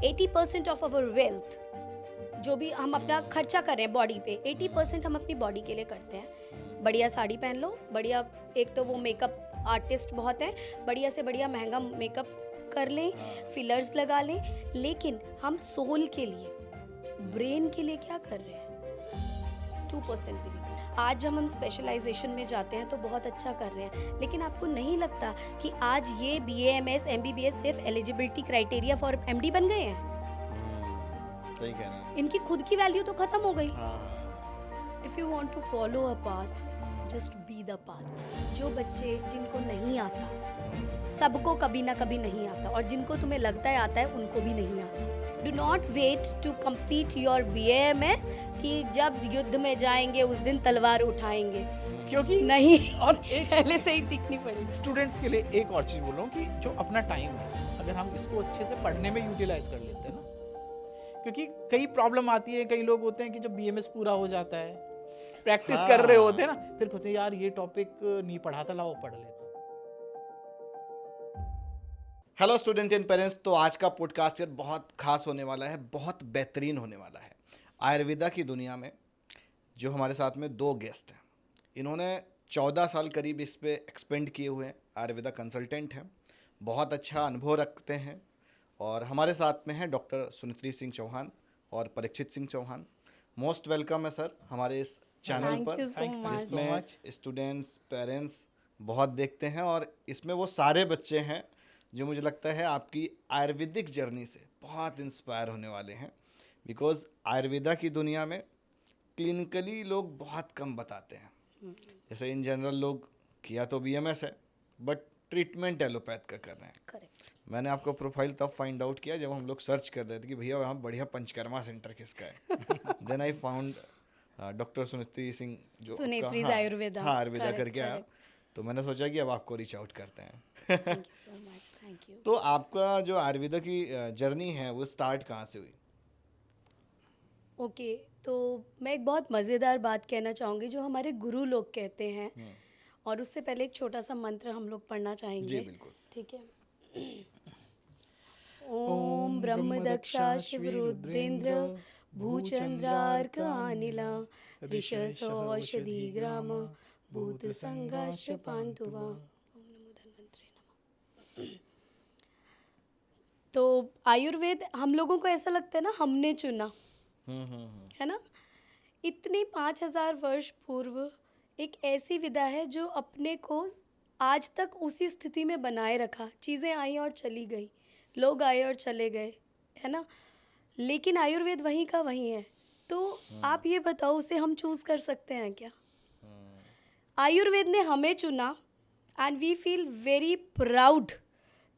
80% of our wealth, जो भी हम अपना खर्चा कर रहे हैं बॉडी पे, 80% हम अपनी बॉडी के लिए करते हैं। बढ़िया साड़ी पहन लो, बढ़िया, एक तो वो मेकअप आर्टिस्ट बहुत हैं, बढ़िया से बढ़िया महंगा मेकअप कर लें, फिलर्स लगा लें, लेकिन हम सोल के लिए, ब्रेन के लिए क्या कर रहे हैं? 2% भी नहीं। आज जब हम स्पेशलाइजेशन में जाते हैं तो बहुत अच्छा कर रहे हैं, लेकिन आपको नहीं लगता कि आज ये BAMS MBBS सिर्फ एलिजिबिलिटी क्राइटेरिया फॉर MD बन गए हैं? सही कह रहे हैं। इनकी खुद की वैल्यू तो खत्म हो गई। हाँ। If you want to follow a path, just be the path. जो बच्चे जिनको नहीं आता, सबको कभी ना कभी नहीं आता, और जिनको तुम्हें लगता है आता है उनको भी नहीं आता। Do not wait to complete your BAMS कि जब युद्ध में जाएंगे उस दिन तलवार उठाएंगे, क्योंकि नहीं। और एक पहले से ही सीखनी पड़ेगी। स्टूडेंट्स के लिए एक और चीज़ बोल रहा हूँ कि जो अपना टाइम है, अगर हम इसको अच्छे से पढ़ने में यूटिलाइज कर लेते हैं ना, क्योंकि कई प्रॉब्लम आती है, कई लोग होते हैं कि जब BMS पूरा हो जाता है, प्रैक्टिस कर रहे होते हैं ना, फिर कहते हैं यार ये टॉपिक नहीं पढ़ा था, लाओ पढ़ लेते। हेलो स्टूडेंट एंड पेरेंट्स, तो आज का पॉडकास्ट यार बहुत खास होने वाला है, बहुत बेहतरीन होने वाला है। आयुर्वेदा की दुनिया में जो हमारे साथ में दो गेस्ट हैं, इन्होंने 14 साल करीब इस पे एक्सपेंड किए हुए हैं, आयुर्वेदा कंसल्टेंट हैं, बहुत अच्छा अनुभव रखते हैं, और हमारे साथ में हैं डॉक्टर सुनित्री सिंह चौहान और परीक्षित सिंह चौहान। मोस्ट वेलकम है सर हमारे इस चैनल Thank पर, you so much. जिसमें स्टूडेंट्स, पेरेंट्स बहुत देखते हैं, और इसमें वो सारे बच्चे हैं जो मुझे लगता है आपकी आयुर्वेदिक जर्नी से बहुत इंस्पायर होने वाले हैं। बिकॉज आयुर्वेदा की दुनिया में क्लिनिकली लोग बहुत कम बताते हैं। जैसे इन जनरल लोग किया तो BMS है, बट ट्रीटमेंट एलोपैथ का कर रहे हैं। करेक्ट। मैंने आपको प्रोफाइल तब फाइंड आउट किया जब हम लोग सर्च कर रहे थे कि भैया वहाँ बढ़िया पंचकर्मा सेंटर किसका है। Then I found doctor Sunitri Singh, जो सुनेत्रीज हाँ, आयुर्वेदा। हाँ आयुर्वेदा Correct, करके आया, तो मैंने सोचा कि अब आपको रीच आउट करते हैं। Thank you so much, thank you. तो आपका जो आयुर्वेदा की जर्नी है वो स्टार्ट कहाँ से हुई? ओके, तो मैं एक बहुत मज़ेदार बात कहना चाहूँगी जो हमारे गुरु लोग कहते हैं, और उससे पहले एक छोटा सा मंत्र हम लोग पढ़ना चाहेंगे। जी बिल्कुल। ठीक है। ओम ब्रह्मदक्षा शिवरुद्रेंद्र भूचंद्रार्क अनिला ऋषस औषधि ग्राम भूत संगाश पांतुवा। ओम नमो धन्वंतरे नमः। तो आयुर्वेद हम लोगों को ऐसा लगता है ना, हमने चुना, है ना। इतने 5000 वर्ष पूर्व एक ऐसी विधा है जो अपने को आज तक उसी स्थिति में बनाए रखा। चीज़ें आई और चली गई, लोग आए और चले गए, है ना, लेकिन आयुर्वेद वहीं का वहीं है। तो आप ये बताओ, उसे हम चूज़ कर सकते हैं क्या? आयुर्वेद ने हमें चुना, and we feel very proud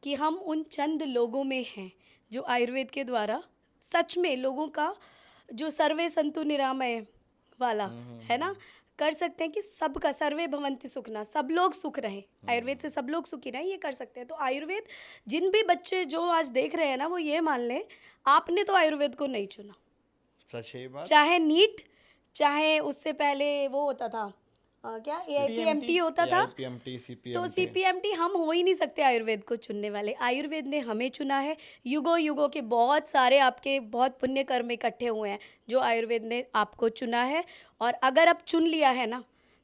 कि हम उन चंद लोगों में हैं जो आयुर्वेद के द्वारा सच में लोगों का जो सर्वे संतु निरामय वाला, है ना, कर सकते हैं कि सबका सर्वे भवन्ति सुखना, सब लोग सुख रहे, आयुर्वेद से सब लोग सुखी रहें, ये कर सकते हैं। तो आयुर्वेद, जिन भी बच्चे जो आज देख रहे हैं ना, वो ये मान लें, आपने तो आयुर्वेद को नहीं चुना। सच है ये बात। चाहे नीट, चाहे उससे पहले वो होता था क्या, AIPMT होता था, AIPMT, CPMT। तो CPMT हम हो ही नहीं सकते आयुर्वेद को चुनने वाले। आयुर्वेद ने हमें चुना है। युगों युगों के बहुत सारे आपके बहुत पुण्य कर्म इकट्ठे हुए हैं जो आयुर्वेद ने आपको चुना है, और अगर आप चुन लिया है ना,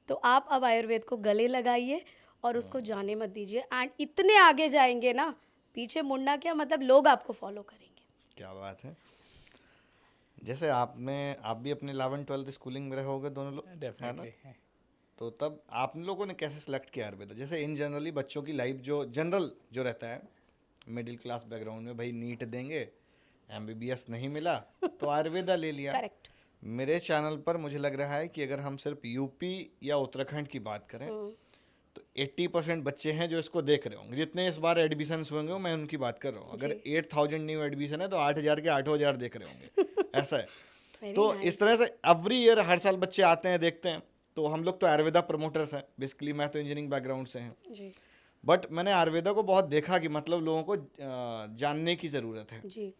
तो आप अब आयुर्वेद को गले लगाइए और उसको जाने मत दीजिए, एंड इतने आगे जाएंगे ना, पीछे मुड़ना क्या, मतलब लोग आपको फॉलो करेंगे। क्या बात है। जैसे आप भी अपने 11th-12th स्कूलिंग में रहे होगे दोनों लोग, है ना? डेफिनेटली। तो तब आप लोगों ने कैसे सेलेक्ट किया आयुर्वेदा? जैसे इन जनरली बच्चों की लाइफ जो जनरल जो रहता है मिडिल क्लास बैकग्राउंड में, भाई नीट देंगे, MBBS नहीं मिला तो आयुर्वेदा ले लिया। करेक्ट। मेरे चैनल पर मुझे लग रहा है कि अगर हम सिर्फ यूपी या उत्तराखंड की बात करें तो 80% बच्चे हैं जो इसको देख रहे होंगे। जितने इस बार एडमिशन हुए मैं उनकी बात कर रहा हूँ। अगर 8000 न्यू एडमिशन है तो 8000 के 8000 देख रहे होंगे। ऐसा है। तो इस तरह से एवरी ईयर हर साल बच्चे आते हैं, देखते हैं। तो हम लोग तो आयुर्वेदा प्रमोटर्स हैं बेसिकली, मैं तो इंजीनियरिंग बैकग्राउंड से हैं जी। बट मैंने आयुर्वेदा को बहुत देखा कि मतलब लोगों को जानने की ज़रूरत है जी।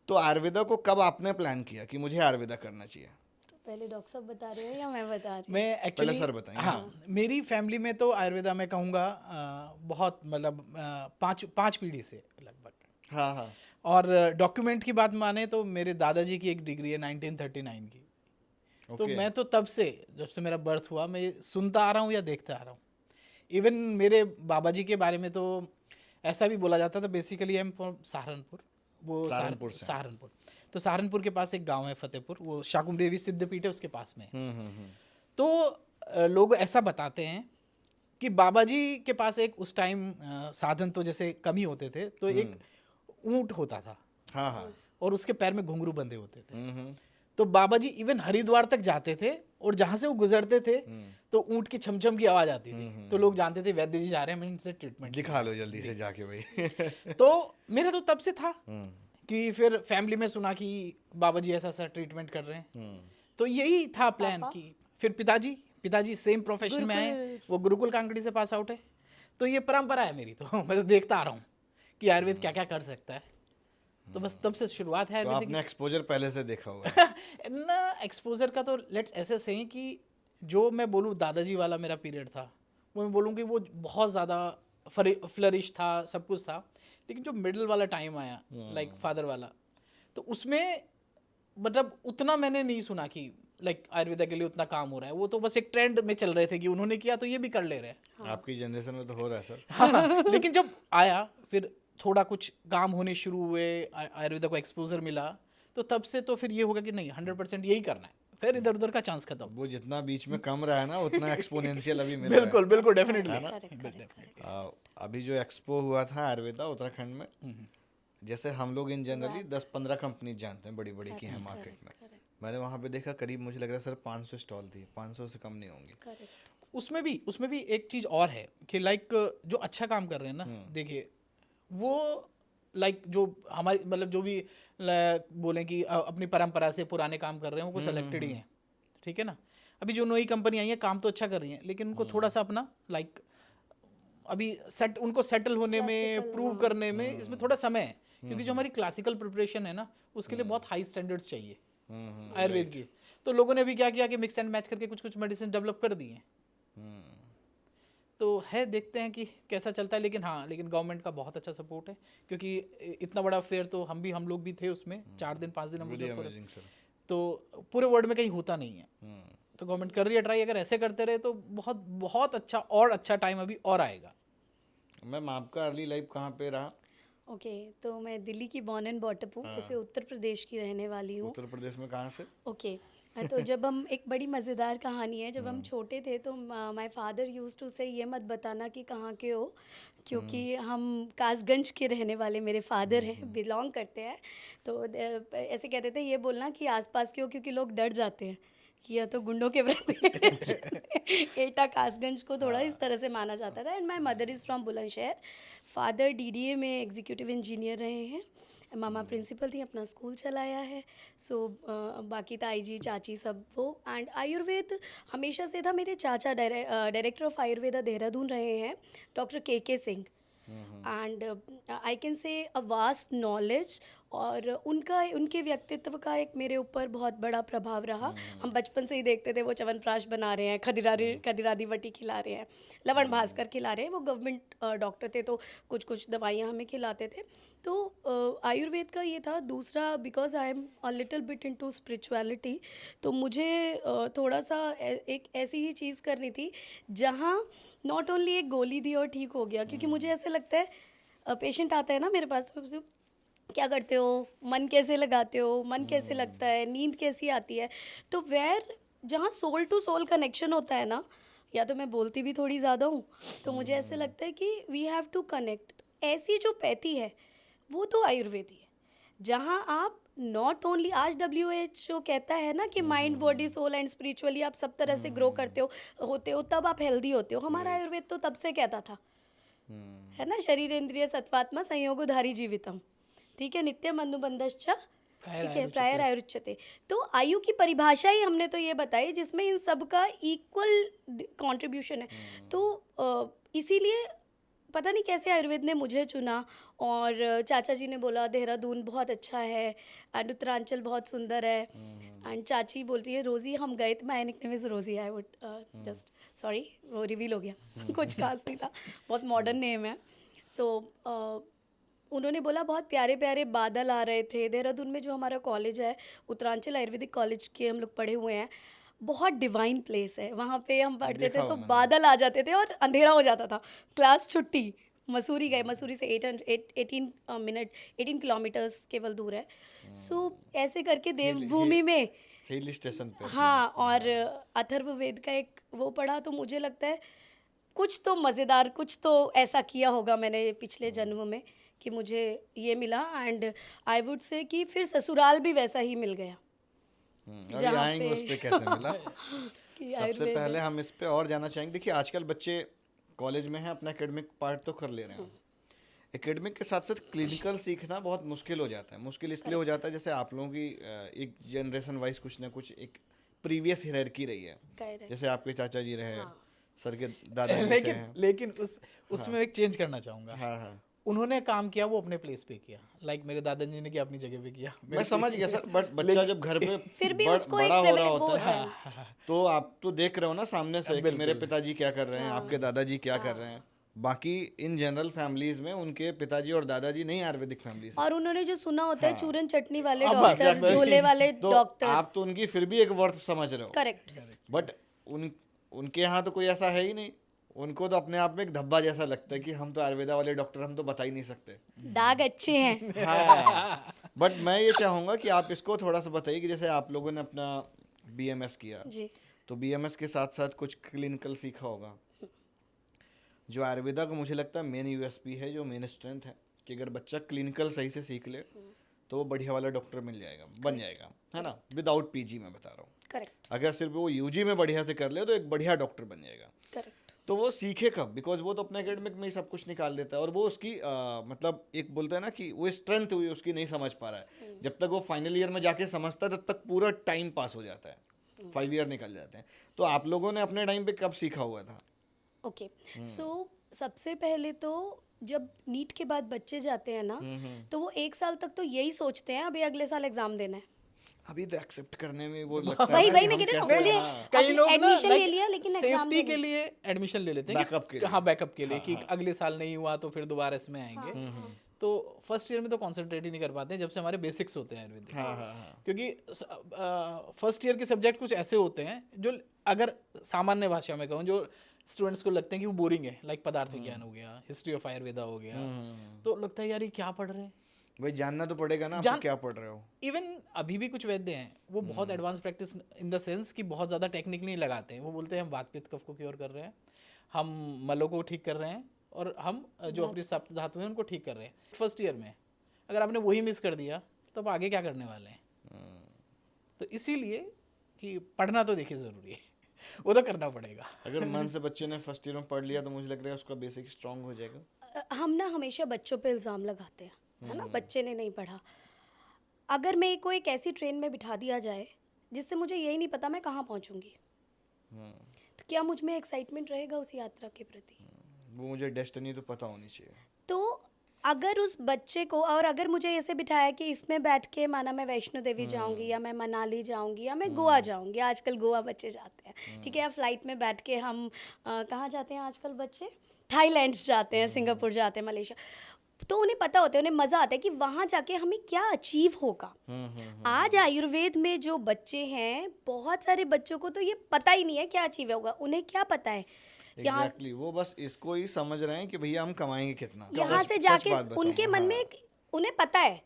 तो आयुर्वेदा को कब आपने प्लान किया कि मुझे आयुर्वेदा करना चाहिए? तो पहले डॉक्टर साहब बता रहे हैं या मैं बता रही हूँ? मैं एक्चुअली सर बताएंगे। हाँ, मेरी फैमिली में तो आयुर्वेदा में कहूँगा बहुत मतलब 5 पीढ़ी से लगभग। हाँ हाँ। और डॉक्यूमेंट की बात माने तो मेरे दादाजी की एक डिग्री है 1939 की। तो Okay. मैं तो तब से, जब से मेरा बर्थ हुआ, मैं सुनता आ रहा हूँ या देखता आ रहा हूँ। इवन मेरे बाबा जी के बारे में तो ऐसा भी बोला जाता था, basically I am from Saharanpur. वो सहारनपुर से। सहारनपुर। तो सहारनपुर के पास एक गांव है फतेहपुर, वो शाकुम देवी सिद्धपीठ है, उसके पास में है। तो लोग ऐसा बताते हैं कि बाबा जी के पास एक उस टाइम साधन तो जैसे कम ही होते थे, तो एक ऊंट होता था हाँ हाँ। और उसके पैर में घुंघरू बंधे होते थे। हम्म। तो बाबा जी इवन हरिद्वार तक जाते थे और जहां से वो गुजरते थे तो ऊंट की छमछम की आवाज आती थी। तो लोग जानते थे वैद्य जी जा रहे हैं, मैं इनसे ट्रीटमेंट दिखा लो जल्दी से जाके भाई। तो मेरा तो तब से था कि फिर फैमिली में सुना कि बाबा जी ऐसा ऐसा ट्रीटमेंट कर रहे हैं। तो यही था प्लान कि फिर पिताजी सेम प्रोफेशन में आए, वो गुरुकुल कांगड़ी से पास आउट है। तो ये परंपरा है मेरी, तो मैं तो देखता आ रहा हूँ कि आयुर्वेद क्या क्या कर सकता है। तो बस तब से शुरुआत है तो आयुर्वेद आपने एक्सपोजर पहले से देखा हुआ है। ना। एक्सपोजर का तो लेट्स ऐसे सही कि जो मैं बोलूँ दादाजी वाला मेरा पीरियड था, वो मैं बोलूँ कि वो बहुत ज़्यादा फ्लरिश था, सब कुछ था। लेकिन जो मिडिल वाला टाइम आया, लाइक फादर वाला, तो उसमें मतलब उतना मैंने नहीं सुना कि लाइक आयुर्वेदा के लिए उतना काम हो रहा है। वो तो बस एक ट्रेंड में चल रहे थे कि उन्होंने किया तो ये भी कर ले रहे हैं। आपकी जनरेशन में तो हो रहा है सर। हाँ, लेकिन जब आया फिर थोड़ा कुछ काम होने शुरू हुए, आयुर्वेदा को एक्सपोजर मिला, तो तब से तो फिर ये होगा कि नहीं 100% यही करना है, फिर इधर उधर का चांस खत्म। वो जितना बीच में कम रहा है ना, उतना एक्सपोनेंशियल अभी मिल रहा है। बिल्कुल बिल्कुल, डेफिनेटली। अभी जो एक्सपो हुआ था आयुर्वेदा उत्तराखंड में, जैसे हम लोग इन जनरली 10-15 कंपनी जानते हैं बड़ी बड़ी की है मार्केट में। मैंने वहाँ पे देखा करीब मुझे लग रहा है सर 500 स्टॉल थी, 500 से कम नहीं होंगी। उसमें भी एक चीज़ और है कि लाइक जो अच्छा काम कर रहे हैं ना, देखिए वो लाइक जो हमारी मतलब जो भी बोलें कि अपनी परंपरा से पुराने काम कर रहे हैं, वो सेलेक्टेड ही हैं, ठीक है ना। अभी जो नई कंपनी आई है काम तो अच्छा कर रही हैं, लेकिन उनको थोड़ा सा अपना लाइक अभी उनको सेटल होने में, प्रूव करने में इसमें थोड़ा समय है। क्योंकि जो हमारी क्लासिकल प्रिपरेशन है ना, उसके लिए बहुत हाई स्टैंडर्ड्स चाहिए आयुर्वेद की। तो लोगों ने अभी क्या किया कि मिक्स एंड मैच करके कुछ कुछ मेडिसिन डेवलप कर दी हैं। तो है, देखते हैं कि कैसा चलता है। लेकिन हाँ, लेकिन गवर्नमेंट का बहुत अच्छा सपोर्ट है, क्योंकि इतना बड़ा फेयर तो हम लोग भी थे उसमें, 4 दिन 5 दिन हम उसमें पूरे, तो पूरे वर्ल्ड में कहीं होता नहीं है। तो गवर्नमेंट कर रही है ट्राई, अगर ऐसे करते रहे तो बहुत बहुत अच्छा और अच्छा टाइम अभी और आएगा। मैम आपका अर्ली लाइफ कहाँ पे रहा? ओके, तो मैं दिल्ली की बॉर्न एंड बॉटअप हूँ, वैसे उत्तर प्रदेश की रहने वाली हूँ। उत्तर प्रदेश में कहाँ से? ओके, तो जब हम, एक बड़ी मज़ेदार कहानी है, जब हम छोटे थे तो माय फादर यूज्ड टू से ये मत बताना कि कहाँ के हो, क्योंकि हम कासगंज के रहने वाले मेरे फादर हैं, बिलोंग करते हैं। तो ऐसे कहते थे ये बोलना कि आसपास के हो, क्योंकि लोग डर जाते हैं कि यह तो गुंडों के व्रत है। एटा कासगंज को थोड़ा इस तरह से माना जाता था। And my mother is from Bulandshahr. Father DDA में एग्जीक्यूटिव इंजीनियर रहे हैं, मामा प्रिंसिपल थी, अपना स्कूल चलाया है। सो बाकी ताई जी चाची सब वो। एंड आयुर्वेद हमेशा से था। मेरे चाचा डायरेक्टर ऑफ आयुर्वेदा देहरादून रहे हैं, doctor K Singh. And I can say a vast knowledge, और उनके व्यक्तित्व का एक मेरे ऊपर बहुत बड़ा प्रभाव रहा। हम बचपन से ही देखते थे वो च्यवनप्राश बना रहे हैं, खदिरादी वटी खिला रहे हैं, लवण भास्कर खिला रहे हैं। वो गवर्नमेंट डॉक्टर थे, तो कुछ कुछ दवाइयाँ हमें खिलाते थे। तो आयुर्वेद का ये था। दूसरा, because I am a little bit into spirituality, तो मुझे थोड़ा सा एक ऐसी ही चीज़ करनी थी जहाँ नॉट ओनली एक गोली दी और ठीक हो गया। क्योंकि मुझे ऐसे लगता है, पेशेंट आता है ना मेरे पास, क्या करते हो, मन कैसे लगाते हो, मन कैसे लगता है, नींद कैसी आती है। तो जहाँ सोल टू सोल कनेक्शन होता है ना, या तो मैं बोलती भी थोड़ी ज़्यादा हूँ, तो मुझे ऐसे लगता है कि वी हैव टू कनेक्ट। ऐसी जो पैथी है वो तो आयुर्वेदी है, जहाँ आप नॉट ओनली, आज WHO कहता है ना कि mind body soul and spiritually आप सब तरह से ग्रो करते होते हो, तब आप हेल्दी होते हो। हमारा आयुर्वेद तो तब से कहता था, है ना, शरीर इंद्रिय सत्वात्मा संयोगोधारी जीवितम, ठीक है, नित्यम अनुबंधश्च, ठीक है, प्रायर आयुर्चते। तो आयु की परिभाषा ही हमने तो ये बताई, जिसमें इन सब का इक्वल कंट्रीब्यूशन है। तो इसीलिए पता नहीं कैसे आयुर्वेद ने मुझे चुना। और चाचा जी ने बोला देहरादून बहुत अच्छा है एंड उत्तरांचल बहुत सुंदर है। एंड चाची बोलती है रोज़ी, हम गए थे, माय निकनेम इज़ रोज़ी, आई वुड जस्ट सॉरी, वो रिवील हो गया। कुछ खास नहीं था, बहुत मॉडर्न नेम है। सो उन्होंने बोला बहुत प्यारे प्यारे बादल आ रहे थे। देहरादून में जो हमारा कॉलेज है, उत्तरांचल आयुर्वेदिक कॉलेज के हम लोग पढ़े हुए हैं, बहुत डिवाइन प्लेस है। वहाँ पे हम पढ़ते देखा थे हुआ तो मैंने। बादल आ जाते थे और अंधेरा हो जाता था, क्लास छुट्टी। मसूरी गए, मसूरी से 18 किलोमीटर्स केवल दूर है। सो ऐसे करके देवभूमि में हिल स्टेशन पे हाँ, और अथर्ववेद का एक वो पढ़ा तो मुझे लगता है कुछ तो मज़ेदार, कुछ तो ऐसा किया होगा मैंने पिछले जन्म में कि मुझे ये मिला। एंड आई वुड से कि फिर ससुराल भी वैसा ही मिल गया। अभी जहाँ आएंगे पे- उस पे कैसे मिला। कि सबसे आयुर्वेद पहले हम इस पे और जानना चाहेंगे। देखिए आजकल बच्चे कॉलेज में हैं, अपना एकेडमिक पार्ट तो कर ले रहे हैं, एकेडमिक के साथ साथ क्लिनिकल सीखना बहुत मुश्किल हो जाता है। मुश्किल इसलिए हो जाता है जैसे आप लोगों की एक जनरेशन वाइज कुछ ना कुछ एक प्रीवियस हायरार्की रही है। Correct. जैसे आपके चाचा जी रहे, हाँ। सर के दादाजी से लेकिन हैं। लेकिन उसमें एक चेंज करना चाहूंगा। हाँ हाँ, उन्होंने काम किया, वो अपने प्लेस पे किया। लाइक मेरे दादाजी ने किया, अपनी जगह पे किया। मैं समझ गया सर, बट बच्चा जब घर पे फिर भी उसको बड़ा एक हो रहा privilege वो होता है है। ना, तो आप तो देख रहे हो ना सामने से कि बिल्कुल। मेरे पिताजी क्या कर रहे हैं, आपके दादाजी क्या कर रहे हैं। बाकी इन जनरल फैमिलीज में उनके पिताजी और दादाजी नहीं आयुर्वेदिक फैमिलीज। और उन्होंने जो सुना होता है चूरन चटनी वाले हाँ, बस, डॉक्टर, exactly. झोले वाले तो डॉक्टर। आप तो उनकी फिर भी एक वर्थ समझ रहे हो, करेक्ट। बट उनके यहाँ तो कोई ऐसा है ही नहीं। उनको तो अपने आप में एक धब्बा जैसा लगता है कि हम तो आयुर्वेदा वाले डॉक्टर, हम तो बता ही नहीं सकते। दाग अच्छे हैं। हाँ, बट मैं ये चाहूँगा कि आप इसको थोड़ा सा बताइए कि जैसे आप लोगों ने अपना बीएमएस किया, जी। तो बीएमएस के साथ साथ कुछ क्लिनिकल सीखा होगा। जो आयुर्वेदा का मुझे लगता है मेन यूएसपी है, जो मेन स्ट्रेंथ है कि अगर बच्चा क्लिनिकल सही से सीख ले तो वो बढ़िया वाला डॉक्टर मिल जाएगा, बन जाएगा, है ना। विदाउट पीजी मैं बता रहा हूँ। करेक्ट अगर सिर्फ वो यूजी में बढ़िया से कर ले तो एक बढ़िया डॉक्टर बन जाएगा। करेक्ट। तो वो सीखे कब? बिकॉज वो तो अपने एकेडमिक में ही सब कुछ निकाल देता है, और वो उसकी मतलब एक बोलते हैं ना कि वो स्ट्रेंथ हुई उसकी नहीं समझ पा रहा है। जब तक वो फाइनल ईयर में जाके समझता है तब तक पूरा टाइम पास हो जाता है, 5 ईयर निकल जाते हैं। तो आप लोगों ने अपने टाइम पे कब सीखा हुआ था? ओके, सो सबसे पहले तो जब नीट के बाद बच्चे जाते हैं ना, तो वो 1 साल तक तो यही सोचते हैं अभी अगले साल एग्जाम देना है। अभी तो एक्सेप्ट करने में वो लगता है वही ना वही कि मैं हम कह रही हूँ कैसे- बोलिए, हाँ, कई लोग ना एडमिशन ले like लिया लेकिन एग्जाम सेफ्टी के लिए एडमिशन ले लेते हैं Backup के लिए। हाँ, बैकअप के लिए कि अगले साल नहीं हुआ तो फिर दोबारा इसमें आएंगे। तो फर्स्ट ईयर में तो कॉन्सेंट्रेट ही नहीं कर पाते हैं जब से हमारे बेसिक्स होते हैं आयुर्वेदिक। हाँ हाँ हाँ, क्योंकि फर्स्ट ईयर के सब्जेक्ट कुछ ऐसे होते हैं जो अगर सामान्य भाषा में कहूँ जो स्टूडेंट्स को लगते हैं कि वो बोरिंग है। लाइक पदार्थ विज्ञान हो गया, हिस्ट्री ऑफ आयुर्वेदा हो गया, तो लगता है यार ये क्या पढ़ रहे हैं। भाई जानना तो पड़ेगा ना आप क्या पढ़ रहे हो। इवन अभी भी कुछ वैद्य हैं वो बहुत advance practice in the sense कि बहुत ज़्यादा टेक्निक नहीं लगाते हैं। वो बोलते हैं हम वात पित्त कफ को क्योर कर रहे हैं, हम मलों को ठीक कर रहे हैं, और हम जो अपनी सप्त धातु हैं उनको ठीक कर रहे हैं। फर्स्ट ईयर में अगर आपने वही मिस कर दिया तो आप आगे क्या करने वाले हैं। तो इसीलिए कि पढ़ना तो देखिए ज़रूरी है, वो तो करना पड़ेगा। अगर मन से बच्चे ने फर्स्ट ईयर में पढ़ लिया तो मुझे लग रहा है उसका बेसिक स्ट्रांग हो जाएगा। हम ना हमेशा बच्चों पे इल्ज़ाम लगाते हैं, है ना, बच्चे ने नहीं पढ़ा। अगर मेरे को एक ऐसी ट्रेन में बिठा दिया जाए जिससे मुझे यही नहीं पता मैं कहाँ पहुँचूंगी, तो क्या मुझ में एक्साइटमेंट रहेगा उस यात्रा के प्रति? वो मुझे डेस्टिनी तो पता होनी चाहिए। तो अगर उस बच्चे को, और अगर मुझे ऐसे बिठाया कि इसमें बैठ के माना मैं वैष्णो देवी जाऊंगी या मैं मनाली जाऊंगी या मैं गोवा जाऊंगी, आजकल गोवा बच्चे जाते हैं, ठीक है, या फ्लाइट में बैठ के हम कहाँ जाते हैं आजकल बच्चे, थाईलैंड जाते हैं, सिंगापुर जाते हैं, मलेशिया, तो उन्हें पता होता है, उन्हें मज़ा आता है कि वहाँ जाके हमें क्या अचीव होगा। आज आयुर्वेद में जो बच्चे हैं, बहुत सारे बच्चों को तो ये पता ही नहीं है क्या अचीव होगा। उन्हें क्या पता है, यहाँ एग्जैक्टली वो बस इसको ही समझ रहे हैं कि भैया हम कमाएंगे कितना। यहाँ सच- से सच जाके बात बताऊं, उनके मन हाँ। में उन्हें पता है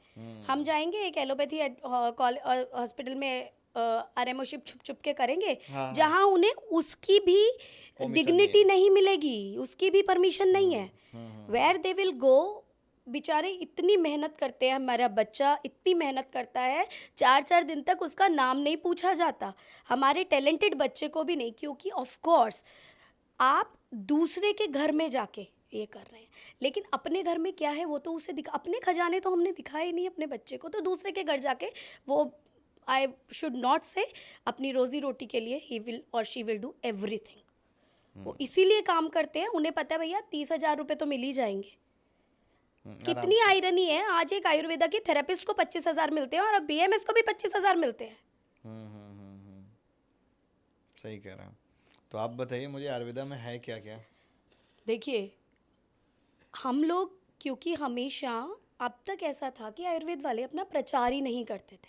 हम जाएंगे एक एलोपैथी हॉस्पिटल में आरएमओशिप छुप छुप के करेंगे, हाँ, जहाँ उन्हें उसकी भी डिग्निटी नहीं मिलेगी, उसकी भी परमिशन नहीं है। वेयर दे विल गो, बेचारे इतनी मेहनत करते हैं, हमारा बच्चा इतनी मेहनत करता है, 4-4 दिन तक उसका नाम नहीं पूछा जाता, हमारे टैलेंटेड बच्चे को भी नहीं, क्योंकि ऑफ कोर्स आप दूसरे के घर में जाके ये कर रहे हैं, लेकिन अपने घर में क्या है वो तो उसे अपने खजाने तो हमने दिखाए नहीं अपने बच्चे को, तो दूसरे के घर जाके वो, आई शुड नॉट से, अपनी रोजी रोटी के लिए ही विल और शी विल डू एवरीथिंग। वो इसीलिए काम करते हैं, उन्हें पता है भैया 30,000 रुपये तो मिल ही जाएंगे। कितनी आयरनी है, आज एक आयुर्वेदा के थेरेपिस्ट को 25,000 मिलते हैं और अब बीएमएस को भी 25,000 मिलते हैं। सही कह रहा हूँ। तो आप बताइए मुझे आयुर्वेदा में है क्या क्या? देखिए, हम लोग क्योंकि हमेशा अब तक ऐसा था कि आयुर्वेद वाले अपना प्रचार ही नहीं करते थे,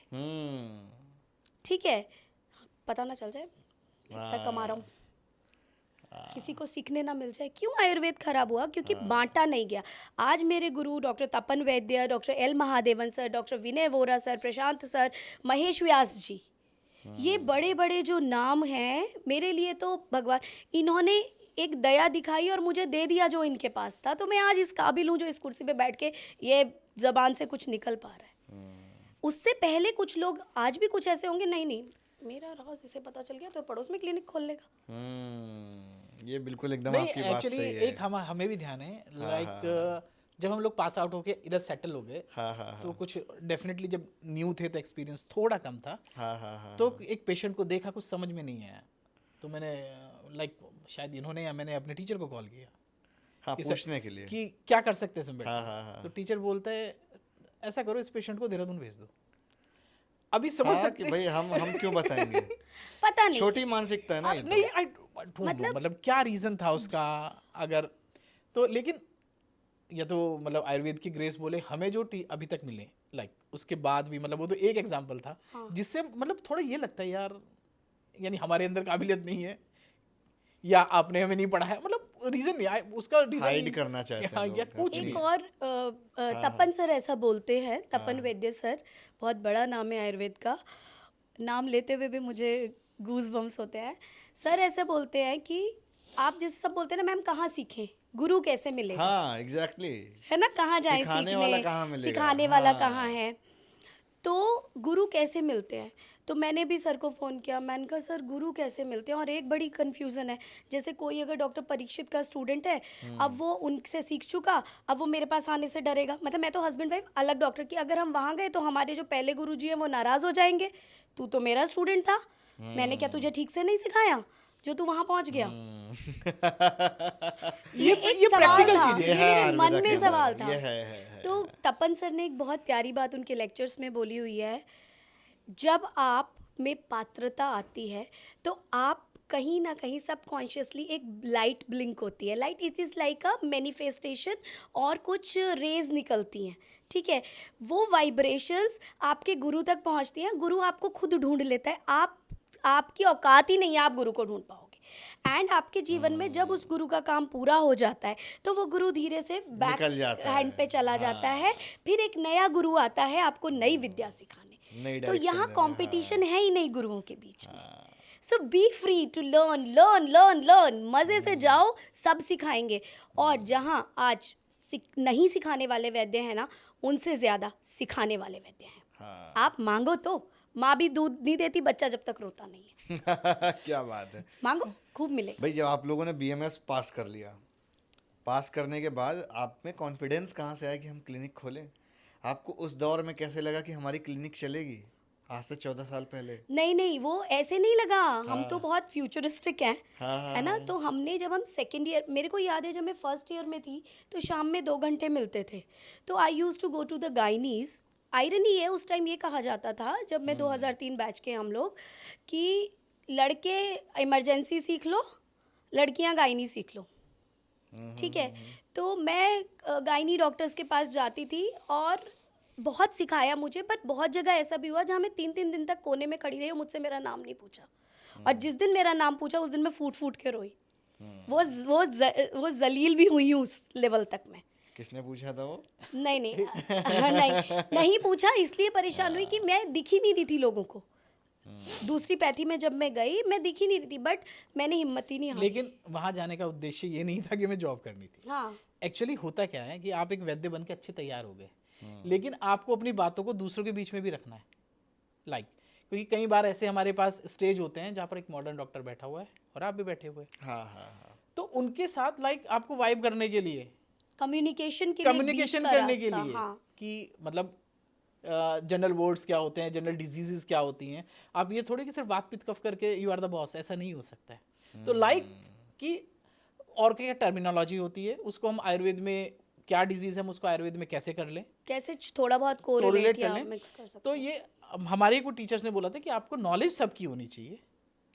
ठीक है, पता ना चल जाए इतना कमा रहा हूँ, किसी को सीखने ना मिल जाए। क्यों आयुर्वेद खराब हुआ? क्योंकि बांटा नहीं गया। आज मेरे गुरु doctor Tapan Vaidya, doctor L Mahadevan sir, doctor Vinay Vora sir, Prashant sir, Mahesh Vyas ji, ये बड़े बड़े जो नाम हैं, मेरे लिए तो भगवान, इन्होंने एक दया दिखाई और मुझे दे दिया जो इनके पास था, तो मैं आज इस काबिल हूँ जो इस कुर्सी पे बैठ के ये जबान से कुछ निकल पा रहा है। उससे पहले कुछ लोग आज भी कुछ ऐसे होंगे, नहीं नहीं मेरा राज इसे पता चल गया तो पड़ोस में क्लिनिक खोल लेगा। ये बिल्कुल एकदम नहीं, आपकी बात एक्चुअली सही है। एक हमें भी ध्यान है, लाइक जब हम लोग पास आउट होके इधर सेटल हो गए, तो कुछ डेफिनेटली जब न्यू थे तो एक्सपीरियंस थोड़ा कम था, तो एक पेशेंट को देखा, कुछ समझ में नहीं आया, तो मैंने लाइक शायद इन्होंने या मैंने अपने टीचर को कॉल किया हाँ, कि पूछने के लिए कि क्या कर सकते हैं इसमें बेटर। हाँ। तो टीचर बोलता है ऐसा करो, इस पेशेंट को देहरादून भेज दो। अभी समझ हाँ, सकते कि भाई हम क्यों बताएंगे। पता नहीं छोटी मानसिकता है ना ये तो। नहीं, आई डोंट नो मतलब क्या रीजन था उसका, अगर तो, लेकिन या तो मतलब आयुर्वेद की ग्रेस बोले हमें जो अभी तक मिले, लाइक उसके बाद भी, मतलब वो तो एक एग्जांपल था जिससे मतलब थोड़ा ये लगता है यार, यानी हमारे अंदर काबिलियत नहीं है या आपने हमें नहीं पढ़ा है, मतलब रीजन नहीं, उसका रीजन हाइड करना चाहते हैं या लोग, कुछ अपनी। नहीं। एक और तपन सर ऐसा बोलते हैं, तपन वैद्य सर, बहुत बड़ा नाम है आयुर्वेद का, नाम लेते हुए भी मुझे गूज बम्स होते हैं। सर ऐसे बोलते हैं कि आप जैसे सब बोलते हैं ना मैम कहाँ सीखें, गुरु कैसे मिलेगा, हाँ एग्जैक्टली, है ना, कहाँ जाएं सिखाने वाला सीखने, कहाँ मिलेगा, सिखाने वाला हाँ। कहाँ है, तो गुरु कैसे मिलते हैं। तो मैंने भी सर को फ़ोन किया, मैंने कहा सर गुरु कैसे मिलते हैं। और एक बड़ी कन्फ्यूज़न है, जैसे कोई अगर डॉक्टर परीक्षित का स्टूडेंट है, अब वो उनसे सीख चुका, अब वो मेरे पास आने से डरेगा, मतलब मैं तो हस्बैंड वाइफ अलग डॉक्टर की, अगर हम वहाँ गए तो हमारे जो पहले गुरु जी हैं वो नाराज़ हो जाएंगे, तू तो मेरा स्टूडेंट था, मैंने क्या तुझे ठीक से नहीं सिखाया जो तू वहाँ पहुँच गया। ये सवाल प्रैक्टिकल था, चीज ये है। मेरे मन में सवाल था। ये है। तो तपन सर ने एक बहुत प्यारी बात उनके लेक्चर्स में बोली हुई है, जब आप में पात्रता आती है तो आप कहीं ना कहीं सबकॉन्शियसली एक लाइट ब्लिंक होती है, light it is like a manifestation, और कुछ रेज निकलती हैं, ठीक है, वो वाइब्रेशंस आपके गुरु तक पहुंचती हैं, गुरु आपको खुद ढूंढ लेता है, आपकी औकात ही नहीं है, आप गुरु को ढूंढ पाओगे। एंड आपके जीवन में जब उस गुरु का काम पूरा हो जाता है तो वो गुरु धीरे से बैक निकल जाता हैंड है, पे चला जाता है, फिर एक नया गुरु आता है आपको नई विद्या सिखाने। नई तो डायरेक्शन यहाँ देना, कंपटीशन है ही नहीं गुरुओं के बीच में। So be free to learn learn learn learn, मज़े से जाओ, सब सिखाएंगे। और जहाँ आज नहीं सिखाने वाले वैद्य हैं ना, उनसे ज़्यादा सिखाने वाले वैद्य हैं। हाँ। आप मांगो तो, माँ भी दूध नहीं देती बच्चा जब तक रोता नहीं है। क्या बात है। मांगो, खूब मिलेगा। भाई जब आप लोगों ने बीएमएस पास कर लिया, पास करने के बाद आप में कॉन्फिडेंस कहाँ से आया कि हम क्लिनिक खोलें? आपको उस दौर में कैसे लगा कि हमारी क्लिनिक चलेगी? आज से 14 साल पहले। नहीं वो ऐसे नहीं लगा, हम तो बहुत फ्यूचरिस्टिक हैं, हाँ, है ना। तो हमने जब हम सेकेंड ईयर, मेरे को याद है जब मैं फर्स्ट ईयर में थी तो शाम में 2 घंटे मिलते थे, तो I use to go to the gynaes. Irony है, उस टाइम ये कहा जाता था जब मैं 2003 बैच के हम लोग, कि लड़के इमरजेंसी सीख लो, लड़कियां गायनी सीख लो, ठीक है। तो मैं गायनी डॉक्टर्स के पास जाती थी और बहुत सिखाया मुझे, पर बहुत जगह ऐसा भी हुआ जहाँ मैं 3-3 दिन तक कोने में खड़ी रही हूँ, मुझसे मेरा नाम नहीं पूछा, और जिस दिन मेरा नाम पूछा उस दिन मैं फूट फूट के रोई। वो जलील भी हुई हूँ उस लेवल तक मैं। किसने पूछा था वो? नहीं पूछा, इसलिए परेशान हुई कि मैं दिख ही नहीं रही थी लोगों को। दूसरी पैथी में जब मैं गई मैं दिख ही नहीं रही थी, बट मैंने हिम्मत ही नहीं हारी। लेकिन वहाँ जाने का उद्देश्य ये नहीं था कि मैं जॉब करनी थी। हाँ, एक्चुअली होता क्या है कि आप एक वैद्य बन के अच्छे तैयार हो गए, लेकिन आपको अपनी बातों को दूसरों के बीच में भी रखना है, लाइक क्योंकि कई बार ऐसे हमारे पास स्टेज होते हैं जहाँ पर एक मॉडर्न डॉक्टर बैठा हुआ है और आप भी बैठे हुए हैं, हाँ। तो उनके साथ लाइक आपको वाइब करने के लिए, कम्युनिकेशन करने के लिए हाँ। कि मतलब जनरल वर्ड्स क्या होते हैं, जनरल डिजीजेस क्या होती हैं, आप ये थोड़े कि सिर्फ बात पित कफ करके यू आर द बॉस, ऐसा नहीं हो सकता है। तो लाइक कि और क्या टर्मिनोलॉजी होती है, उसको हम आयुर्वेद में क्या डिजीज है, हम उसको आयुर्वेद में कैसे कर लें, कैसे थोड़ा बहुत कोरिलेट या कर लें। मिक्स कर सकते। तो ये हमारे को टीचर्स ने बोला था कि आपको नॉलेज सबकी होनी चाहिए,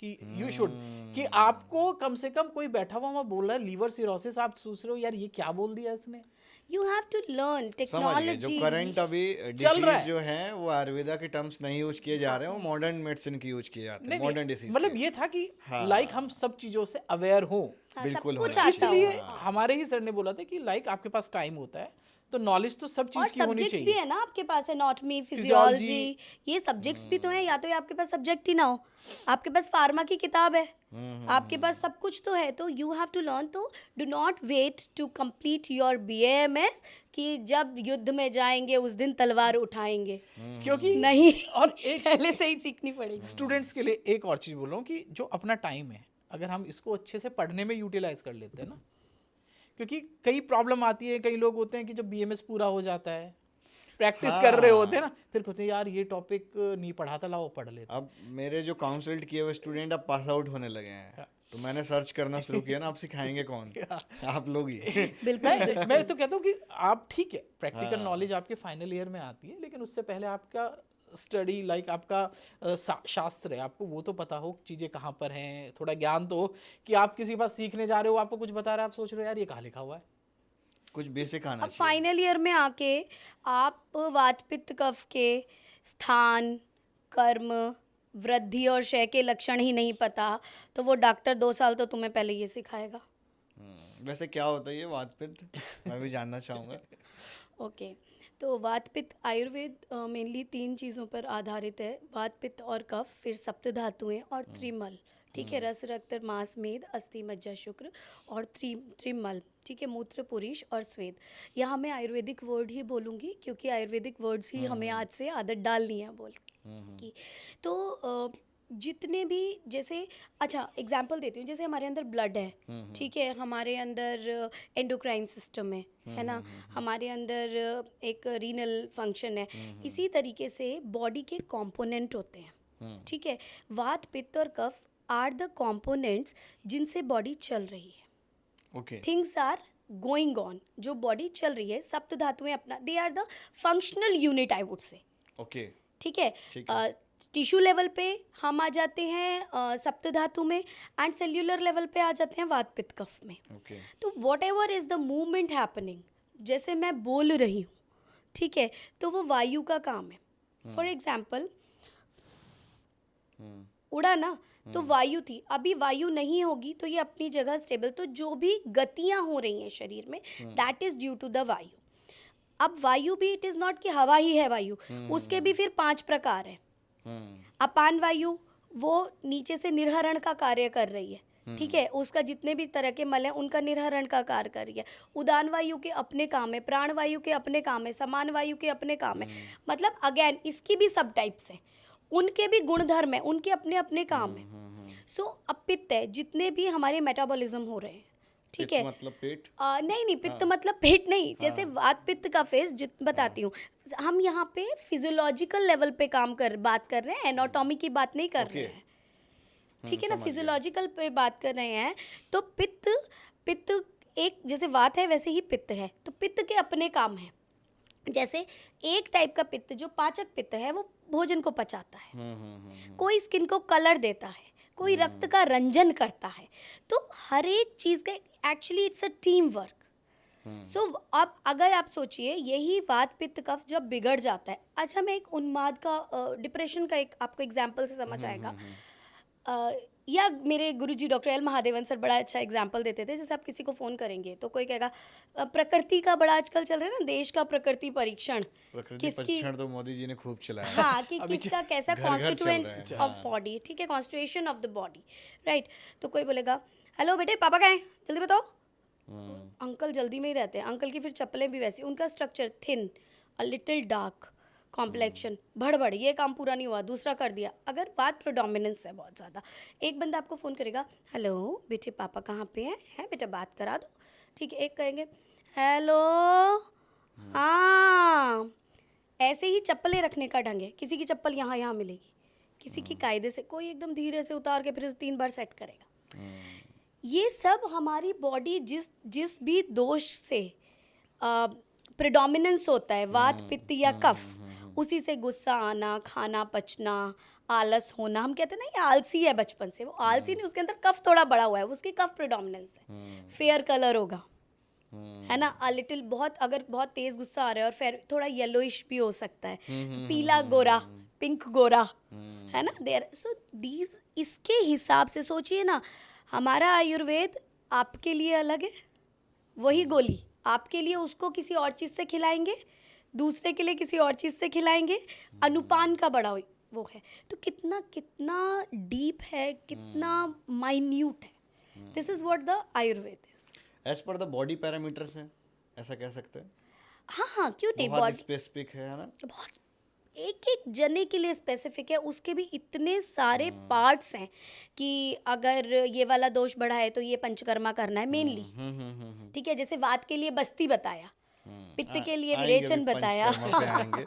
कि यू शुड, कि आपको कम से कम कोई बैठा हुआ वहाँ बोल रहा है लीवर सिरोसिस, आप सोच रहे हो यार ये क्या बोल दिया इसने, यू हैव टू लर्न समझ गए। जो टेक्नोलॉजी। करंट अभी चल रहा डिसीज है। जो है वो आयुर्वेदा के टर्म्स नहीं यूज किए जा रहे हैं, वो मॉडर्न मेडिसिन की यूज किए जाते हैं, नहीं, मॉडर्न डिसीज मतलब ये था कि हाँ। लाइक हम सब चीजों से अवेयर हो, हाँ, बिल्कुल सब कुछ होना आता इसलिए हो। हमारे ही सर ने बोला था कि लाइक आपके पास टाइम होता है तो नॉलेज तो सब और चीज की होनी सब्जेक्ट्स भी चाहिए। है ना आपके पास, एनाटॉमी, Physiology। फिजियोलॉजी, ये सब्जेक्ट्स भी तो हैं। या तो ये आपके पास सब्जेक्ट ही ना हो, आपके पास फार्मा की किताब है, आपके पास सब कुछ तो है। तो यू हैव टू लर्न। तो do not wait to complete your BAMS कि जब युद्ध में जाएंगे उस दिन तलवार उठाएंगे। क्योंकि नहीं, और एक पहले से ही सीखनी पड़ेगी। स्टूडेंट्स के लिए एक और चीज बोल रहा हूँ कि जो अपना टाइम है अगर हम इसको अच्छे से पढ़ने में यूटिलाइज कर लेते हैं ना, क्योंकि कई प्रॉब्लम आती है, कई लोग होते हैं कि जब BMS पूरा हो जाता है, प्रैक्टिस कर रहे होते हैं ना, फिर कहते हैं यार ये टॉपिक नहीं पढ़ा था, लाओ पढ़ लेते। अब मेरे जो काउंसल्ड किए हुए स्टूडेंट अब पास आउट होने लगे हैं, तो मैंने सर्च करना शुरू किया ना, आप सिखाएंगे कौन? आप लोग ही। बिल्कुल। मैं तो कहता हूँ कि आप ठीक है, प्रैक्टिकल नॉलेज आपके फाइनल ईयर में आती है, लेकिन उससे पहले आपका स्टडी लाइक आपका शास्त्र है, आपको वो तो पता हो चीज़ें कहाँ पर हैं, थोड़ा ज्ञान तो हो कि आप किसी के पास सीखने जा रहे हो, आपको कुछ बता रहा है, आप सोच रहे हो यार ये कहाँ लिखा हुआ है। कुछ बेसिक आना अब चाहिए। फाइनल ईयर में आके आप वात पित्त कफ के स्थान, कर्म, वृद्धि और क्षय के लक्षण ही नहीं पता, तो वो डॉक्टर 2 साल तो तुम्हें पहले ये सिखाएगा। वैसे क्या होता है ये वात पित्त, मैं भी जानना चाहूँगा। ओके, तो वात पित्त आयुर्वेद मेनली 3 चीज़ों पर आधारित है, वात पित्त और कफ, फिर सप्त धातुएं और त्रिमल। ठीक है, रस रक्त मांस मेद अस्थि मज्जा शुक्र और त्रिमल। ठीक है, मूत्र पुरीष और स्वेद। यहाँ मैं आयुर्वेदिक वर्ड ही बोलूँगी क्योंकि आयुर्वेदिक वर्ड्स ही हमें आज से आदत डालनी है बोल की। तो जितने भी, जैसे अच्छा एग्जांपल देती हूँ, जैसे हमारे अंदर ब्लड है, ठीक है, हमारे अंदर एंडोक्राइन सिस्टम है ना, हमारे अंदर एक रीनल फंक्शन है, इसी तरीके से बॉडी के कंपोनेंट होते हैं। ठीक है, वात पित्त और कफ आर द कंपोनेंट्स जिनसे बॉडी चल रही है। Okay, things are going on, जो बॉडी चल रही है, सप्त धातुएं अपना, they are the functional unit I would say. Okay, ठीक है, ठीक है। टिश्यू लेवल पे हम आ जाते हैं सप्त धातु में, एंड सेल्यूलर लेवल पे आ जाते हैं वात पित्त कफ में। ओके, तो what ever is the movement happening, जैसे मैं बोल रही हूँ, ठीक है, तो वो वायु का काम है। फॉर एग्जाम्पल उड़ा ना, तो वायु थी, अभी वायु नहीं होगी तो ये अपनी जगह स्टेबल। तो जो भी गतियां हो रही हैं शरीर में, that is due to the वायु। अब वायु भी, इट इज नॉट कि हवा ही है वायु, उसके भी फिर 5 प्रकार हैं। अपान वायु, वो नीचे से निर्हरण का कार्य कर रही है, ठीक है, उसका जितने भी तरह के मल हैं उनका निर्हरण का कार्य कर रही है। उदान वायु के अपने काम है, प्राण वायु के अपने काम है, समान वायु के अपने काम है। मतलब अगेन इसकी भी सब टाइप्स हैं, उनके भी गुणधर्म है, उनके अपने अपने काम है। सो अब पित्त है, जितने भी हमारे मेटाबॉलिज्म हो रहे हैं, ठीक है, मतलब पेट। नहीं पित्त मतलब पेट नहीं, जैसे वात पित्त का फेस बताती हूँ। हम यहाँ पे फिजियोलॉजिकल लेवल पे बात कर रहे हैं, एनाटॉमी की बात नहीं कर रहे हैं, ठीक है ना, फिजियोलॉजिकल पे बात कर रहे हैं। तो पित्त एक, जैसे वात है वैसे ही पित्त है, तो पित्त के अपने काम हैं। जैसे एक टाइप का पित्त जो पाचक पित्त है, वो भोजन को पचाता है, कोई स्किन को कलर देता है, कोई रक्त का रंजन करता है। तो हर एक चीज़ का actually it's a team work. So अब अगर आप सोचिए, यही वात पित्त कफ जब बिगड़ जाता है, अच्छा मैं एक उन्माद का, डिप्रेशन का एक आपको एग्जाम्पल से समझ आएगा। या मेरे गुरुजी डॉक्टर एल महादेवन सर बड़ा अच्छा एग्जाम्पल देते थे, जैसे आप किसी को फ़ोन करेंगे तो कोई कहेगा प्रकृति का बड़ा आजकल चल रहा है ना, देश का प्रकृति परीक्षण, प्रकृति परीक्षण तो मोदी जी ने खूब चलाया। हाँ, कि किसका कैसा घर घर चल कॉन्स्टिट्यूएंट्स रहा है। ऑफ बॉडी, ठीक है, constitution of the body, right. तो कोई बोलेगा हेलो बेटे पापा कहाँ हैं, जल्दी बताओ। अंकल जल्दी में ही रहते हैं, अंकल की फिर चप्पलें भी वैसी, उनका structure thin, a little dark, complexion, भड़बड़, ये काम पूरा नहीं हुआ, दूसरा कर दिया। अगर बात प्रोडोमिनेंस है बहुत ज़्यादा, एक बंदा आपको फ़ोन करेगा, हेलो बेटे पापा कहाँ पे हैं बेटा बात करा दो, ठीक है। एक करेंगे हेलो, हाँ, ऐसे ही चप्पलें रखने का ढंग है, किसी की चप्पल यहाँ यहाँ मिलेगी, किसी की कायदे से, कोई एकदम धीरे से उतार के फिर उसे 3 बार सेट करेगा। ये सब हमारी बॉडी जिस भी दोष से प्रिडोमिनेंस होता है, वात पित्त या कफ, उसी से गुस्सा आना, खाना पचना, आलस होना। हम कहते हैं ना ये आलसी है बचपन से, वो आलसी नहीं, उसके अंदर कफ थोड़ा बड़ा हुआ है, उसकी कफ प्रिडोमिनेंस है। फेयर कलर होगा, है ना, अ लिटिल, बहुत अगर बहुत तेज गुस्सा आ रहा है और फिर थोड़ा येलोइश भी हो सकता है, तो पीला गोरा, पिंक गोरा, है ना, देयर, सो दीज, इसके हिसाब से सोचिए ना, हमारा आयुर्वेद आपके लिए अलग है, वही गोली आपके लिए उसको किसी और चीज़ से खिलाएंगे, दूसरे के लिए किसी और चीज़ से खिलाएंगे, अनुपान का बड़ा वो है, तो कितना कितना डीप है, कितना माइन्यूट है, this is what the Ayurveda is. As per the body parameters हैं, ऐसा कह सकते हैं, हाँ हाँ, क्यों नहीं, बहुत बॉडी स्पेसिफिक है ना। बहुत एक एक जने के लिए स्पेसिफिक है, उसके भी इतने सारे पार्ट्स हैं कि अगर ये वाला दोष बढ़ा है तो ये पंचकर्मा करना है मेनली, ठीक है, जैसे वात के लिए बस्ती बताया, पित्त के लिए आएंगे विरेचन अभी बताया। पंचकर्मा पे आएंगे।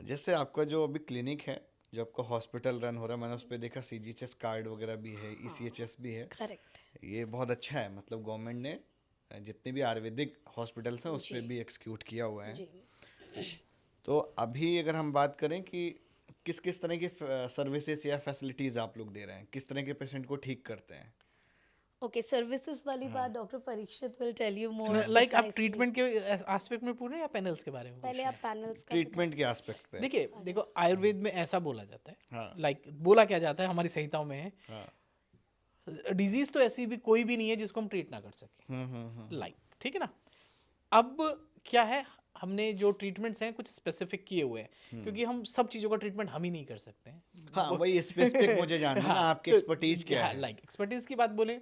जैसे आपका जो अभी क्लिनिक है, जो आपका हॉस्पिटल रन हो रहा है, मैंने उस पर देखा CGHS कार्ड वगैरह भी है, ECHS भी है, करेक्ट, ये बहुत अच्छा है, मतलब गवर्नमेंट ने जितने भी आयुर्वेदिक हॉस्पिटल्स हैं उस पर भी एक्सक्यूट किया हुआ है। जी। तो अभी अगर हम बात करें कि किस किस तरह की सर्विसेज या फैसिलिटीज़ आप लोग दे रहे हैं, किस तरह के पेशेंट को ठीक करते हैं? ओके, सर्विसेज वाली बात doctor Parikshit will tell you more. Like आप ट्रीटमेंट के एस्पेक्ट में पूछ रहे हैं या पैनल्स के बारे में पूछ पहले रहे आप पैनल्स का ट्रीटमेंट के एस्पेक्ट पे। देखिए देखो, आयुर्वेद में ऐसा बोला जाता है, हाँ। लाइक बोला क्या जाता है हमारी संहिताओं में है, हाँ। डिजीज तो ऐसी भी कोई भी नहीं है जिसको हम ट्रीट ना कर सके, लाइक, ठीक है ना। अब क्या है, हमने जो ट्रीटमेंट्स हैं कुछ स्पेसिफिक किए हुए हैं, क्योंकि हम सब चीज़ों का ट्रीटमेंट हम ही नहीं कर सकते हैं। हाँ, वही स्पेसिफिक मुझे जानना है ना, आपकी एक्सपर्टीज क्या है? लाइक एक्सपर्टीज की बात बोले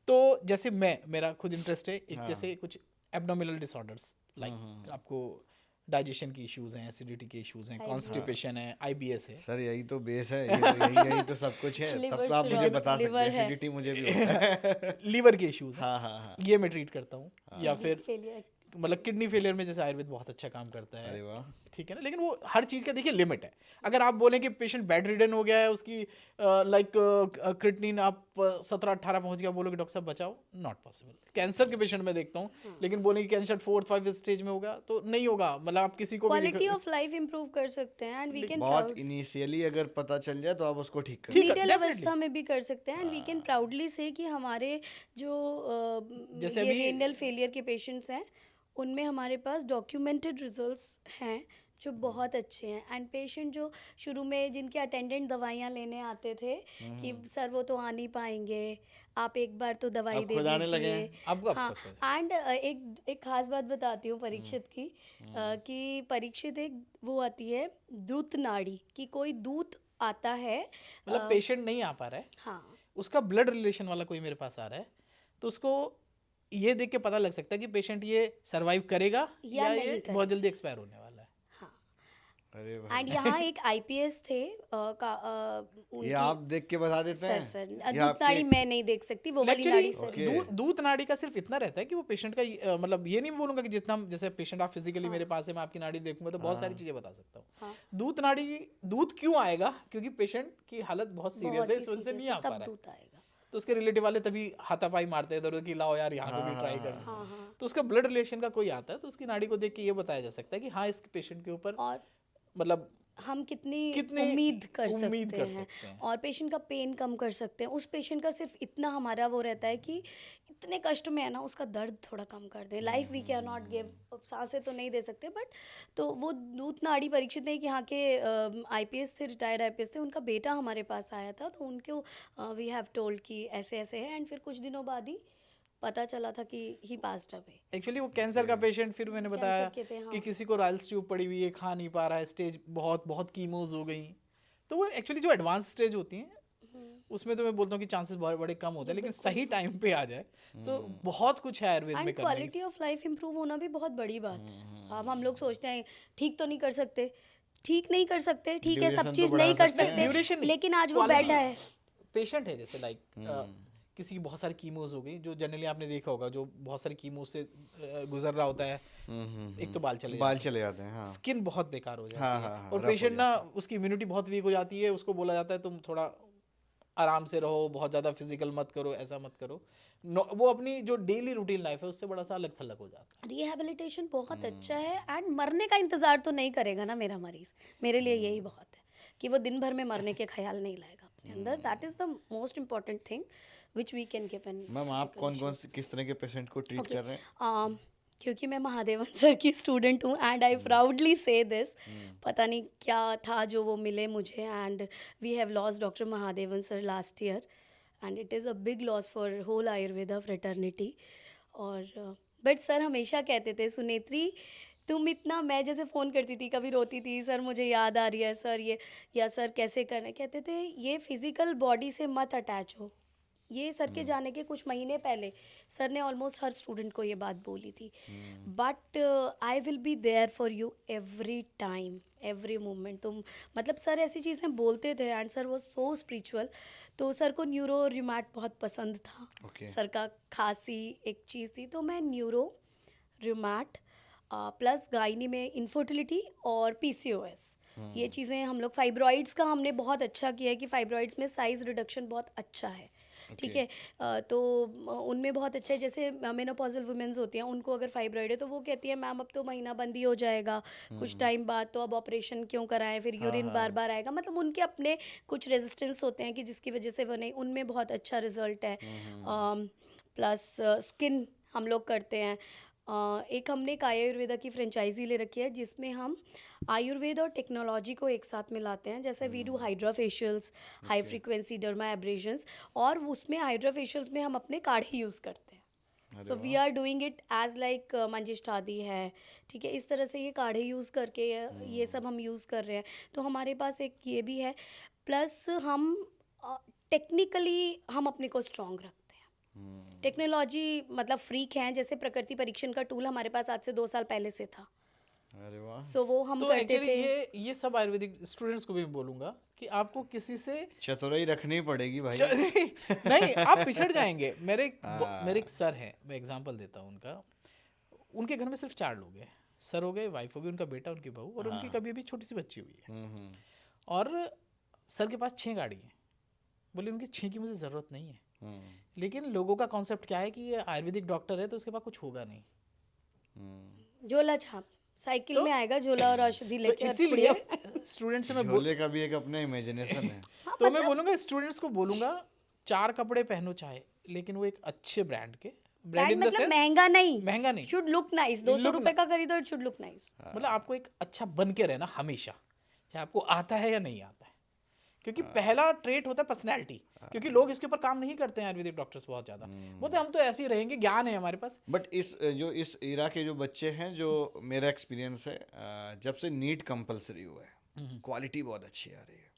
तो जैसे मेरा खुद इंटरेस्ट है एक, जैसे कुछ एब्डोमिनल डिसऑर्डर्स, लाइक आपको डाइजेशन की इश्यूज हैं, एसिडिटी के इश्यूज हैं, कॉन्स्टिपेशन है, IBS है। सर यही तो बेस है, यही तो सब कुछ है, तब तो आप मुझे बता सकते हैं। एसिडिटी मुझे भी होता है। लीवर के इश्यूज हाँ हाँ हाँ। ये मैं ट्रीट करता हूँ, या फिर फेलियर, मतलब किडनी फेलियर में जैसे आयुर्वेद बहुत अच्छा काम करता है। अरे वाह। ठीक है ना, लेकिन वो हर चीज़ का देखिए लिमिट है। अगर आप बोलें कि पेशेंट बेड रिडन हो गया है, उसकी लाइक क्रिएटिनिन आप 17-18 पहुंच गया, बोलोगे डॉक्टर साहब बचाओ, नॉट पॉसिबल। कैंसर के पेशेंट में देखता हूँ, लेकिन बोले कि कैंसर 4th-5th स्टेज में होगा तो नहीं होगा, मतलब आप किसी को क्वालिटी ऑफ लाइफ इंप्रूव कर सकते हैं, एंड वी कैन बहुत इनिशियली अगर पता चल जाए तो आप उसको ठीक कर। ठीक है, नीडल definitely। अवस्था में भी कर सकते हैं, एंड वी कैन प्राउडली से कि हमारे जो जैसे ये अभी- रेनल फेलियर के पेशेंट्स हैं, उनमें हमारे पास डॉक्यूमेंटेड रिजल्ट्स हैं जो बहुत अच्छे हैं। एंड पेशेंट जो शुरू में जिनके अटेंडेंट दवाइयाँ लेने आते थे कि सर वो तो आ नहीं पाएंगे, आप एक बार तो दवाई अब दे खुद आने लगे दीजिए। हैं। आपको हाँ, एंड एक खास बात बताती हूँ परीक्षित की, कि परीक्षित एक वो आती है दूत नाड़ी, कि कोई दूत आता है, मतलब पेशेंट नहीं आ पा रहा है, हाँ, उसका ब्लड रिलेशन वाला कोई मेरे पास आ रहा है, तो उसको ये देख के पता लग सकता है कि पेशेंट ये सरवाइव करेगा या नहीं ये करेगा। बहुत जल्दी एक्सपायर होने वाला है। हाँ। अरे भाई, एंड यहाँ एक IPS थे, ये आप देख के बता देते हैं? सर ये दूध आपके- नाड़ी मैं नहीं देख सकती, वो वाली नाड़ी सर। Okay। दूध नाड़ी का सिर्फ इतना रहता है कि वो पेशेंट का मतलब ये नहीं बोलूंगा कि जितना जैसे पेशेंट आप फिजिकली मेरे पास है, मैं आपकी नाड़ी देखूंगा तो बहुत सारी चीजें बता सकता हूँ। हाँ। दूध नाड़ी, दूध क्यों आएगा? क्योंकि पेशेंट की हालत बहुत सीरियस बहुत है, ही इस वजह से serious नहीं है, आ पा तब रहा है। दूध आएगा। तो उसके रिलेटिव वाले तभी हाथापाई मारते हैं इधर उधर कि लाओ यार यहाँ को भी ट्राई कर। हाँ हाँ। तो उसका ब्लड रिलेशन का कोई आता है तो उसकी नाड़ी को देख के ये बताया जा सकता है कि हाँ, इस पेशेंट के ऊपर और मतलब हम कितनी कितने उम्मीद कर उम्मीद सकते कर हैं, सकते हैं। और पेशेंट का पेन कम कर सकते हैं। उस पेशेंट का सिर्फ इतना हमारा वो रहता है कि इतने कष्ट में है ना, उसका दर्द थोड़ा कम कर दें। Life we can not give, सांसें तो नहीं दे सकते, बट तो वो दूध नाड़ी परीक्षित है कि यहाँ के IPS थे, रिटायर्ड IPS थे, उनका बेटा हमारे पास आया था, तो उनको वी हैव टोल्ड कि ऐसे ऐसे है, एंड फिर कुछ दिनों बाद ही पता चला था कि ही पास्ड अवे। एक्चुअली वो कैंसर का पेशेंट, फिर मैंने बताया के थे, हाँ। कि किसी को राइल्स ट्यूब पड़ी हुई है, खा नहीं पा रहा है, स्टेज बहुत कीमोज हो गई। तो वो एक्चुअली जो एडवांस स्टेज होती हैं उसमें तो मैं बोलता हूँ कि चांसेस बहुत बड़े कम होते हैं, लेकिन सही टाइम पे आ जाए तो बहुत कुछ है आयुर्वेद में एंड करने की। क्वालिटी ऑफ लाइफ इंप्रूव होना भी बहुत बड़ी बात है। अब हम लोग सोचते हैं ठीक तो नहीं कर सकते, ठीक नहीं कर सकते, ठीक है, सब Duration तो चीज़ बढ़ा नहीं कर सकते हैं। सकते, Duration नहीं, लेकिन आज वो quality। बैठा है। पेशेंट है जैसे लाइक किसी की बहुत सारी कीमोज हो गई, जो जनरली आपने देखा होगा, जो बहुत सारी कीमोज से गुजर रहा होता है, एक तो बाल चले बाल चले जाते हैं। हाँ। स्किन बहुत बेकार हो जाती हाँ, है, हाँ, हाँ, और rough हो पेशेंट ना उसकी इम्यूनिटी बहुत वीक हो जाती है, उसको बोला जाता है तुम थोड़ा आराम से रहो, बहुत ज़्यादा फिजिकल मत करो, ऐसा मत करो। वो अपनी जो डेली रूटीन लाइफ है उससे बड़ा सा अलग थलग हो जाता है। रिहेबिलिटेशन बहुत अच्छा है, एंड मरने का इंतजार तो नहीं करेगा ना मेरा मरीज। मेरे लिए यही बहुत है कि वो दिन भर में मरने के ख्याल नहीं लाएगा अपने। के अंदर. That is the most important thing which we can give an. Ma'am आप कौन कौन से किस तरह के पेशेंट को ट्रीट कर रहे हैं? क्योंकि मैं महादेवन सर की स्टूडेंट हूँ and I proudly say this. पता नहीं क्या था जो वो मिले मुझे, and we have lost doctor Mahadevan sir last year and it is a big loss for whole Ayurveda fraternity. और बट सर हमेशा कहते थे, सुनेत्री तुम इतना, मैं जैसे फ़ोन करती थी कभी रोती थी, सर मुझे याद आ रही है सर ये, या सर कैसे करना, कहते थे ये फिज़िकल बॉडी से मत अटैच हो. ये सर के जाने के कुछ महीने पहले सर ने ऑलमोस्ट हर स्टूडेंट को ये बात बोली थी. But I will be there for you every time, every moment. तुम मतलब सर ऐसी चीज़ें बोलते थे एंड सर वो सो स्पिरिचुअल. तो सर को न्यूरो रिमैट बहुत पसंद था. Okay. सर का खांसी एक चीज़ थी, तो मैं न्यूरो रिमैट प्लस गायनी में इनफर्टिलिटी और पीसीओएस, ये चीज़ें हम लोग, फाइब्रॉइड्स का हमने बहुत अच्छा किया है कि फाइब्रॉइड्स में साइज़ रिडक्शन बहुत अच्छा है. ठीक है. तो उनमें बहुत अच्छा है. जैसे मेनोपॉजल वुमेन्स होती हैं, उनको अगर फाइब्रॉइड है तो वो कहती है मैम अब तो महीना बंद ही हो जाएगा कुछ टाइम बाद, तो अब ऑपरेशन क्यों कराएं, फिर यूरिन बार बार आएगा. मतलब उनके अपने कुछ रेजिस्टेंस होते हैं कि जिसकी वजह से वो नहीं, उनमें बहुत अच्छा रिजल्ट है. प्लस स्किन हम लोग करते हैं. एक हमने एक आयुर्वेदा की फ्रेंचाइजी ले रखी है जिसमें हम आयुर्वेद और टेक्नोलॉजी को एक साथ मिलाते हैं. जैसे we do hydra facials, high frequency derma abrasions, और उसमें हाइड्रा फेशियल्स में हम अपने काढ़े यूज़ करते हैं. So we are doing it as like मंजिष्ठादी है. ठीक है, इस तरह से ये काढ़े यूज़ करके ये सब हम यूज़ कर रहे हैं. तो हमारे पास एक ये भी है. प्लस हम टेक्निकली हम अपने को स्ट्रॉन्ग रखते हैं. टेक्नोलॉजी मतलब फ्रीक हैं. जैसे प्रकृति परीक्षण का टूल हमारे पास आज से 2 साल पहले से था. अरे वाह. सो वो हम तो करते एक्चुअली थे. ये सब आयुर्वेदिक स्टूडेंट्स को भी मैं बोलूंगा कि आपको किसी से चतुराई रखनी पड़ेगी भाई. नहीं, आप पिछड़ जाएंगे. मेरे एक सर हैं, मैं एग्जांपल देता हूँ उनका. उनके घर में सिर्फ 4 लोग हैं. सर हो गए, वाइफ हो गई, उनका बेटा, उनकी बहू, और उनकी कभी अभी छोटी सी बच्ची हुई है. और सर के पास 6 गाड़ी है. बोले उनकी 6 की मुझे ज़रूरत नहीं है. लेकिन लोगों का कॉन्सेप्ट क्या है कि ये आयुर्वेदिक डॉक्टर है तो उसके पास कुछ होगा नहीं. झोला छाप साइकिल में आएगा झोला और औषधि तो लेके. इसीलिए स्टूडेंट से मैं झोले का भी एक अपना इमेजिनेशन है. तो मैं बोलूँगा स्टूडेंट्स को बोलूँगा 4 कपड़े पहनो चाहे, लेकिन वो एक अच्छे ब्रांड के, ब्रांड इन द मतलब सेंस महंगा नहीं, शुड लुक नाइस. 200 रुपए का खरीदो, इट शुड लुक नाइस. मतलब आपको एक अच्छा बन के रहना हमेशा, चाहे आपको आता है या नहीं आता है. क्योंकि पहला ट्रेट होता है पर्सनैलिटी. क्योंकि लोग इसके ऊपर काम नहीं करते हैं आयुर्वेदिक डॉक्टर्स बहुत ज्यादा. बोलते हम तो ऐसे ही रहेंगे, ज्ञान है हमारे पास. बट इस इरा के जो बच्चे हैं, जो मेरा एक्सपीरियंस है, जब से नीट कंपलसरी हुआ है, क्वालिटी बहुत अच्छी आ रही है.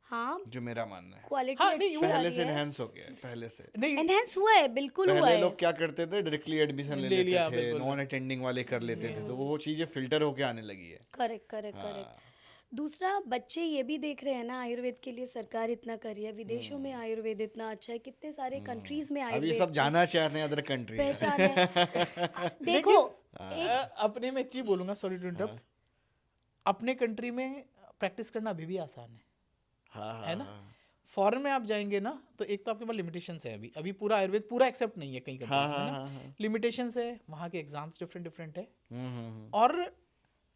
हाँ, जो मेरा मानना है. क्वालिटी हाँ, नहीं, अच्छी वो आ पहले रही से है. एनहांस हो गया है. पहले से नहीं, एनहांस हुआ है, बिल्कुल हुआ पहले है. लोग क्या करते थे, डायरेक्टली एडमिशन ले ले लिया, लेते थे, बिल्कुल. नॉन अटेंडिंग वाले कर लेते थे, तो वो चीजें फिल्टर होके आने लगी है. Correct correct correct. दूसरा, बच्चे ये भी देख रहे हैं ना, आयुर्वेद के लिए सरकार इतना कर रही है, विदेशों में आयुर्वेद इतना अच्छा है, कितने सारे कंट्रीज में अब ये आयुर्वेद सब जाना चाहते हैं अदर कंट्री. पहचान है. देखो, अपने में एक चीज बोलूंगा, सॉरी टू इंटरप्ट. अपने कंट्री में प्रैक्टिस करना अभी भी आसान है. हाँ, है ना. फॉरेन में आप जाएंगे ना, तो एक तो आपके पास लिमिटेशंस है. अभी पूरा आयुर्वेद पूरा एक्सेप्ट नहीं है कई कंट्रीज में ना. लिमिटेशंस है, वहाँ के एग्जाम्स डिफरेंट है. और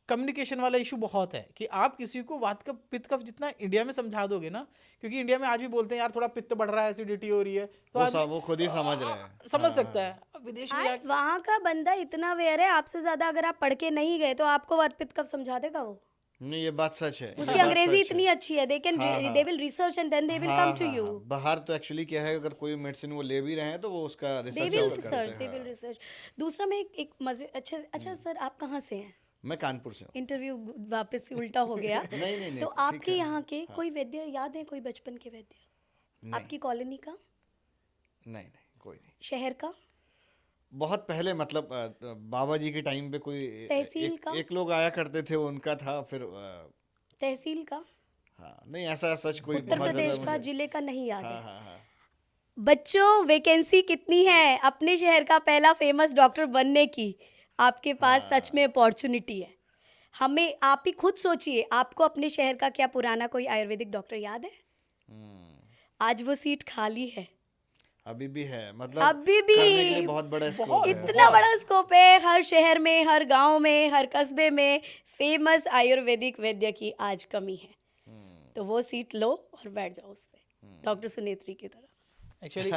कम्युनिकेशन वाला इशू बहुत है कि आप किसी को वात कफ पित्त कफ जितना इंडिया में समझा दोगे ना, क्योंकि इंडिया में आज भी बोलते हैं यार थोड़ा पित्त बढ़ रहा है, एसिडिटी हो रही है, तो वो खुद ही समझ रहे हैं. समझ सकता है. अब विदेश में आज वहाँ का बंदा इतना अवेयर है आपसे ज्यादा. अगर आप पढ़ के नहीं गए तो आपको वात पित्त कफ समझा देगा वो. नहीं, ये बात सच है. उसकी अंग्रेजी इतनी अच्छी है, they will research and then they will come to you. बाहर तो एक्चुअली क्या है, अगर कोई मेडिसिन वो ले भी रहे हैं तो वो उसका दे रिसर्च विल आउट करते रिसर्च, दे हैं. Will research. दूसरा मैं एक मजे अच्छा सर, आप कहाँ से हैं? मैं कानपुर से हूँ. इंटरव्यू वापस से उल्टा हो गया. नहीं, तो ठीक आपके है. यहाँ के कोई वैद्य याद है, कोई बचपन के वैद्य नहीं. आपकी कॉलोनी का, नहीं, कोई नहीं. शहर का? बहुत पहले, मतलब बाबा जी के टाइम पे कोई तहसील का? एक लोग आया करते थे, उनका था. फिर तहसील का? हाँ, नहीं ऐसा सच कोई उत्तर बहुत प्रदेश ज्यादा का, जिले का नहीं याद हाँ है. हाँ हाँ. बच्चों, वैकेंसी कितनी है अपने शहर का पहला फेमस डॉक्टर बनने की. आपके पास सच में अपॉर्चुनिटी है. हमें आप ही खुद सोचिए, आपको अपने शहर का क्या पुराना कोई आयुर्वेदिक डॉक्टर याद है? आज वो सीट खाली है. अभी भी है, मतलब अभी भी करने के लिए बहुत बड़ा स्कोप है. इतना बड़ा स्कोप है. हर शहर में, हर गांव में, हर कस्बे में फेमस आयुर्वेदिक वैद्य की आज कमी है. तो वो सीट लो और बैठ जाओ उस पे, डॉक्टर सुनेत्री की तरह। एक्चुअली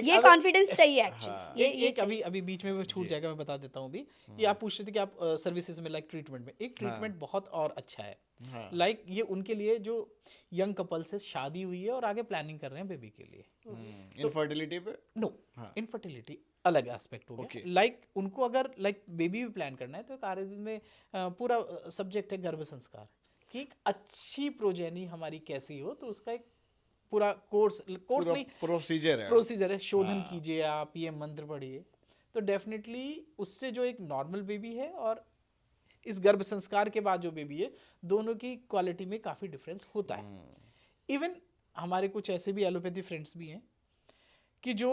ये कॉन्फिडेंस चाहिए एक्चुअली। ये अभी बीच में वो छूट जाएगा, मैं बता देता हूँ अभी कि आप पूछ रहे थे कि आप सर्विसेज में लाइक ट्रीटमेंट में, एक ट्रीटमेंट बहुत और अच्छा है लाइक ये उनके लिए जो यंग कपल से शादी हुई है और आगे प्लानिंग कर रहे हैं बेबी के लिए। इनफर्टिलिटी पे नो, इनफर्टिलिटी अलग एस्पेक्ट हो गया। लाइक उनको अगर लाइक बेबी भी प्लान करना है तो एक आयुर्वेद में पूरा सब्जेक्ट है गर्भ संस्कार, कि एक अच्छी प्रोजेनी हमारी कैसी हो, तो उसका एक पूरा कोर्स नहीं, प्रोसीजर है। शोधन कीजिए आप, ये मंत्र पढ़िए, तो डेफिनेटली उससे जो एक नॉर्मल बेबी है और इस गर्भ संस्कार के बाद जो बेबी है, दोनों की क्वालिटी में काफ़ी डिफरेंस होता है। इवन हमारे कुछ ऐसे भी एलोपैथी फ्रेंड्स भी हैं कि जो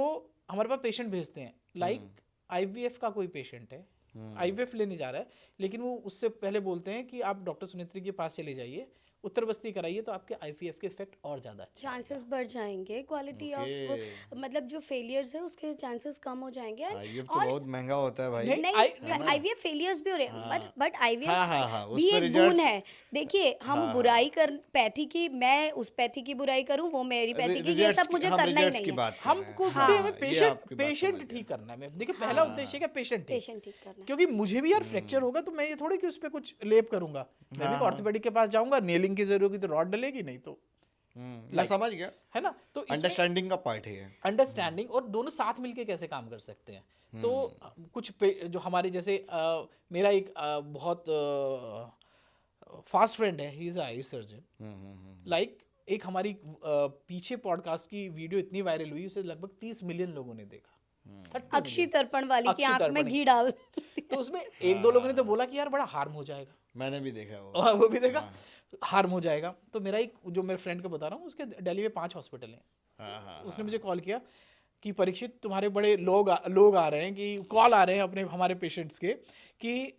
हमारे पास पेशेंट भेजते हैं, लाइक आईवीएफ का कोई पेशेंट है, आईवीएफ लेने जा रहा है, लेकिन वो उससे पहले बोलते हैं कि आप डॉक्टर सुनेत्री के पास चले जाइए, उत्तर बस्ती कराइए, तो आपके आईवीएफ के इफेक्ट और ज़्यादा अच्छे चांसेस बढ़ जाएंगे, क्वालिटी ऑफ मतलब जो फेलियर्स है उसके चांसेस कम हो जाएंगे। आईवीएफ तो बहुत महंगा होता है भाई। नहीं, आईवीएफ फेलियर्स भी हो रहे हैं, बट आईवीएफ भी उस पे एक गुण है। देखिए, हम बुराई कर पैथी की, मैं उस पैथी की बुराई करूं, वो मेरी पैथी की, ये सब मुझे करना ही नहीं है। हमको पेशेंट ठीक करना है। देखिए, पहला उद्देश्य क्या, पेशेंट ठीक करना। क्योंकि मुझे भी यार फ्रैक्चर होगा तो मैं ये थोड़ी कि उस पर कुछ लेप करूंगा, मैं भी ऑर्थोपेडिक के पास जाऊंगा, नेलिंग की जरूरत होगी तो रॉड डलेगी, नहीं तो मैं समझ गया, है ना। तो अंडरस्टैंडिंग का पार्ट है, अंडरस्टैंडिंग, और दोनों साथ मिलके कैसे काम कर सकते हैं। तो कुछ जो हमारे जैसे मेरा एक बहुत फास्ट फ्रेंड है, he is eye surgeon. Like एक हमारी पीछे पॉडकास्ट की वीडियो इतनी वायरल हुई, उसे लगभग 30 मिलियन लोगों ने देखा। अक्षी तर्पण वाली की आंख में घी डाल, तो उसमें एक दो लोगों ने तो बोला कि यार बड़ा हार्म हो जाएगा, मैंने भी देखा वो भी देखा, हार्म हो जाएगा। तो मेरा एक जो मेरे फ्रेंड को बता रहा हूँ, उसके दिल्ली में 5 हॉस्पिटल हैं। उसने मुझे कॉल किया कि परीक्षित, तुम्हारे बड़े लोग आ रहे हैं, कि कॉल आ रहे हैं अपने हमारे पेशेंट्स के, कि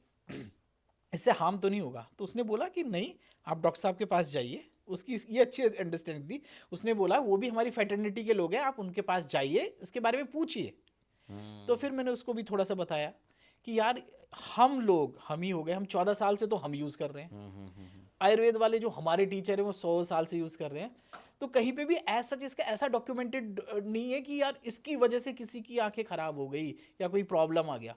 इससे हार्म तो नहीं होगा। तो उसने बोला कि नहीं, आप डॉक्टर साहब के पास जाइए। उसकी ये अच्छी अंडरस्टैंडिंग थी। उसने बोला वो भी हमारी फैटर्निटी के लोग हैं, आप उनके पास जाइए, इसके बारे में पूछिए। तो फिर मैंने उसको भी थोड़ा सा बताया कि यार हम ही हो गए, हम 14 साल से तो हम यूज़ कर रहे हैं, आयुर्वेद वाले जो हमारे टीचर हैं वो 100 साल से यूज़ कर रहे हैं। तो कहीं पे भी ऐसा जिसका ऐसा डॉक्यूमेंटेड नहीं है कि यार इसकी वजह से किसी की आंखें खराब हो गई या कोई प्रॉब्लम आ गया।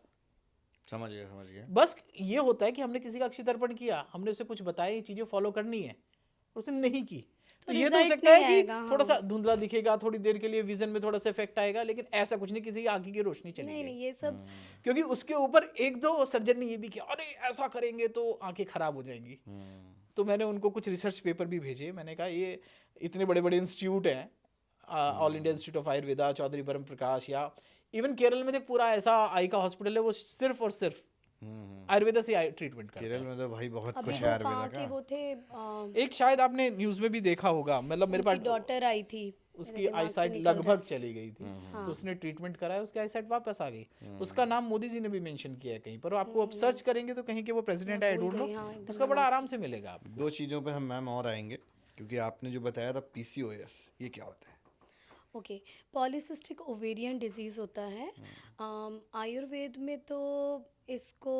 समझ गया। बस ये होता है कि हमने किसी का अक्षितर्पण किया, हमने उसे कुछ बताया, ये चीज़ें फॉलो करनी है, उसने नहीं की, तो ये तो हो सकता है कि थोड़ा सा धुंधला दिखेगा, थोड़ी देर के लिए विजन में थोड़ा सा इफेक्ट आएगा, लेकिन ऐसा कुछ नहीं, किसी की आंखी की रोशनी चली गई। नहीं, ये सब क्योंकि उसके ऊपर एक दो सर्जन ने ये भी किया, अरे ऐसा करेंगे तो आंखें खराब हो जाएंगी। तो मैंने उनको कुछ रिसर्च पेपर भी भेजे। मैंने कहा ये इतने बड़े बड़े इंस्टीट्यूट हैं, All India Institute of Ayurveda, Chaudhary Brahm Prakash, या इवन केरल में तो पूरा ऐसा आई का हॉस्पिटल है, वो सिर्फ और सिर्फ आयुर्वेदा से ट्रीटमेंट करता है। केरल में तो भाई बहुत कुछ है आयुर्वेदा का। वो थे एक शायद आपने न्यूज़ में भी देखा होगा, मतलब मेरे पास डॉटर आई थी, उसकी आईसाइट लगभग चली गई थी, तो उसने ट्रीटमेंट कराया, उसकी आईसाइट वापस आ गई। उसका नाम मोदी जी ने भी मेंशन किया है कहीं पर, और आपको अब सर्च करेंगे तो कहीं के वो प्रेसिडेंट है, आई डोंट नो, उसका बड़ा आराम से मिलेगा आपको। 2 चीज़ों पे हम मैम और आएंगे, क्योंकि आपने जो बताया था PCOS, ये क्या होता है? ओके, पॉलीसिस्टिक ओवेरियन डिजीज़ होता है। आयुर्वेद में तो इसको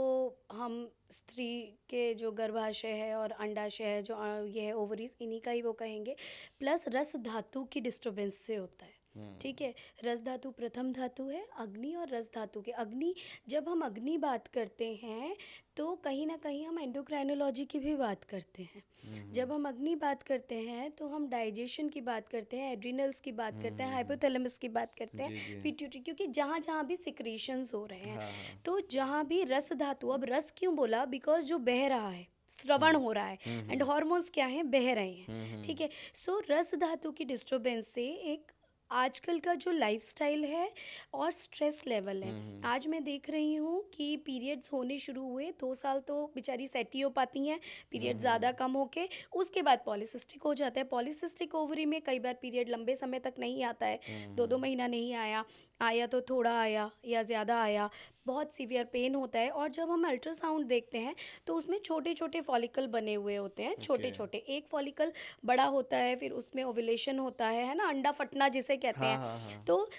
हम स्त्री के जो गर्भाशय है और अंडाशय है, जो ये है ओवरीज, इन्हीं का ही वो कहेंगे। प्लस रस धातु की डिस्टर्बेंस से होता है, ठीक है। रस धातु प्रथम धातु है, अग्नि और रस धातु के। अग्नि, जब हम अग्नि बात करते हैं तो कहीं ना कहीं हम एंडोक्राइनोलॉजी की भी बात करते हैं। जब हम अग्नि बात करते हैं तो हम डाइजेशन की बात करते हैं, एड्रिनल्स की बात करते हैं, हाइपोथैलेमस की बात करते हैं, पिट्यूटरी, क्योंकि जहाँ जहाँ भी सिक्रीशंस हो रहे हैं, तो जहाँ भी रस धातु, अब रस क्यों बोला, बिकॉज जो बह रहा है, श्रवण हो रहा है, एंड हॉर्मोन्स क्या हैं, बह रहे हैं, ठीक है। सो रस धातु की डिस्टर्बेंस से एक आजकल का जो लाइफस्टाइल है और स्ट्रेस लेवल है, आज मैं देख रही हूँ कि पीरियड्स होने शुरू हुए, 2 साल तो बेचारी सेट ही हो पाती हैं, पीरियड ज़्यादा कम होके उसके बाद पॉलीसिस्टिक हो जाता है। पॉलीसिस्टिक ओवरी में कई बार पीरियड लंबे समय तक नहीं आता है, 2-2 महीना नहीं आया तो थोड़ा आया या ज़्यादा आया, बहुत सीवियर पेन होता है। और जब हम अल्ट्रासाउंड देखते हैं तो उसमें छोटे छोटे फॉलिकल बने हुए होते हैं, छोटे छोटे, एक फॉलिकल बड़ा होता है, फिर उसमें ओव्यूलेशन होता है ना, अंडा फटना जिसे कहते हैं। तो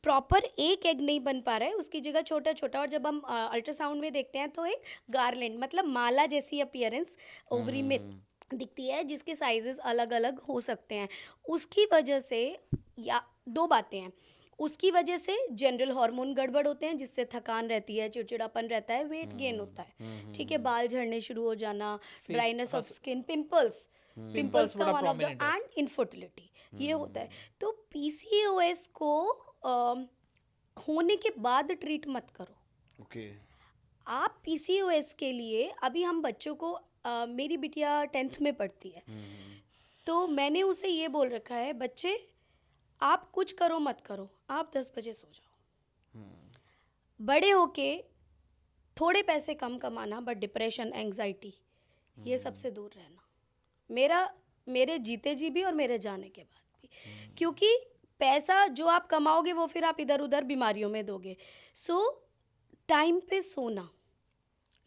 प्रॉपर एक एग नहीं बन पा रहा है, उसकी जगह छोटा छोटा, और जब हम अल्ट्रासाउंड में देखते हैं तो एक गार्लैंड, मतलब माला जैसी अपीयरेंस ओवरी में दिखती है, जिसके साइजेस अलग अलग हो सकते हैं। उसकी वजह से या दो बातें हैं, उसकी वजह से जनरल हार्मोन गड़बड़ होते हैं, जिससे थकान रहती है, चिड़चिड़ापन रहता है, वेट गेन होता है, ठीक है, बाल झड़ने शुरू हो जाना, dryness of skin, pimples, pimples का बड़ा वन ऑफ द, prominent है। एंड इनफर्टिलिटी, ये होता है। तो पीसीओएस को होने के बाद ट्रीट मत करो। ओके। आप पीसीओएस के लिए, अभी हम बच्चों को मेरी बिटिया 10th में पढ़ती है, तो मैंने उसे ये बोल रखा है, बच्चे आप कुछ करो मत करो, आप 10 बजे सो जाओ। बड़े होके थोड़े पैसे कम कमाना, बट डिप्रेशन, एंग्जाइटी, ये सबसे दूर रहना, मेरे जीते जी भी और मेरे जाने के बाद भी। क्योंकि पैसा जो आप कमाओगे वो फिर आप इधर उधर बीमारियों में दोगे। सो टाइम पे सोना,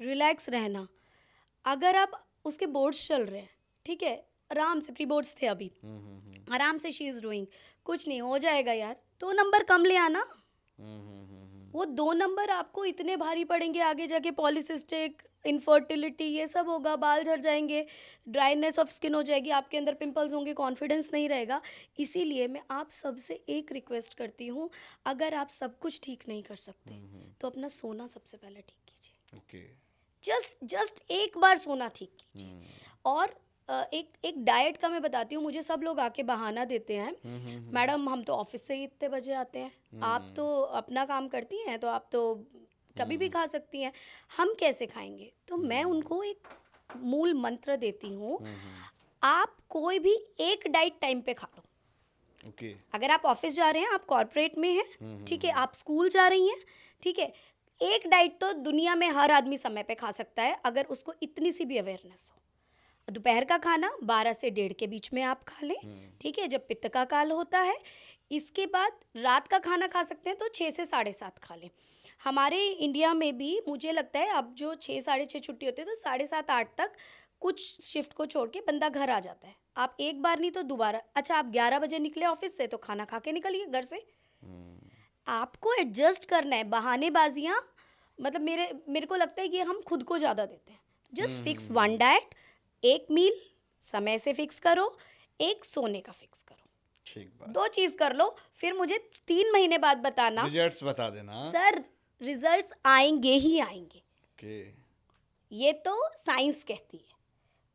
रिलैक्स रहना। अगर आप उसके बोर्ड्स चल रहे हैं, ठीक है, आराम से, प्री बोर्ड्स थे अभी, आराम से शी इज डूइंग, कुछ नहीं हो जाएगा यार, 2 नंबर कम ले आना। वो 2 नंबर आपको इतने भारी पड़ेंगे आगे जाके, पॉलीसिस्टिक, इनफर्टिलिटी, ये सब होगा, बाल झड़ जाएंगे, ड्राइनेस ऑफ स्किन हो जाएगी, आपके अंदर पिंपल्स होंगे, कॉन्फिडेंस नहीं रहेगा। इसीलिए मैं आप सबसे एक रिक्वेस्ट करती हूँ, अगर आप सब कुछ ठीक नहीं कर सकते तो अपना सोना सबसे पहले ठीक कीजिए। ओके। जस्ट एक बार सोना ठीक कीजिए। और एक डाइट का मैं बताती हूँ, मुझे सब लोग आके बहाना देते हैं, मैडम हम तो ऑफिस से ही इतने बजे आते हैं, आप तो अपना काम करती हैं, तो आप तो कभी भी खा सकती हैं, हम कैसे खाएंगे? तो मैं उनको एक मूल मंत्र देती हूँ, आप कोई भी एक डाइट टाइम पे खा लो। ओके। अगर आप ऑफिस जा रहे हैं, आप कॉर्पोरेट में हैं, ठीक है, आप स्कूल जा रही हैं, ठीक है, एक डाइट तो दुनिया में हर आदमी समय पे खा सकता है, अगर उसको इतनी सी भी अवेयरनेस हो। दोपहर का खाना 12 से 1:30 के बीच में आप खा लें, ठीक है, जब पित्त का काल होता है। इसके बाद रात का खाना खा सकते हैं तो 6 से 7:30 खा लें। हमारे इंडिया में भी मुझे लगता है अब जो 6 साढ़े 6 छुट्टी होती है, तो 7:30 8 तक कुछ शिफ्ट को छोड़ के बंदा घर आ जाता है। आप एक बार नहीं तो दोबारा, अच्छा आप 11 बजे निकले ऑफिस से, तो खाना खा के निकलिए घर से। आपको एडजस्ट करना है, बहानेबाजियाँ, मतलब मेरे को लगता है कि हम खुद को ज़्यादा देते हैं। जस्ट फिक्स वन डाइट, एक मील समय से फिक्स करो, एक सोने का फिक्स करो, ठीक बात। 2 चीज़ कर लो, फिर मुझे 3 महीने बाद बताना, रिजल्ट्स बता देना। सर रिजल्ट्स आएंगे ही आएंगे। ओके। ये तो साइंस कहती है,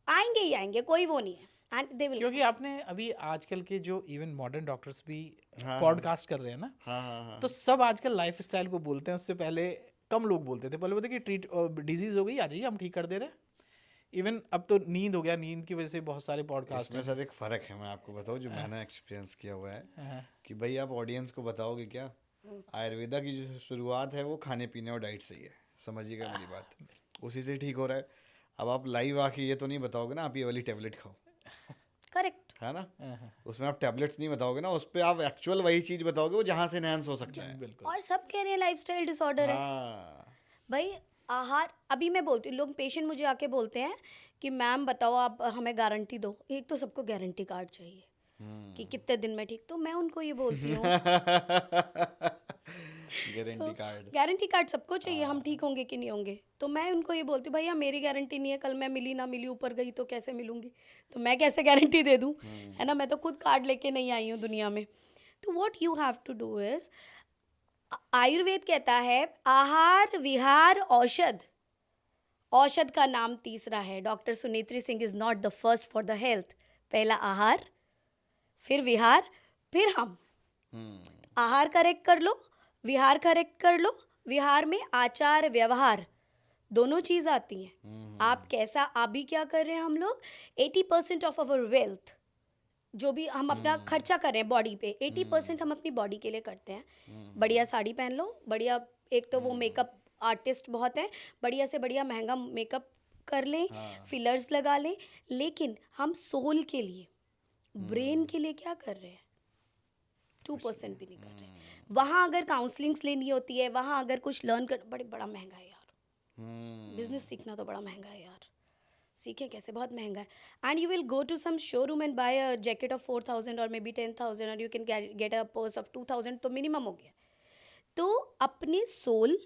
आएंगे ही आएंगे, कोई वो नहीं है, एंड दे विल। क्योंकि आपने अभी आजकल के जो इवन मॉडर्न डॉक्टर्स भी हाँ, पॉडकास्ट कर रहे हैं ना, हाँ हाँ हाँ। तो सब आजकल लाइफ स्टाइल को बोलते हैं। उससे पहले कम लोग बोलते थे, पहले बोलते कि ट्रीट डिजीज हो गई, आ जाइए हम ठीक कर दे रहे हैं। इवन अब तो नींद हो गया, नींद की वजह से बहुत सारे पॉडकास्ट इसमें सर एक फ़र्क है, मैं आपको बताऊँ जो मैंने एक्सपीरियंस किया हुआ है, हैं। कि भाई आप ऑडियंस को बताओगे क्या, आयुर्वेदा की जो शुरुआत है वो खाने पीने और डाइट से ही है, समझिएगा मेरी बात, उसी से ठीक हो रहा है। अब आप लाइव आके ये तो नहीं बताओगे ना आप ये वाली टेबलेट खाओ, करेक्ट। है ना, उसमें आप टेबलेट्स नहीं बताओगे ना, उस पर आप एक्चुअल वही चीज़ बताओगे वो जहाँ से एनहांस हो सकता है। बिल्कुल। और सब कह रहे हैं लाइफस्टाइल डिसऑर्डर है हाँ। भाई। आहार, अभी मैं बोलती हूँ, लोग पेशेंट मुझे आके बोलते हैं कि मैम बताओ आप हमें गारंटी दो। एक तो सबको गारंटी कार्ड चाहिए कि कितने दिन में ठीक, तो मैं उनको ये बोलती हूँ गारंटी कार्ड। गारंटी कार्ड सबको चाहिए, हम ठीक होंगे कि नहीं होंगे। तो मैं उनको ये बोलती हूँ, भैया मेरी गारंटी नहीं है, कल मैं मिली ना मिली, ऊपर गई तो कैसे मिलूंगी, तो मैं कैसे गारंटी दे दूँ, है ना, मैं तो खुद कार्ड लेके नहीं आई हूँ दुनिया में। तो what you have to do is, Ayurveda कहता है आहार विहार औषध, औषध का नाम तीसरा है। Doctor Sunitri Singh is not the first for the health. पहला आहार, फिर विहार, फिर हम। आहार करेक्ट कर लो, विहार करेक्ट कर लो। विहार में आचार व्यवहार दोनों चीज आती हैं। आप कैसा, अभी क्या कर रहे हैं हम लोग, 80% ऑफ अवर वेल्थ, जो भी हम अपना खर्चा कर रहे हैं बॉडी पे, 80% हम अपनी बॉडी के लिए करते हैं। बढ़िया साड़ी पहन लो, बढ़िया, एक तो वो मेकअप आर्टिस्ट बहुत हैं, बढ़िया से बढ़िया महंगा मेकअप कर लें, फिलर्स लगा लें, लेकिन हम सोल के लिए, ब्रेन के लिए क्या कर रहे हैं? 2% भी नहीं कर रहे। वहाँ अगर काउंसलिंग्स लेनी होती है, वहाँ अगर कुछ लर्न कर, बड़ा महंगा है यार। बिजनेस सीखना तो बड़ा महंगा है यार, सीखें कैसे, बहुत महंगा है। And you will go to some showroom and buy a jacket of 4,000 और मे बी 10,000 और you can get a purse of 2,000, तो मिनिमम हो गया। तो अपने सोल,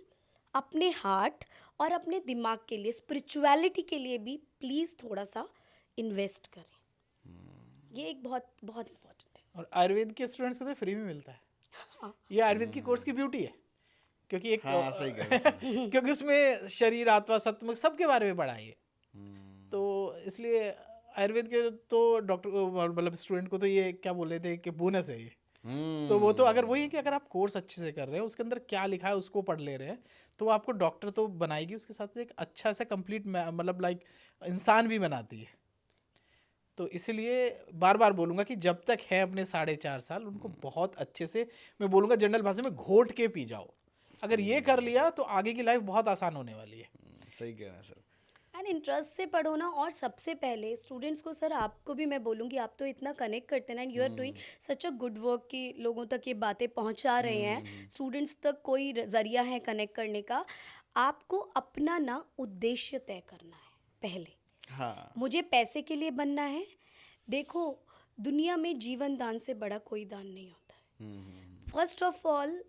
अपने हार्ट और अपने दिमाग के लिए, स्पिरिचुअलिटी के लिए भी प्लीज़ थोड़ा सा इन्वेस्ट करें। ये एक बहुत बहुत इम्पोर्टेंट है। और आयुर्वेद के स्टूडेंट्स को तो फ्री में मिलता है। हाँ। ये आयुर्वेद की कोर्स की ब्यूटी है, क्योंकि एक हाँ, सही कह रहे हैं। क्योंकि उसमें शरीर, आत्मा, सत्व सबके बारे में पढ़ा है। तो इसलिए आयुर्वेद के तो डॉक्टर मतलब स्टूडेंट को तो ये क्या बोल रहे थे कि बोनस है ये। तो वो तो अगर वही है कि अगर आप कोर्स अच्छे से कर रहे हैं, उसके अंदर क्या लिखा है उसको पढ़ ले रहे हैं, तो वो आपको डॉक्टर तो बनाएगी, उसके साथ एक अच्छा सा कंप्लीट मतलब लाइक इंसान भी बनाती है। तो इसीलिए बार बार बोलूँगा कि जब तक है अपने 4.5 साल, उनको बहुत अच्छे से, मैं बोलूँगा जनरल भाषा में, घोट के पी जाओ। अगर ये कर लिया तो आगे की लाइफ बहुत आसान होने वाली है। सही कह रहे हैं सर। एंड इंटरेस्ट से पढ़ो ना। और सबसे पहले स्टूडेंट्स को, सर आपको भी मैं बोलूँगी, आप तो इतना कनेक्ट करते हैं ना, and you are doing such a good work कि लोगों तक ये बातें पहुंचा रहे हैं, स्टूडेंट्स तक कोई जरिया है कनेक्ट करने का। आपको अपना ना उद्देश्य तय करना है पहले। हाँ, मुझे पैसे के लिए बनना है। देखो, दुनिया में जीवन दान से बड़ा कोई दान नहीं होता है। फर्स्ट ऑफ ऑल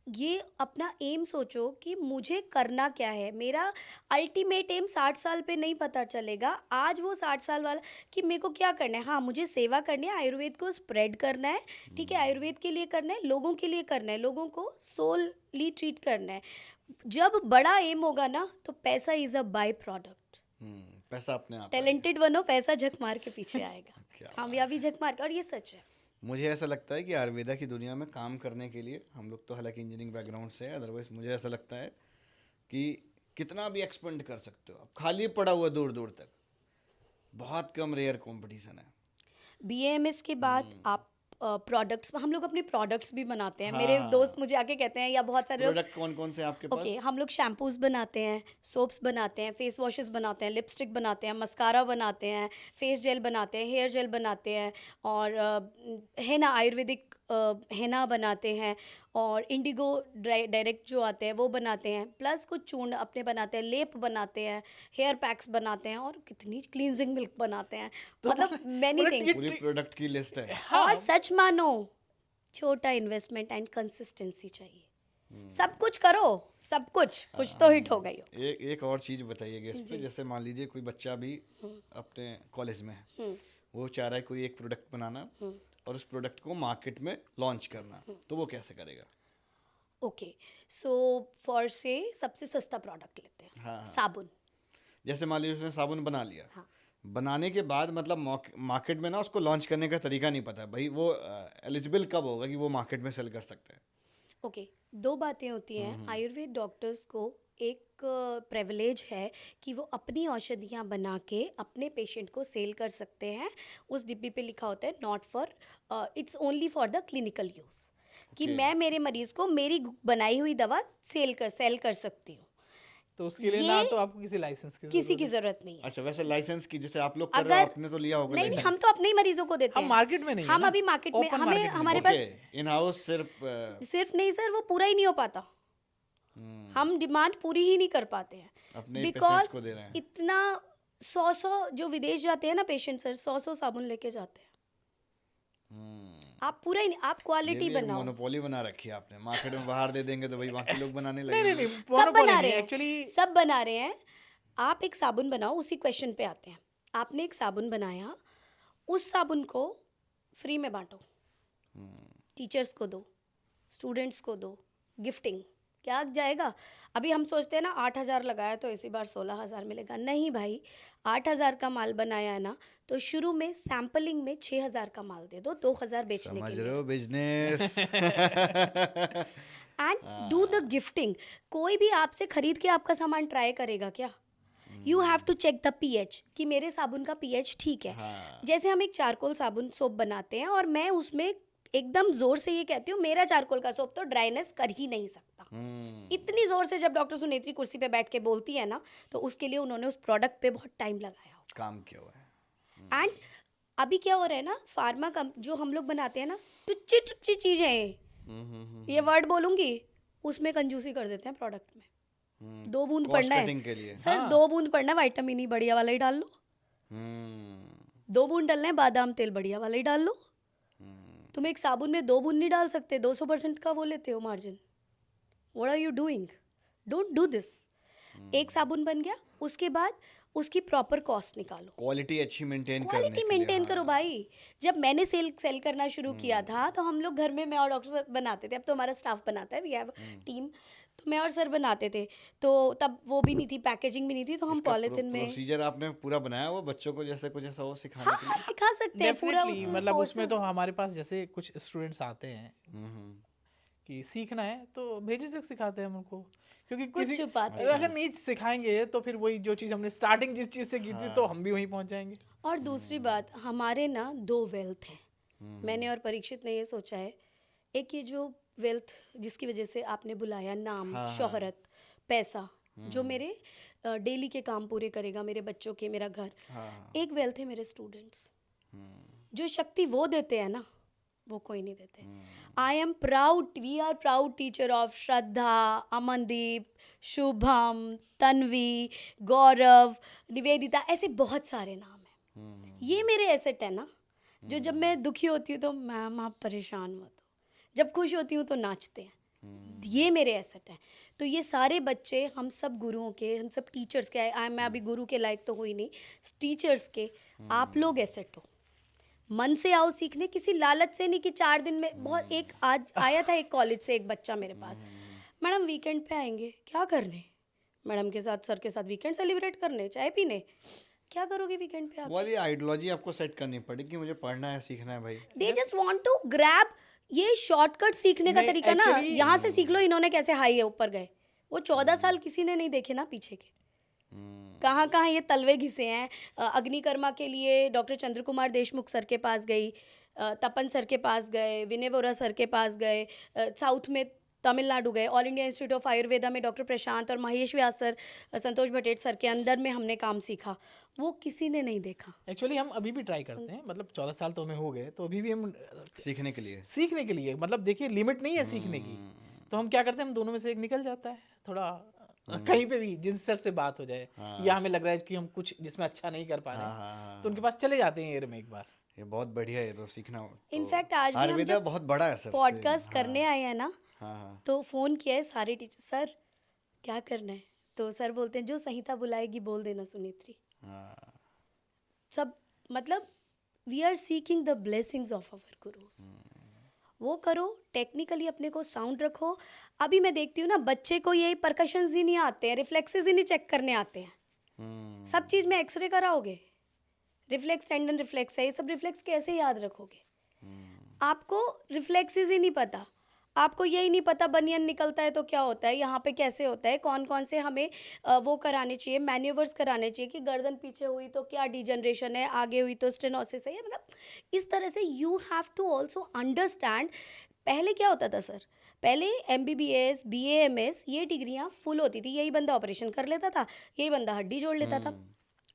ये अपना एम सोचो कि मुझे करना क्या है। मेरा अल्टीमेट एम 60 साल पे नहीं पता चलेगा, आज वो 60 साल वाला कि मेरे को क्या करना है। हाँ, मुझे सेवा करनी है, आयुर्वेद को स्प्रेड करना है, ठीक है, आयुर्वेद के लिए करना है, लोगों के लिए करना है, लोगों को सोलली ट्रीट करना है। जब बड़ा एम होगा ना, तो पैसा इज़ अ बाय प्रोडक्ट। पैसा अपने आप टैलेंटेड बनो, पैसा झक मार के पीछे आएगा, क्या कामयाबी झक मार के। और ये सच है। मुझे ऐसा लगता है कि आयुर्वेदा की दुनिया में काम करने के लिए, हम लोग तो हालांकि इंजीनियरिंग बैकग्राउंड से है, अदरवाइज मुझे ऐसा लगता है कि कितना भी एक्सपेंड कर सकते हो आप, खाली पड़ा हुआ दूर दूर तक, बहुत कम रेयर कंपटीशन है। BAMS के बाद आप प्रोडक्ट्स, हम लोग अपने प्रोडक्ट्स भी बनाते हैं। हाँ। मेरे दोस्त मुझे आके कहते हैं, या बहुत सारे लोग, प्रोडक्ट कौन कौन से आपके पास? ओके, हम लोग शैम्पूज बनाते हैं, सोप्स बनाते हैं, फेस वॉशेस बनाते हैं, लिपस्टिक बनाते हैं, मस्कारा बनाते हैं, फेस जेल बनाते हैं, हेयर जेल बनाते हैं, और हेना, आयुर्वेदिक हेना बनाते हैं, और इंडिगो डायरेक्ट जो आते हैं वो बनाते हैं, प्लस कुछ चूर्ण अपने बनाते हैं, लेप बनाते हैं, हेयर पैक्स बनाते हैं, और कितनी क्लींजिंग मिल्क बनाते हैं, मतलब मैनी थिंग्स। पूरी प्रोडक्ट की लिस्ट है। और सच मानो, छोटा इन्वेस्टमेंट एंड कंसिस्टेंसी चाहिए। सब कुछ करो, सब कुछ तो हिट हो गई हो। एक और चीज़ बताइएगा इस पे, जैसे मान लीजिए कोई बच्चा भी अपने कॉलेज में है, वो चाह रहा है कोई एक प्रोडक्ट बनाना और उस प्रोडक्ट को मार्केट में लॉन्च करना, तो वो कैसे करेगा? ओके, सो फॉर से सबसे सस्ता प्रोडक्ट लेते हैं, हाँ। साबुन। जैसे मान लीजिए उसने साबुन बना लिया, हाँ। बनाने के बाद मतलब मार्केट में ना उसको लॉन्च करने का तरीका नहीं पता, भाई वो एलिजिबल कब होगा कि वो मार्केट में सेल कर सकता है? ओके, दो बातें होती हैं। आयुर्वेद डॉक्टर्स को एक प्रिविलेज है कि वो अपनी औषधियाँ बना के अपने पेशेंट को सेल कर सकते हैं। उस डिब्बी पे लिखा होता है not for, it's only for the clinical use, कि Okay. मैं मेरे मरीज को मेरी बनाई हुई दवा सेल कर सकती हूँ। तो उसके लिए ना तो आपको किसी लाइसेंस की किसी की जरूरत नहीं है। अच्छा, वैसे लाइसेंस की जैसे आप लोग कर रहे हो, अगर आपने तो लिया होगा नहीं, लाइसेंस? हम तो अपने ही मरीजों को देते हम हैं। मार्केट में नहीं है हम ना, अभी मार्केट में, open हमें market में हमारे नहीं। पास इन हाउस सिर्फ नहीं सर, वो पूरा ही नहीं हो पाता। हम डिमांड पूरी ही नहीं कर पाते हैं, अपने बिकॉज पेशेंट्स को दे रहे हैं। इतना 100 जो विदेश जाते हैं ना पेशेंट सर, 100 साबुन लेके जाते हैं। आप पूरा ही नहीं, आप क्वालिटी बनाओ। मोनोपोली बना रखी है आपने, मार्केट में बाहर दे देंगे तो भाई बाकी लोग बनाने नहीं लगेंगे। नहीं नहीं, सब monopoly बना नहीं, रहे हैं, एक्चुअली सब बना रहे हैं। आप एक साबुन बनाओ, उसी क्वेश्चन पे आते हैं। आपने एक साबुन बनाया, उस साबुन को फ्री में बांटो, टीचर्स को दो, स्टूडेंट्स को दो, गिफ्टिंग, क्या जाएगा? अभी हम सोचते हैं ना 8,000 लगाया तो इसी बार 16,000 मिलेगा। नहीं भाई, 8,000 का माल बनाया है ना, तो शुरू में सैम्पलिंग में 6,000 का माल दे दो, 2,000 बेचने समझ के रहे लिए, हो business? And do the gifting. कोई भी आपसे खरीद के आपका सामान ट्राई करेगा क्या? You have to check the pH कि मेरे साबुन का pH ठीक है। हाँ। जैसे हम एक चारकोल साबुन सोप बनाते हैं, और मैं उसमें एकदम जोर से ये कहती हूँ, मेरा चारकोल का सोप तो ड्राइनेस कर ही नहीं सकता। इतनी जोर से जब डॉक्टर सुनेत्री कुर्सी पे बैठ के बोलती है ना, तो उसके लिए उन्होंने उस प्रोडक्ट पे बहुत टाइम लगाया हो। काम किया हुआ है। एंड अभी क्या हो रहा है ना, फार्मा जो हम लोग बनाते हैं ना, टुच्ची टुच्ची चीजें, ये वर्ड बोलूंगी, उसमें कंजूसी कर देते हैं प्रोडक्ट में। 2 बूंद Cost पड़ना cutting है के लिए। सर, 2 बूंद पड़ना है, विटामिन ई बढ़िया वाला ही डाल लो। 2 बूंद डालना है, बादाम तेल बढ़िया वाला ही डाल लो। तुम एक साबुन में 2 बूंद नहीं डाल सकते, 200% का वो लेते हो margin. What are you doing? Don't do this. एक साबुन बन गया, उसके बाद उसकी प्रॉपर कॉस्ट निकालो, क्वालिटी अच्छी मेंटेन करने क्वालिटी के लिए, मेंटेन करो हाँ। भाई। जब मैंने सेल करना शुरू किया था तो हम लोग घर में मैं और डॉक्टर सर बनाते थे, अब तो हमारा स्टाफ बनाता है, वी हैव टीम, तो मैं और सर बनाते थे। तो तब वो भी नहीं थी, पैकेजिंग भी नहीं थी, तो हम इसका पॉलिथिन में, प्रोसीजर आपने पूरा बनाया हुआ बच्चों को, जैसे कुछ ऐसा हो सिखाने हाँ के हाँ लिए? सिखा सकते हैं पूरा डेफिनेटली, उसमें मतलब उसमें तो courses। हमारे पास जैसे कुछ स्टूडेंट्स आते हैं हम्म। कि सीखना है तो बेझिझक सिखाते हैं हम उनको, क्योंकि कुछ किसी छुपाते अगर नहीं सिखाएंगे तो फिर वही जो चीज़ हमने स्टार्टिंग जिस चीज़ से की थी तो हम भी वहीं पहुंच जाएंगे। और दूसरी बात, हमारे ना 2 वेल्थ हैं, मैंने और परीक्षित ने ये सोचा है। एक ये जो वेल्थ जिसकी वजह से आपने बुलाया, नाम, हाँ, शोहरत, पैसा, जो मेरे डेली के काम पूरे करेगा, मेरे बच्चों के, मेरा घर। हाँ। एक वेल्थ है मेरे स्टूडेंट्स, जो शक्ति वो देते हैं ना, वो कोई नहीं देते। I am proud, we are proud teacher of Shraddha, Amandeep, Shubham, Tanvi, Gaurav, Nivedita, ऐसे बहुत सारे नाम हैं। ये मेरे एसेट है ना, जो जब मैं दुखी होती हूँ तो मैम आप परेशान मत हो, जब खुश होती हूँ तो नाचते हैं, ये मेरे एसेट हैं। तो ये सारे बच्चे हम सब गुरुओं के, हम सब टीचर्स के, मैं अभी गुरु के लायक तो हुई नहीं, टीचर्स के आप लोग एसेट हो। मन से आओ सीखने, किसी लालच से नहीं कि 4 दिन में। बहुत एक आज आया था एक कॉलेज से एक बच्चा मेरे पास, मैडम वीकेंड पे आएंगे, क्या करने? मैडम के साथ, सर के साथ वीकेंड सेलिब्रेट करने, चाय पीने। क्या करोगे वीकेंड पे आके? वाली आइडियोलॉजी आपको सेट करनी पड़ेगी कि मुझे पढ़ना है, सीखना है भाई। They just want to grab ये शॉर्टकट सीखने का नहीं, तरीका ना, actually- यहाँ से सीख लो, इन्होंने कैसे हाई है ऊपर गए। वो 14 साल किसी ने नहीं देखे ना पीछे के, कहाँ कहाँ ये तलवे घिसे हैं। अग्निकर्मा के लिए डॉक्टर चंद्र कुमार देशमुख सर के पास गई, तपन सर के पास गए, विनय वोरा सर के पास गए, साउथ में तमिलनाडु गए, all India Institute of Ayurveda में डॉक्टर प्रशांत और महेश व्यास सर, संतोष भटेट सर के अंदर में हमने काम सीखा, वो किसी ने नहीं देखा। एक्चुअली हम अभी भी ट्राई करते हैं, मतलब 14 साल तो हमें हो गए, तो अभी भी हम सीखने के लिए। सीखने के लिए, मतलब देखिए लिमिट नहीं है सीखने की, तो हम क्या करते हैं, हम दोनों में से एक निकल जाता है थोड़ा, कहीं पे भी जिन सर से बात हो जाए या हमें लग रहा है कि हम कुछ जिसमें अच्छा नहीं कर पा रहे हैं, तो उनके पास चले जाते हैं ईयर में एक बार। ये बहुत बढ़िया है, ये तो सीखना तो इनफैक्ट आज भी हम आयुर्वेदा जब बहुत बड़ा है सर। पॉडकास्ट करने आए हैं ना, हाँ हाँ। तो फ़ोन किया है सारे टीचर, सर क्या करना है? तो सर बोलते हैं जो संहिता बुलाएगी बोल देना सुनेत्री। हाँ। सब मतलब we are seeking the blessings of our gurus. वो करो, टेक्निकली अपने को साउंड रखो। अभी मैं देखती हूँ ना, बच्चे को ये परकशंस ही नहीं आते हैं, रिफ्लेक्सेस ही नहीं चेक करने आते हैं। सब चीज़ में एक्सरे कराओगे, रिफ्लेक्स टेंडन रिफ्लेक्स है, ये सब रिफ्लेक्स कैसे याद रखोगे? आपको रिफ्लेक्सेस ही नहीं पता, आपको यही नहीं पता बनियन निकलता है तो क्या होता है, यहाँ पे कैसे होता है, कौन कौन से हमें वो कराने चाहिए, मैन्यूवर्स कराने चाहिए कि गर्दन पीछे हुई तो क्या डिजनरेशन है, आगे हुई तो स्टेनोसिस है। मतलब इस तरह से you have to also understand. पहले क्या होता था सर, पहले MBBS BAMS ये डिग्रियाँ फुल होती थी, यही बंदा ऑपरेशन कर लेता था, यही बंदा हड्डी जोड़ लेता था।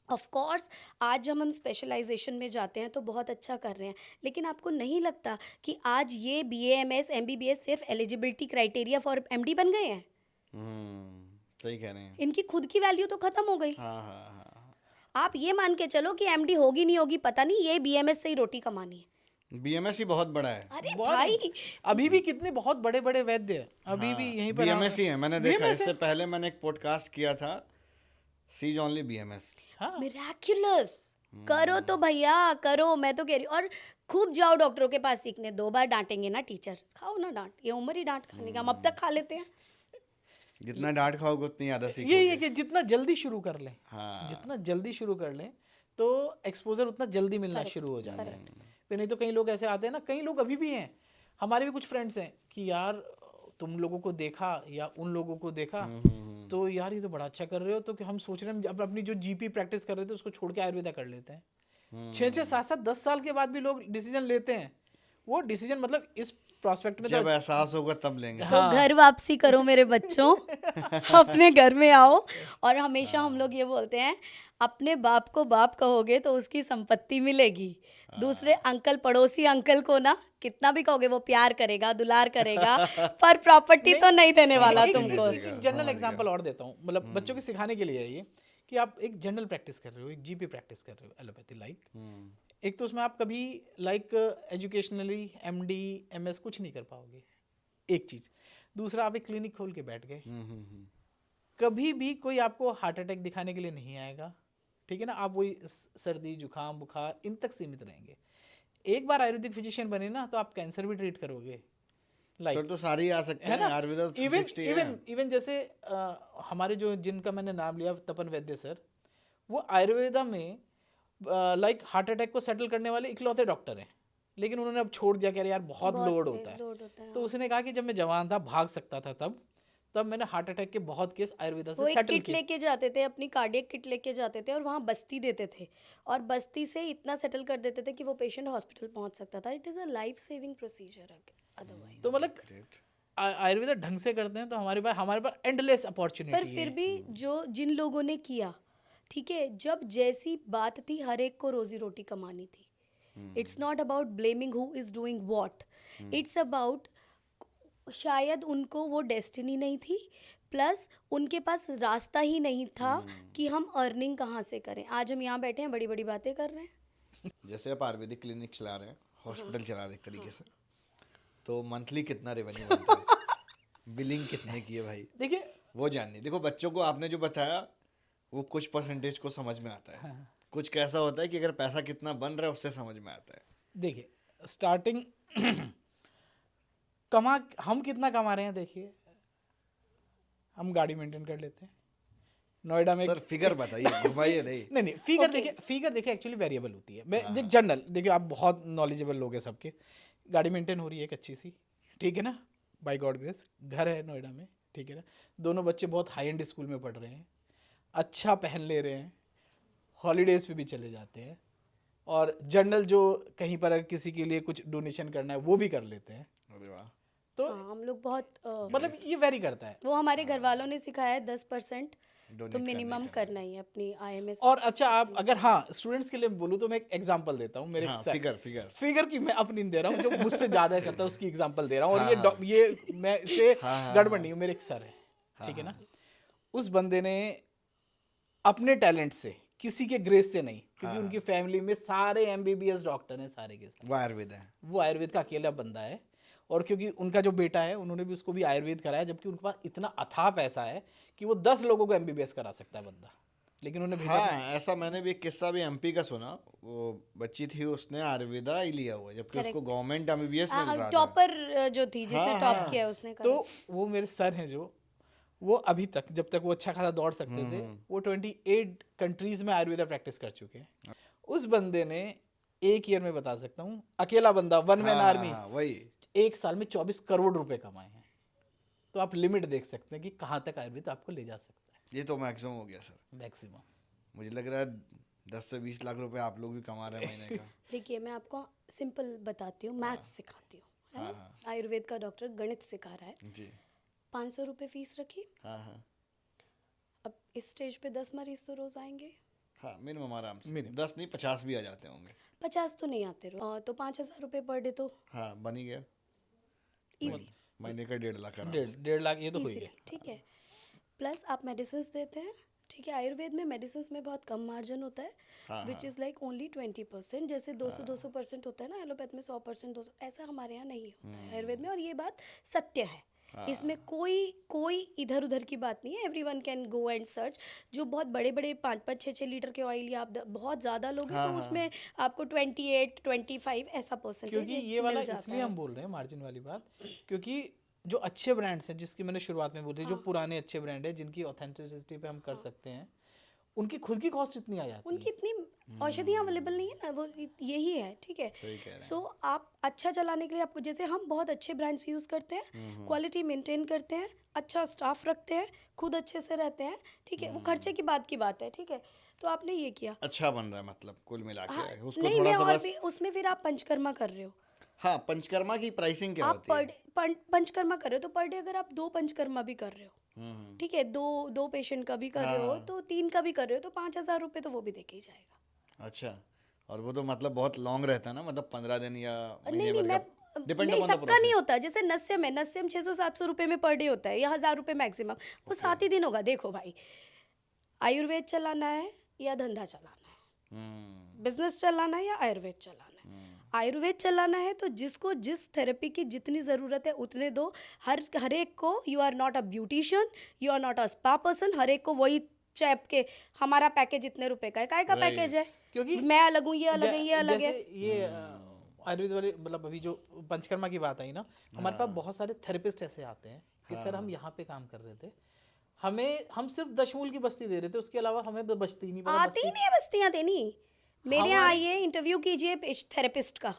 ऑफ कोर्स आज जब हम स्पेशलाइजेशन में जाते हैं तो बहुत अच्छा कर रहे हैं, लेकिन आपको नहीं लगता कि आज ये BAMS MBBS सिर्फ एलिजिबिलिटी क्राइटेरिया फॉर MD बन गए हैं? सही कह रहे हैं। इनकी खुद की वैल्यू तो खत्म हो गई। हाँ हाँ हाँ। आप ये मान के चलो कि MD होगी नहीं होगी पता नहीं, ये BMS से ही रोटी कमानी है। BMS ही बहुत बड़ा है। अरे बहुत- भाई, अभी भी कितने बहुत बड़े बड़े वैद्य हैं, अभी भी यहीं पर BMS ही है, मैंने देखा। BMS इससे पहले मैंने एक पॉडकास्ट किया था, सीज ओनली BMS। हाँ, मिराक्युलस करो तो भैया करो, मैं तो कह रही हूँ। और खूब जाओ डॉक्टरों के पास सीखने, 2 बार डांटेंगे ना टीचर, खाओ ना डांट, ये उम्र ही डांट खाने का, हम अब तक खा लेते हैं। जितना डांट खाओगे उतनी ज्यादा सीखोगे। ये कि जितना जल्दी शुरू कर लें, हाँ। जितना जल्दी शुरू कर लें तो एक्सपोजर उतना जल्दी मिलना शुरू हो जाता है। फिर नहीं तो कई लोग ऐसे आते हैं ना, कई लोग अभी भी हैं, हमारे भी कुछ फ्रेंड्स हैं कि यार तुम लोगों को देखा या उन लोगों को देखा तो यार ये तो बड़ा अच्छा कर रहे हो, तो कि हम सोच रहे हैं अब अपनी जो GP प्रैक्टिस कर रहे थे उसको छोड़ के आयुर्वेदा कर लेते हैं। 6-6 7-7 10 साल के बाद भी लोग डिसीजन लेते हैं। वो डिसीजन मतलब इस प्रोस्पेक्ट में जब एहसास होगा तब लेंगे। तो घर वापसी करो मेरे बच्चों, अपने घर में आओ। और हमेशा हम लोग ये बोलते हैं, अपने बाप को बाप कहोगे तो उसकी संपत्ति मिलेगी, दूसरे अंकल पड़ोसी अंकल को ना कितना भी कहोगे वो प्यार करेगा, दुलार करेगा, पर प्रॉपर्टी तो नहीं देने वाला तुमको। एक जनरल एग्जांपल और देता हूँ, मतलब बच्चों के सिखाने के लिए है ये, कि आप एक जनरल प्रैक्टिस कर रहे हो, एक GP प्रैक्टिस कर रहे हो एलोपैथी लाइक, एक तो उसमें आप कभी लाइक एजुकेशनली MD MS कुछ नहीं कर पाओगे, एक चीज़। दूसरा, आप एक क्लिनिक खोल के बैठ गए, कभी भी कोई आपको हार्ट अटैक दिखाने के लिए नहीं आएगा, ठीक है ना, आप वही सर्दी जुकाम बुखार इन तक सीमित रहेंगे। एक बार आयुर्वेदिक फिजिशियन बने ना तो आप कैंसर भी ट्रीट करोगे, लाइक तो सारे ही आ सकते है हैं, ना। आयुर्वेदा इवन 360 है। इवन इवन जैसे हमारे जो जिनका मैंने नाम लिया तपन वैद्य सर, वो आयुर्वेदा में लाइक हार्ट अटैक को सेटल करने वाले इकलौते डॉक्टर हैं, लेकिन उन्होंने अब छोड़ दिया कि यार बहुत लोड होता है। लोड होता है। तो उसने कहा कि जब मैं जवान था भाग सकता था तब मैंने हार्ट अटैक के बहुत केस आयुर्वेदा वो से एक सेटल किट किए। लेके जाते थे, अपनी कार्डियक किट लेके जाते थे और वहाँ बस्ती देते थे और बस्ती से इतना सेटल कर देते थे कि वो पेशेंट हॉस्पिटल पहुँच सकता था। It is a life saving procedure otherwise. तो मतलब आयुर्वेदा ढंग से करते हैं तो हमारे पास एंडलेस अपॉर्चुनिटी पर फिर भी जो जिन लोगों ने किया, ठीक है, जब जैसी बात थी हर एक को रोजी रोटी कमानी थी। It's not about blaming who is doing what, it's about शायद उनको वो डेस्टिनी नहीं थी, प्लस उनके पास रास्ता ही नहीं था कि हम अर्निंग कहाँ से करें। आज हम यहाँ बैठे हैं बड़ी बड़ी बातें कर रहे हैं। जैसे आप आयुर्वेदिक क्लिनिक चला रहे हैं, हॉस्पिटल चला रहे हैं एक तरीके से, तो मंथली कितना रेवेन्यू बनता है? बिलिंग कितने की है भाई? देखिए वो जाननी। देखो बच्चों को आपने जो बताया वो कुछ परसेंटेज को समझ में आता है, कुछ कैसा होता है कि अगर पैसा कितना बन रहा है उससे समझ में आता है। देखिए स्टार्टिंग हम कितना कमा रहे हैं, देखिए हम गाड़ी मेंटेन कर लेते हैं नोएडा में। सर फिगर बताइए, घुमाइए नहीं। नहीं फिगर देखिए एक्चुअली वेरिएबल होती है। मैं देख जनरल, देखिए आप बहुत नॉलेजेबल लोग हैं सबके, गाड़ी मेंटेन हो रही है एक अच्छी सी, ठीक है ना, बाय गॉड ग्रेस, घर है नोएडा में, ठीक है ना, दोनों बच्चे बहुत हाई एंड स्कूल में पढ़ रहे हैं, अच्छा पहन ले रहे हैं, हॉलीडेज पे भी चले जाते हैं, और जनरल जो कहीं पर अगर किसी के लिए कुछ डोनेशन करना है वो भी कर लेते हैं। अरे वाह। तो हम लोग बहुत मतलब ये वेरी करता है। वो हमारे घर वालों ने सिखाया है 10% Donate तो मिनिमम करना ही है अपनी IMS। और अच्छा आप अगर हाँ स्टूडेंट्स के लिए बोलूँ तो मैं एक एग्जांपल देता हूँ। मेरे हाँ, एक फिगर की मैं अपनी नहीं दे रहा हूँ, जो मुझसे ज्यादा करता है उसकी एग्जांपल दे रहा हूँ। और ये मैं इससे गड़बड़ नहीं हूँ। मेरे एक सर है, ठीक है ना, उस बंदे ने अपने टैलेंट से, किसी के ग्रेस से नहीं, क्योंकि उनकी फैमिली में सारे MBBS डॉक्टर हैं, सारे के सारे। वो आयुर्वेद है, वो आयुर्वेद का अकेला बंदा है, और क्योंकि उनका जो बेटा है उन्होंने भी उसको भी आयुर्वेद कराया, जबकि उनके पास इतना अथाह पैसा है कि वो 10 लोगों को MBBS करा सकता है बंदा, लेकिन उन्हें भेजा। हाँ ऐसा मैंने भी एक किस्सा भी MP का सुना। वो बच्ची थी, उसने आयुर्वेदा ही लिया हुआ है, जबकि उसको गवर्नमेंट MBBS मिल रहा था। टॉपर जो थी, जिसने हाँ, टॉप किया उसने करा। तो वो मेरे सर हैं जो, वो अभी तक जब तक वो अच्छा खासा दौड़ सकते थे, वो 28 कंट्रीज में आयुर्वेदा प्रैक्टिस कर चुके हैं। उस बंदे ने एक ईयर में बता सकता हूँ, अकेला बंदा, वन मैन आर्मी, वही एक साल में 24 करोड़ रुपए कमाए हैं। तो आप लिमिट देख सकते हैं कि कहाँ तक आयुर्वेद आपको ले जा सकता है। ये तो मैक्सिमम हो गया सर। मैक्सिमम मुझे लग रहा है 10 से 20 लाख रुपए आप लोग भी कमा रहे हैं महीने का। देखिए मैं आपको सिंपल बताती हूँ, मैथ्स सिखाती हूँ, है ना। आयुर्वेद का डॉक्टर गणित सिखा रहा है जी। 500 रुपये फीस रखी। हाँ अब इस स्टेज पे 10 मरीज तो रोज आएंगे। हाँ मिनिमम आराम से Minimum। 10 नहीं 50 भी आ जाते होंगे। 50 तो नहीं आते रोज, तो 5,000 रुपये पर डे तो हाँ बन ही गया, इजी, महीने का 1.5 लाख आराम से। 1.5 लाख ये तो हो ही गया। ठीक है। प्लस आप मेडिसिन देते हैं, ठीक है। आयुर्वेद में मेडिसिन में बहुत कम मार्जिन होता है, विच इज़ लाइक ओनली 20%। जैसे 200% होता है ना एलोपैथ में, 100% 200, ऐसा हमारे यहाँ नहीं होता है आयुर्वेद में, और ये बात सत्य है। इसमें कोई इधर उधर की बात नहीं है। Everyone can go and search. जो बहुत बड़े बड़े 5-5, 6-6 लीटर के ऑयल या आप बहुत ज़्यादा लोग हैं तो उसमें आपको 28, 25 ऐसा परसेंट, क्योंकि ये वाला इसलिए हम बोल रहे हैं मार्जिन वाली बात, क्योंकि जो अच्छे ब्रांड्स हैं, जिसकी मैंने शुरुआत में बोली, जो पुराने अच्छे ब्रांड है, जिनकी ऑथेंटिसिटी पे हम कर सकते हैं, उनकी खुद की कॉस्ट इतनी आ जाती है। उनकी इतनी औषधियाँ अवेलेबल नहीं है ना, वो यही है, ठीक है। सही कह रहे हैं। सो आप अच्छा चलाने के लिए आपको, जैसे हम बहुत अच्छे ब्रांड्स यूज़ करते हैं, क्वालिटी मेंटेन करते हैं, अच्छा स्टाफ रखते हैं, खुद अच्छे से रहते हैं, ठीक है। वो खर्चे की बात है, ठीक है। तो आपने ये किया, अच्छा बन रहा है, मतलब कुल मिला के उसको नहीं थोड़ा मैं सा और बस। भी उसमें फिर आप पंचकर्मा कर रहे हो, हाँ पंचकर्मा की प्राइसिंग क्या आप होती है? पंचकर्मा कर रहे हो तो पर डे अगर आप 2 पंचकर्मा भी कर रहे हो, ठीक है, दो पेशेंट का भी कर रहे हो, तो 3 का भी कर रहे हो, तो 5,000 रुपये तो वो भी देके ही जाएगा। अच्छा, और वो तो मतलब बहुत लॉन्ग रहता है ना, मतलब 15 दिन या नहीं मैं डिपेंड नहीं, अपॉन द सबका नहीं होता। जैसे नस्यम 600-700 रुपये में पर डे होता है, या 1,000 रुपये मैक्सिमम, वो 7 ही दिन होगा। देखो भाई, आयुर्वेद चलाना है या धंधा चलाना है, बिजनेस चलाना है या आयुर्वेद चलाना है। आयुर्वेद चलाना है तो जिसको जिस थेरेपी की जितनी ज़रूरत है उतने दो। हर एक को, you are not a beautician, you are not a spa person, हर एक को वही चैप के हमारा पैकेज इतने रुपए का है, काय का Right. पैकेज है, क्योंकि मैं अलग हूँ, ये अलग है, ये अलग है। जैसे ये आयुर्वेद वाले मतलब अभी जो पंचकर्मा की बात आई ना, हमारे पास बहुत सारे थेरेपिस्ट ऐसे आते हैं कि सर हम यहाँ पे काम कर रहे थे, हम सिर्फ दशमूल की बस्ती दे रहे थे, उसके अलावा हमें बस्ती ही नहीं पता। आती ही नहीं है बस्तियां देनी। मेरे यहाँ आइए, इंटरव्यू कीजिए थेरेपिस्ट का,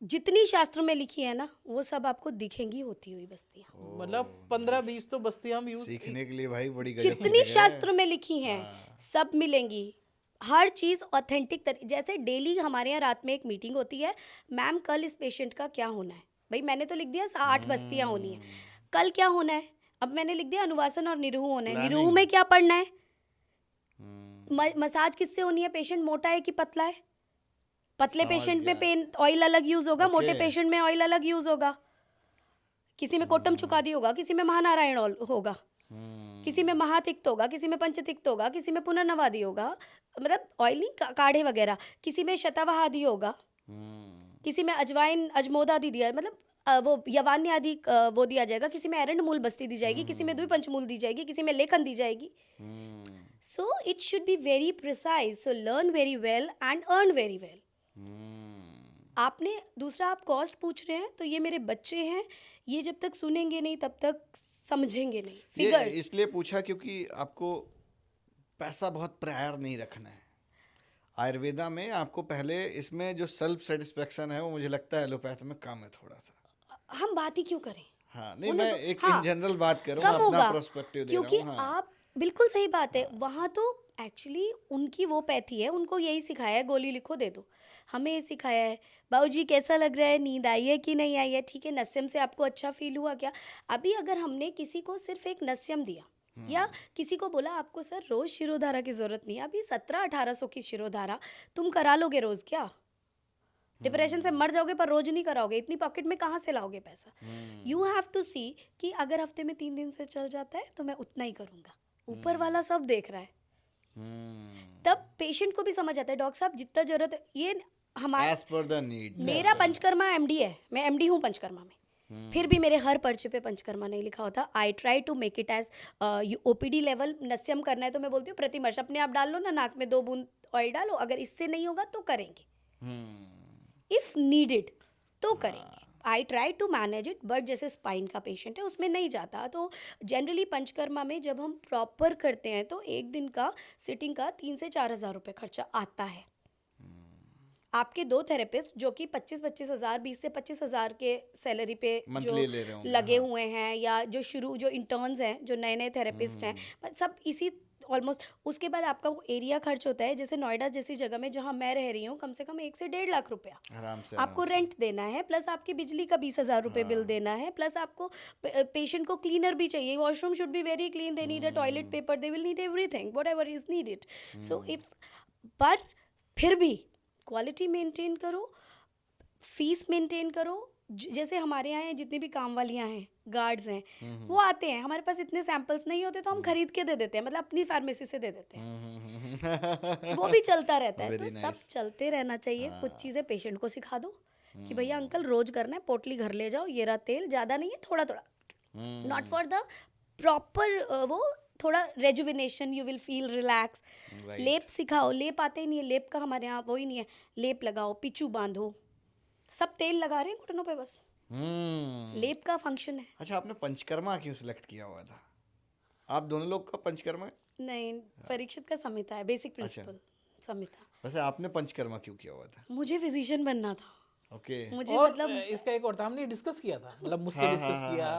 जितनी शास्त्रों में लिखी है ना वो सब आपको दिखेंगी होती हुई बस्तियां। मतलब 15-20 तो बस्ती हम यूज सीखने के लिए भाई बड़ी गजब की जितनी जगह है। शास्त्रों में लिखी हैं सब मिलेंगी, हर चीज ऑथेंटिक जैसे डेली हमारे यहाँ रात में एक मीटिंग होती है, मैम कल इस पेशेंट का क्या होना है, भाई मैंने तो लिख दिया 8 बस्तियां होनी है, कल क्या होना है, अब मैंने लिख दिया अनुवासन और निरूह होना है, निरूह में क्या पढ़ना है, मसाज किससे होनी है, पेशेंट मोटा है कि पतला है, पतले पेशेंट में पेन ऑयल अलग यूज होगा, मोटे पेशेंट में ऑयल अलग यूज होगा, किसी में कोटम चुकादी होगा, किसी में महानारायण होगा, किसी में महातिक्त होगा, किसी में पंचतिक्त होगा, किसी में पुनर्नवादी होगा, मतलब ऑयल नहीं काढ़े वगैरह, किसी में शतावहादी होगा, किसी में अजवाइन अजमोद आदि दिया, मतलब वो यवान्य आदि वो दिया जाएगा, किसी में एरंड मूल बस्ती दी जाएगी, किसी में द्विपंचमूल दी जाएगी, किसी में लेखन दी जाएगी। So it should be very precise, so learn very well and earn very well. आपने दूसरा, आप कॉस्ट पूछ रहे हैं, तो ये मेरे बच्चे हैं, ये जब तक सुनेंगे नहीं तब तक समझेंगे नहीं ये फिगर्स। इसलिए पूछा क्योंकि आपको पैसा बहुत प्रायर नहीं रखना है। आयुर्वेदा में आपको पहले इसमें जो सेल्फ सेटिस्फेक्शन है वो मुझे लगता है एलोपैथ में कम है थोड़ा सा। हम बात ही क्यों करें, हाँ नहीं, उन्हें मैं तो- एक हाँ, इन जनरल बात कर रहा कम हूँ, अपना होगा, पर्सपेक्टिव दे क्योंकि रहा हूँ। हाँ। आप बिल्कुल सही बात है, वहाँ तो एक्चुअली उनकी वो पैथी है, उनको यही सिखाया है, गोली लिखो दे दो। हमें ये सिखाया है, बाबूजी कैसा लग रहा है, नींद आई है कि नहीं आई है, ठीक है, नस्यम से आपको अच्छा फील हुआ क्या। अभी अगर हमने किसी को सिर्फ एक नस्यम दिया या किसी को बोला आपको सर रोज शिरोधारा की जरूरत नहीं है, अभी 1700-1800 की शिरोधारा तुम करा लोगे रोज क्या, डिप्रेशन से मर जाओगे पर रोज नहीं कराओगे, इतनी पॉकेट में कहाँ से लाओगे पैसा। यू हैव टू सी कि अगर हफ्ते में 3 दिन से चल जाता है तो मैं उतना ही करूँगा, ऊपर वाला सब देख रहा है। तब पेशेंट को भी समझ आता है, डॉक्टर साहब जितना जरूरत है, ये हमारा As per the need. मेरा पंचकर्मा एमडी है, मैं एमडी हूँ पंचकर्मा में, फिर भी मेरे हर पर्चे पे पंचकर्मा नहीं लिखा होता। I try to make it as OPD level. नस्यम करना है तो मैं बोलती हूँ प्रतिमर्श अपने आप डाल लो ना, नाक में 2 बूंद ऑयल डालो, अगर इससे नहीं होगा तो करेंगे, इफ नीडेड तो करेंगे। I try to manage it, but जैसे स्पाइन का पेशेंट है उसमें नहीं जाता, तो जनरली पंचकर्मा में जब हम प्रॉपर करते हैं तो एक दिन का सिटिंग का 3 से 4 हज़ार रुपये खर्चा आता है। आपके 2 थेरेपिस्ट जो कि 25-25 हज़ार, 20 से 25 हज़ार के सैलरी पे Monthly जो ले रहे होंगे, लगे हुए हैं, या जो इंटर्न्स हैं, जो नए नए थेरेपिस्ट हैं, सब इसी ऑलमोस्ट। उसके बाद आपका वो एरिया खर्च होता है, जैसे नोएडा जैसी जगह में जहाँ मैं रह रही हूँ, कम से कम 1 से 1.5 लाख रुपया आराम से आपको रेंट देना है, प्लस आपकी बिजली का 20,000 रुपये बिल देना है, प्लस आपको पेशेंट को क्लीनर भी चाहिए, washroom should be very clean, they need a toilet paper, they will need everything whatever is needed. So if, पर फिर भी क्वालिटी मेंटेन करो, फीस मेंटेन करो। जैसे हमारे यहाँ जितनी भी काम वालियाँ हैं, गार्ड्स हैं, वो आते हैं, हमारे पास इतने सैंपल्स नहीं होते तो हम खरीद के दे देते हैं, मतलब अपनी फार्मेसी से दे देते हैं, वो भी चलता रहता है। तो Very सब nice. चलते रहना चाहिए। कुछ चीज़ें पेशेंट को सिखा दो कि भैया अंकल रोज करना है, पोटली घर ले जाओ, ये रहा तेल, ज़्यादा नहीं है, थोड़ा थोड़ा, नॉट फॉर द प्रॉपर वो थोड़ा rejuvenation, you will feel relax. Right. लेप सिखाओ, लेप आते ही नहीं है, लेप का हमारे यहाँ वो ही नहीं है, लेप लगाओ, पिचू बांधो, सब तेल लगा रहे हैं घुटनों पे, बस लेप का फंक्शन है। अच्छा, आपने पंचकर्मा क्यों सिलेक्ट किया हुआ था? आप दोनों लोग का पंचकर्मा है? नहीं, परीक्षित का समिता है, बेसिक प्रिंसिपल समिता। वैसे आपने पंचकर्मा क्यों किया हुआ था? मुझे फिजिशियन बनना था, ओके। मुझे और मतलब इसका एक और था, हमने डिस्कस किया था, मतलब मुझसे डिस्कस किया,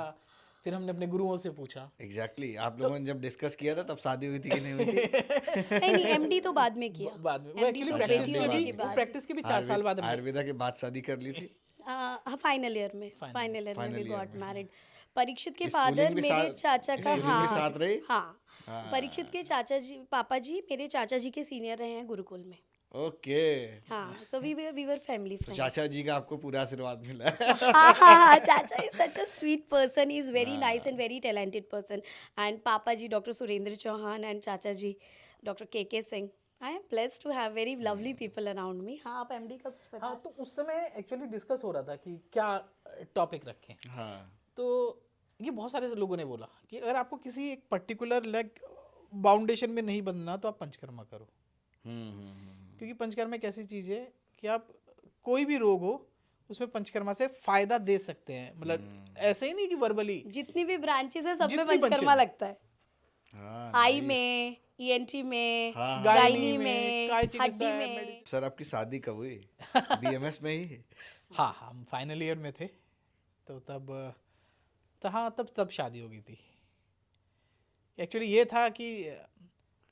फिर हमने अपने गुरुओं से पूछा। एग्जैक्टली, आप लोगों ने जब डिस्कस किया था तब शादी हुई थी कि नहीं हुई थी? नहीं, एमडी तो बाद में किया, बाद में वो MD एक्चुअली तो प्रैक्टिस बेटी के होने भी के बाद। प्रैक्टिस के भी 4 साल बाद हमने- आयुर्वेदा के बाद शादी कर ली थी? हाँ, फाइनल ईयर में, फाइनल ईयर में Final वी year गॉट में, मैरिड। परीक्षित के Schooling फादर भी मेरे साथ- चाचा का, schooling भी साथ रही? हाँ, परीक्षित के चाचा जी, पापा जी मेरे चाचा जी के सीनियर रहे हैं गुरुकुल में। ओके। हाँ, सो वी वर फैमिली तो फ्रेंड्स। चाचा जी का आपको पूरा आशीर्वाद मिला है। हाँ, चाचा is such a sweet person, he is very nice and very talented person. And पापा जी डॉक्टर सुरेंद्र चौहान एंड चाचा ji doctor K Singh. I am blessed to have very lovely people around me. हाँ, आप एमडी का कुछ बता। हाँ, तो उस समय एक्चुअली डिस्कस हो रहा था कि क्या टॉपिक रखें। हाँ। तो ये बहुत सारे लोगों ने बोला कि अगर आपको किसी एक पर्टिकुलर बाउंडेशन में नहीं बंधना तो आप पंचकर्मा करो, हम्म। क्योंकि पंचकर्मा एक ऐसी चीज है कि आप कोई भी रोग हो उसमें पंचकर्मा से फायदा दे सकते हैं, मतलब ऐसे ही नहीं कि वर्बली, जितनी भी ब्रांचेस है सब में जितनी पंचकर्मा branches- लगता है। हाँ, आई nice। में, ईएनटी में, हाँ, हाँ। गायनी गायनी में, में, काय चिकित्सा हड्डी है, में। medicine- सर आपकी शादी कब हुई? बीएमएस में ही? हाँ हम फाइनल ईयर में थे तो तब शादी हो गई थी। एक्चुअली ये था कि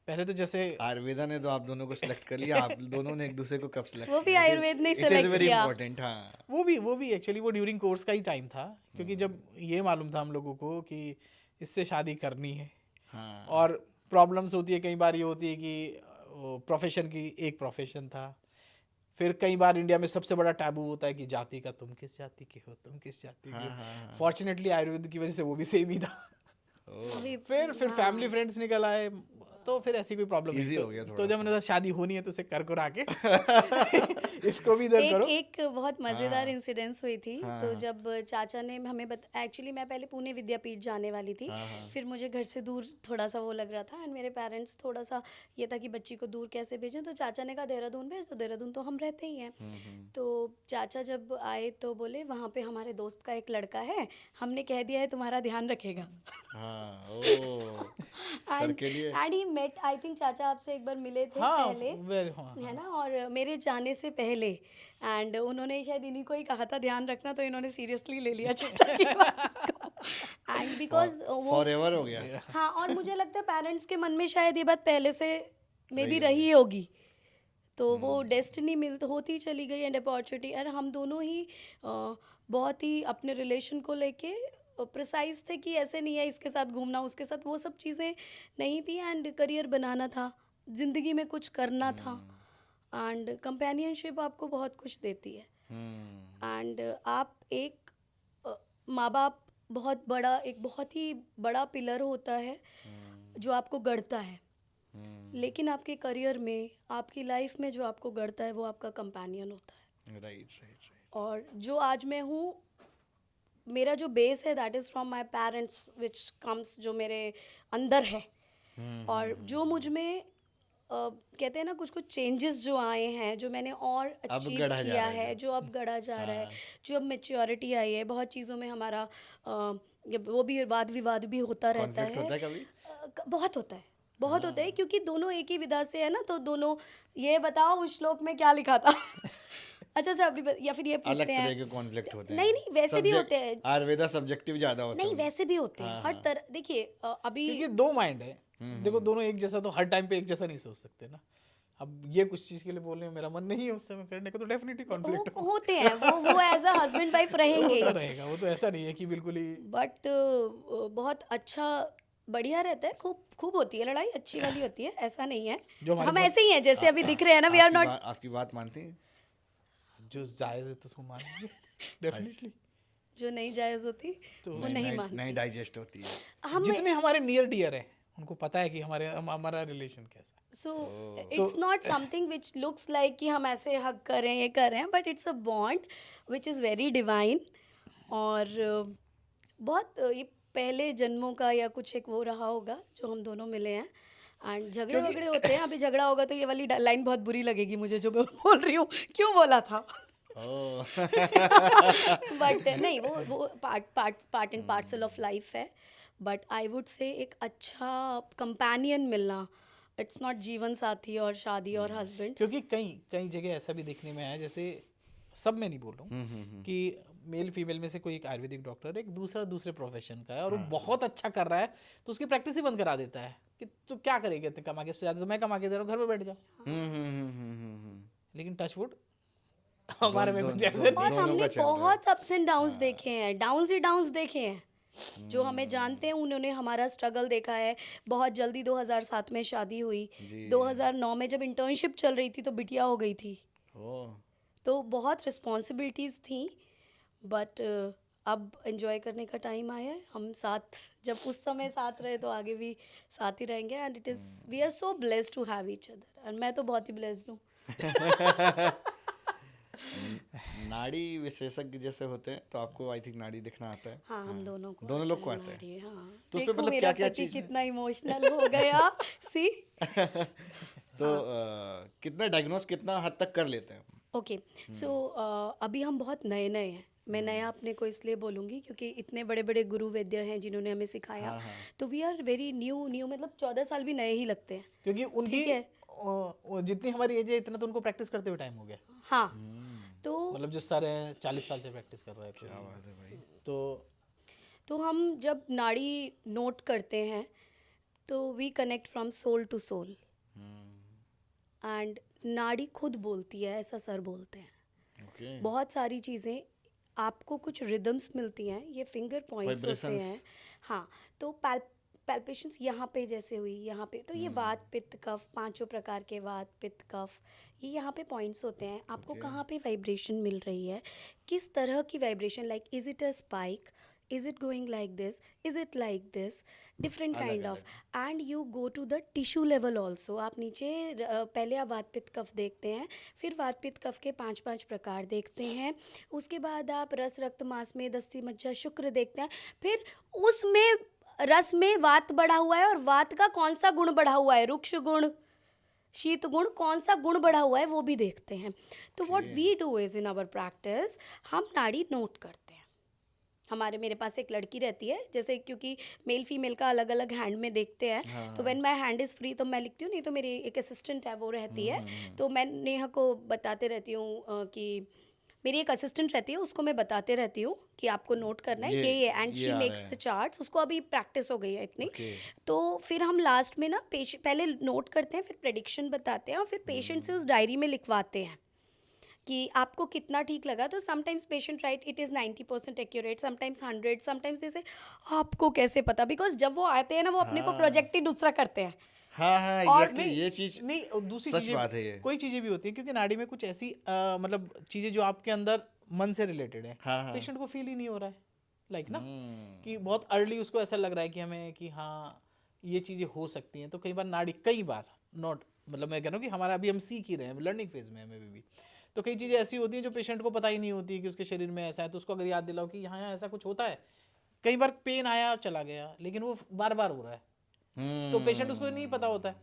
पहले तो जैसे आयुर्वेदा ने तो आप दोनों को सिलेक्ट कर लिया, आप दोनों ने एक दूसरे को कब सिलेक्ट वो भी आयुर्वेद ने select वेरी किया। इंपॉर्टेंट। हाँ, वो भी एक्चुअली वो ड्यूरिंग कोर्स का ही टाइम था, क्योंकि जब ये मालूम था हम लोगों को कि इससे शादी करनी है, हाँ, और प्रॉब्लम्स होती है, कई बार ये होती है कि प्रोफेशन की एक प्रोफेशन था, फिर कई बार इंडिया में सबसे बड़ा टैबू होता है कि जाति का, तुम किस जाति के हो, तुम किस जाति के हाँ, हो। हाँ, फॉर्चुनेटली आयुर्वेद की वजह से वो भी सेम ही था। ओह, अभी फिर हाँ। फैमिली फ्रेंड्स निकल आए, तो फिर ऐसी कोई प्रॉब्लम Easy नहीं। हो गया तो थोड़ा जब मैंने कहा शादी होनी है तो उसे कर के इसको भी इधर करो। एक बहुत मज़ेदार हाँ। इंसिडेंस हुई थी। हाँ, तो हाँ। जब चाचा ने हमें एक्चुअली मैं पहले पुणे विद्यापीठ जाने वाली थी, हाँ, हाँ। फिर मुझे घर से दूर थोड़ा सा वो लग रहा था, एंड मेरे पेरेंट्स थोड़ा सा ये था कि बच्ची को दूर कैसे भेजें, तो चाचा ने कहा देहरादून भेज, तो देहरादून तो हम रहते ही हैं। तो चाचा जब आए तो बोले वहाँ पे हमारे दोस्त का एक लड़का है, हमने कह दिया है तुम्हारा ध्यान रखेगा। हाँ, ओह, सर के लिए। And he met, I think चाचा आपसे एक बार मिले थे हाँ, पहले, हाँ, है ना, और मेरे जाने से पहले, एंड उन्होंने शायद इन्हीं को ही कहा था ध्यान रखना, तो इन्होंने सीरियसली ले लिया चाचा की बात को। एंड बिकॉज वो फॉरएवर हो गया। हाँ, और मुझे लगता है पेरेंट्स के मन में शायद ये बात पहले से मे बी रही रही होगी, तो वो डेस्टिनी होती चली गई एंड अपॉर्चुनिटी। और हम दोनों ही बहुत ही अपने रिलेशन को लेके प्रिसाइज थे कि ऐसे नहीं है इसके साथ घूमना, उसके साथ, वो सब चीज़ें नहीं थी। एंड करियर बनाना था, ज़िंदगी में कुछ करना था, एंड कंपेनियनशिप आपको बहुत कुछ देती है। एंड आप एक माँ बाप बहुत बड़ा, एक बहुत ही बड़ा पिलर होता है जो आपको गढ़ता है, लेकिन आपके करियर में, आपकी लाइफ में जो आपको गढ़ता है वो आपका कंपेनियन होता है। राइट। और जो आज मैं हूँ, मेरा जो बेस है that is from my parents which comes, जो मेरे अंदर है। और जो मुझ में कहते हैं ना कुछ चेंजेस जो आए हैं, जो मैंने और अचीव गढ़ा जा किया रहा है है, जो अब गढ़ा जा रहा है, जो अब मेच्योरिटी आई है, बहुत चीज़ों में हमारा वो भी वाद विवाद भी होता रहता कॉन्फ्लिक्ट है। होता है कभी? बहुत होता है, बहुत होता है, क्योंकि दोनों एक ही विधा से है ना, तो दोनों, ये बताओ उस श्लोक में क्या लिखा था। अच्छा अभी या फिर ये अलग पूछते तरह हैं। के कॉन्फ्लिक्ट होते हैं। नहीं वैसे भी होते हैं। आयुर्वेदा सब्जेक्टिव ज्यादा होता है। नहीं वैसे भी होते हैं, हर तरह। देखिए अभी क्योंकि दो माइंड है, देखो दोनों एक जैसा तो हर टाइम पे एक जैसा नहीं सोच सकते ना। अब ये कुछ चीज के लिए बोलने में मेरा मन नहीं है उस समय करने का, तो डेफिनेटली कॉन्फ्लिक्ट होते हैं, वो एज अ हस्बैंड वाइफ रहेंगे, होता रहेगा। वो तो ऐसा नहीं है कि बिल्कुल ही। बट बहुत अच्छा, बढ़िया रहता है, खूब होती है लड़ाई, अच्छी वाली होती है, ऐसा नहीं है। जो हमारे हम ऐसे ही हैं जैसे अभी दिख रहे हैं ना, वी आर नॉट। आपकी बात मानती हैं? जो जायज है तो उसको मानेंगे डेफिनेटली। जो नहीं जायज होती तो वो नहीं मानते। नहीं डाइजेस्ट होती है। हम जितने हमारे नियर डियर है उनको पता है कि हमारा रिलेशन कैसा है। So it's not something which looks like कि हम ऐसे हक कर रहे हैं, ये कर रहे हैं, but it's a bond which is very divine. और बहुत ये पहले जन्मों का या कुछ एक वो रहा होगा जो हम दोनों मिले हैं। एंड झगड़े वगड़े होते हैं, अभी झगड़ा होगा तो ये वाली लाइन बहुत बुरी लगेगी मुझे जो मैं बोल रही हूँ, क्यों बोला था। बट नहीं, वो part and parcel of life है। बट आई वुड से एक अच्छा कंपेनियन मिलना, इट्स नॉट जीवन साथी और शादी और हस्बैंड। क्योंकि कई जगह ऐसा भी देखने में आया, जैसे सब में नहीं बोल रहा हूँ कि मेल फीमेल में से कोई एक आयुर्वेदिक डॉक्टर एक दूसरे प्रोफेशन का है और वो बहुत अच्छा कर रहा है, तो उसकी प्रैक्टिस ही बंद करा देता है कि तू क्या करेगी इतने कमा के, उससे ज़्यादा तो मैं कमा के दे रहा हूँ, घर में बैठ जाओ। लेकिन टच वुड हमारे में कुछ ऐसे और हमने बहुत अप्स एंड डाउन्स देखे हैं, डाउन्स ही डाउन्स देखे हैं। जो हमें जानते हैं उन्होंने हमारा स्ट्रगल देखा है। बहुत जल्दी 2007 में शादी हुई, 2009 में जब इंटर्नशिप चल रही थी तो बिटिया हो गई थी, तो बहुत रिस्पॉन्सिबिलिटीज़ थी। बट अब एंजॉय करने का टाइम आया है। हम साथ, जब उस समय साथ रहे तो आगे भी साथ ही रहेंगे। And it is, we are so blessed to have each other. And मैं तो बहुत ही ब्लेस्ड हूँ। नाड़ी विशेषज्ञ जैसे होते हैं तो आपको आई थिंक नाड़ी दिखना आता है। हाँ, हम दोनों को दोनों लोग को आता है। नाड़ी, हाँ। तो उसमें देखो मतलब मेरा क्या-क्या पति चीज़ है? कितना इमोशनल हो गया। सी तो कितना डायग्नोस कितना हद तक कर लेते हैं? ओके, सो अभी हम बहुत नए नए हैं। मैं नया अपने को इसलिए बोलूँगी क्योंकि इतने बड़े बड़े गुरु वैद्य हैं जिन्होंने हमें सिखाया। हाँ, हाँ। तो वी आर वेरी न्यू मतलब 14 साल भी नए ही लगते हैं। क्योंकि उनकी ठीक है। जितनी हमारी एज है इतना तो उनको प्रैक्टिस करते हुए टाइम हो गया। हाँ, तो मतलब जो सर हैं 40 साल से प्रैक्टिस कर रहे हैं। क्या बात है भाई। तो हम जब नाड़ी नोट करते हैं तो we connect from soul to soul and नाड़ी खुद बोलती है, ऐसा सर बोलते हैं। ओके। बहुत सारी चीज़ें आपको कुछ रिदम्स मिलती हैं, ये फिंगर पॉइंट्स होते Vibrations. हैं। हाँ, तो पैल्पेशंस यहाँ पे जैसे हुई, यहाँ पे तो ये वात पित्त कफ, पांचों प्रकार के वात पित्त कफ, ये यहाँ पे पॉइंट्स होते हैं। आपको कहाँ पे वाइब्रेशन मिल रही है, किस तरह की vibration, like is it a spike, is it going like this, is it like this, different kind of, and you go to the tissue level also। आप नीचे पहले आप वात पित्त कफ देखते हैं, फिर वात पित्त कफ के 5 प्रकार देखते हैं, उसके बाद आप रस रक्त मांस में दस्ती मज्जा शुक्र देखते हैं, फिर उसमें रस में वात बढ़ा हुआ है और वात का कौन सा गुण बढ़ा हुआ है, रुक्ष गुण, शीत गुण, कौन सा गुण बढ़ा हुआ है वो भी देखते हैं। तो what we do is in our practice, हम नाड़ी नोट करते हैं। मेरे पास एक लड़की रहती है, जैसे क्योंकि मेल फीमेल का अलग अलग हैंड में देखते हैं, तो when my hand is free तो मैं लिखती हूँ, नहीं तो मेरी एक असिस्टेंट है वो रहती है। तो मैं नेहा को बताते रहती हूँ कि मेरी एक असिस्टेंट रहती है, उसको मैं बताते रहती हूँ कि आपको नोट करना है ये एंड शी आ मेक्स रहा द चार्ट्स। उसको अभी प्रैक्टिस हो गई है इतनी। Okay. तो फिर हम लास्ट में ना पहले नोट करते हैं, फिर प्रेडिक्शन बताते हैं और फिर पेशेंट से उस डायरी में लिखवाते हैं कि आपको कितना ठीक लगा। तो sometimes patient right it is 90% accurate, sometimes 100, sometimes जैसे आपको कैसे पता, बिकॉज जब वो आते हैं ना वो अपने को प्रोजेक्ट ही दूसरा करते हैं। हाँ हाँ और एग्जैक्टली, ये चीज नहीं, और दूसरी सच चीजें बात है ये। कोई चीजें भी होती हैं क्योंकि नाड़ी में कुछ ऐसी मतलब चीजें जो आपके अंदर मन से रिलेटेड है, हाँ, हाँ। पेशेंट को फील ही नहीं हो रहा है, लाइक ना कि बहुत अर्ली उसको ऐसा लग रहा है कि हमें कि हाँ ये चीजें हो सकती हैं। तो कई बार नाड़ी, कई बार नॉट, मतलब मैं कह रहा हूँ कि हमारा अभी हम सीख ही रहे हैं, लर्निंग फेज में हमें भी। तो कई चीज़ें ऐसी होती हैं जो पेशेंट को पता ही नहीं होती कि उसके शरीर में ऐसा है, तो उसको अगर याद दिलाओ कि यहाँ यहाँ ऐसा कुछ होता है, कई बार पेन आया चला गया लेकिन वो बार बार हो रहा है, तो पेशेंट उसको नहीं पता होता है,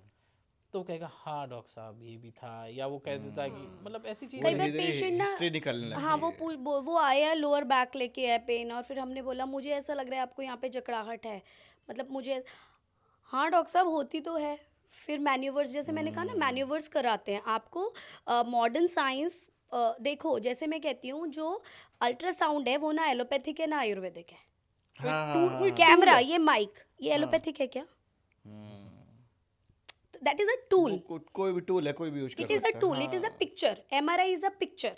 तो कहेगा हाँ डॉक्टर साहब ये भी था, या वो कह देता है कि मतलब ऐसी चीज़ कई बार धीरे-धीरे पेशेंट ना हिस्ट्री निकलने लगती हाँ है। वो आया लोअर बैक लेके है पेन, और फिर हमने बोला मुझे ऐसा लग रहा है आपको यहाँ पे जकड़ाहट है, मतलब मुझे, हाँ डॉक्टर साहब होती तो है। फिर मैन्यूवर्स, जैसे मैंने कहा ना मैन्यूवर्स कराते हैं आपको। मॉडर्न साइंस देखो, जैसे मैं कहती हूँ जो अल्ट्रासाउंड है वो ना एलोपैथिक है ना आयुर्वेदिक है। हाँ, कैमरा, ये माइक, ये एलोपैथिक है क्या? दैट इज अ टूल, कोई भी टूल है, कोई भी यूज कर इट इज सकता अ है। Tool, it is a picture, MRI is a picture,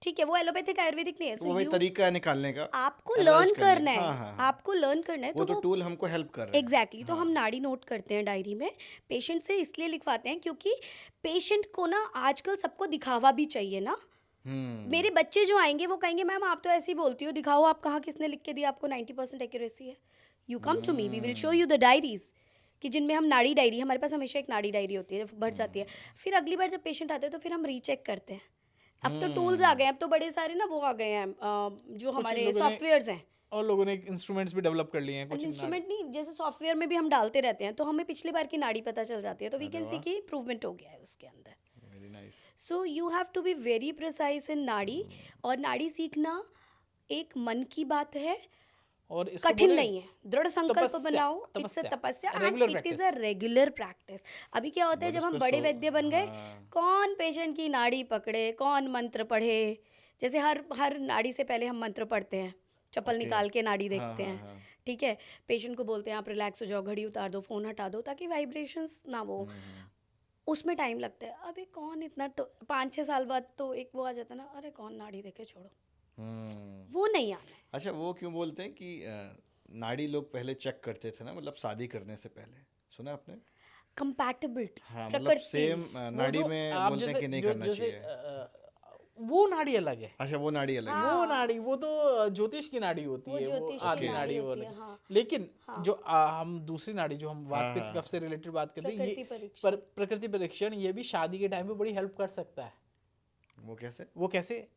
ठीक है, वो एलोपैथिक आयुर्वेदिक नहीं है। वो वही तरीका है निकालने का, आपको analyze लर्न करने करना का। है, हाँ, हाँ, हाँ। आपको लर्न करना है, वो तो टूल हमको हेल्प कर रहे हैं। एग्जैक्टली। तो हम नाड़ी नोट करते हैं डायरी में, पेशेंट से इसलिए लिखवाते हैं क्योंकि पेशेंट को ना आजकल सबको दिखावा भी चाहिए ना। मेरे बच्चे जो आएंगे वो कहेंगे मैम आप तो ऐसे ही बोलती हो, दिखाओ आप कहाँ, किसने लिख के दिया आपको 90% एक्यूरेसी है। You come to me, we will show you the diaries, कि जिनमें हम नाड़ी डायरी, हमारे पास हमेशा एक नाड़ी डायरी होती है, भर जाती है। फिर अगली बार जब पेशेंट आते हैं तो फिर हम रीचेक करते हैं। अब तो टूल्स आ गए हैं, अब तो बड़े सारे ना वो आ गए हैं जो हमारे लोगों ने- सॉफ्टवेयर्स हैं। और लोगों ने इंस्ट्रूमेंट्स भी डेवलप कर लिए हैं कुछ इंस्ट्रूमेंट नहीं, जैसे सॉफ्टवेयर में भी हम डालते रहते हैं तो हमें पिछली बार की नाड़ी पता चल जाती है, तो वी कैन सी कि इम्प्रूवमेंट हो गया है उसके अंदर। Very nice. So you have to be very precise in नाड़ी। और नाड़ी सीखना एक मन की बात है, और इसको कठिन बोले नहीं है, दृढ़ संकल्प तपस्या, बनाओ, इट्स अ तपस्या, तपस्या regular and it is practice। A regular practice. अभी क्या होता है जब हम बड़े वैद्य बन गए, हाँ। कौन पेशेंट की नाड़ी पकड़े, कौन मंत्र पढ़े, जैसे हर नाड़ी से पहले हम मंत्र पढ़ते हैं, चप्पल निकाल के नाड़ी देखते हाँ, हैं, हाँ। ठीक है, पेशेंट को बोलते हैं आप रिलैक्स हो जाओ, घड़ी उतार दो, फ़ोन हटा दो, ताकि वाइब्रेशंस ना वो, उसमें टाइम लगता है। अभी कौन इतना, तो 5-6 साल बाद तो एक वो आ जाता है ना, अरे कौन नाड़ी देखे छोड़ो, वो नहीं आना है। अच्छा, वो क्यों बोलते हैं कि नाड़ी लोग पहले चेक करते थे ना, मतलब शादी करने से पहले, सुना आपने? कंपैटिबिलिटी, हाँ, मतलब प्रकृति। सेम वो नाड़ी जो में आप बोलते हैं जैसे- कि नहीं जो- करना जैसे, चाहिए। वो नाड़ी अलग है, अच्छा, वो नाड़ी अलग है। वो नाड़ी, वो तो ज्योतिष की नाड़ी होती वो है, वो ज्योतिष की आधी नाड़ी नाड़ी वो होती अलग है, है। हाँ। लेकिन जो हम दूसरी नाड़ी जो हम वात पित्त कफ से रिलेटेड बात करते हैं, प्रकृति ये परीक्षण। प्रकृति परीक्षण, ये भी शादी के टाइम पे बड़ी हेल्प कर सकता है। वो कैसे? वो कैसे?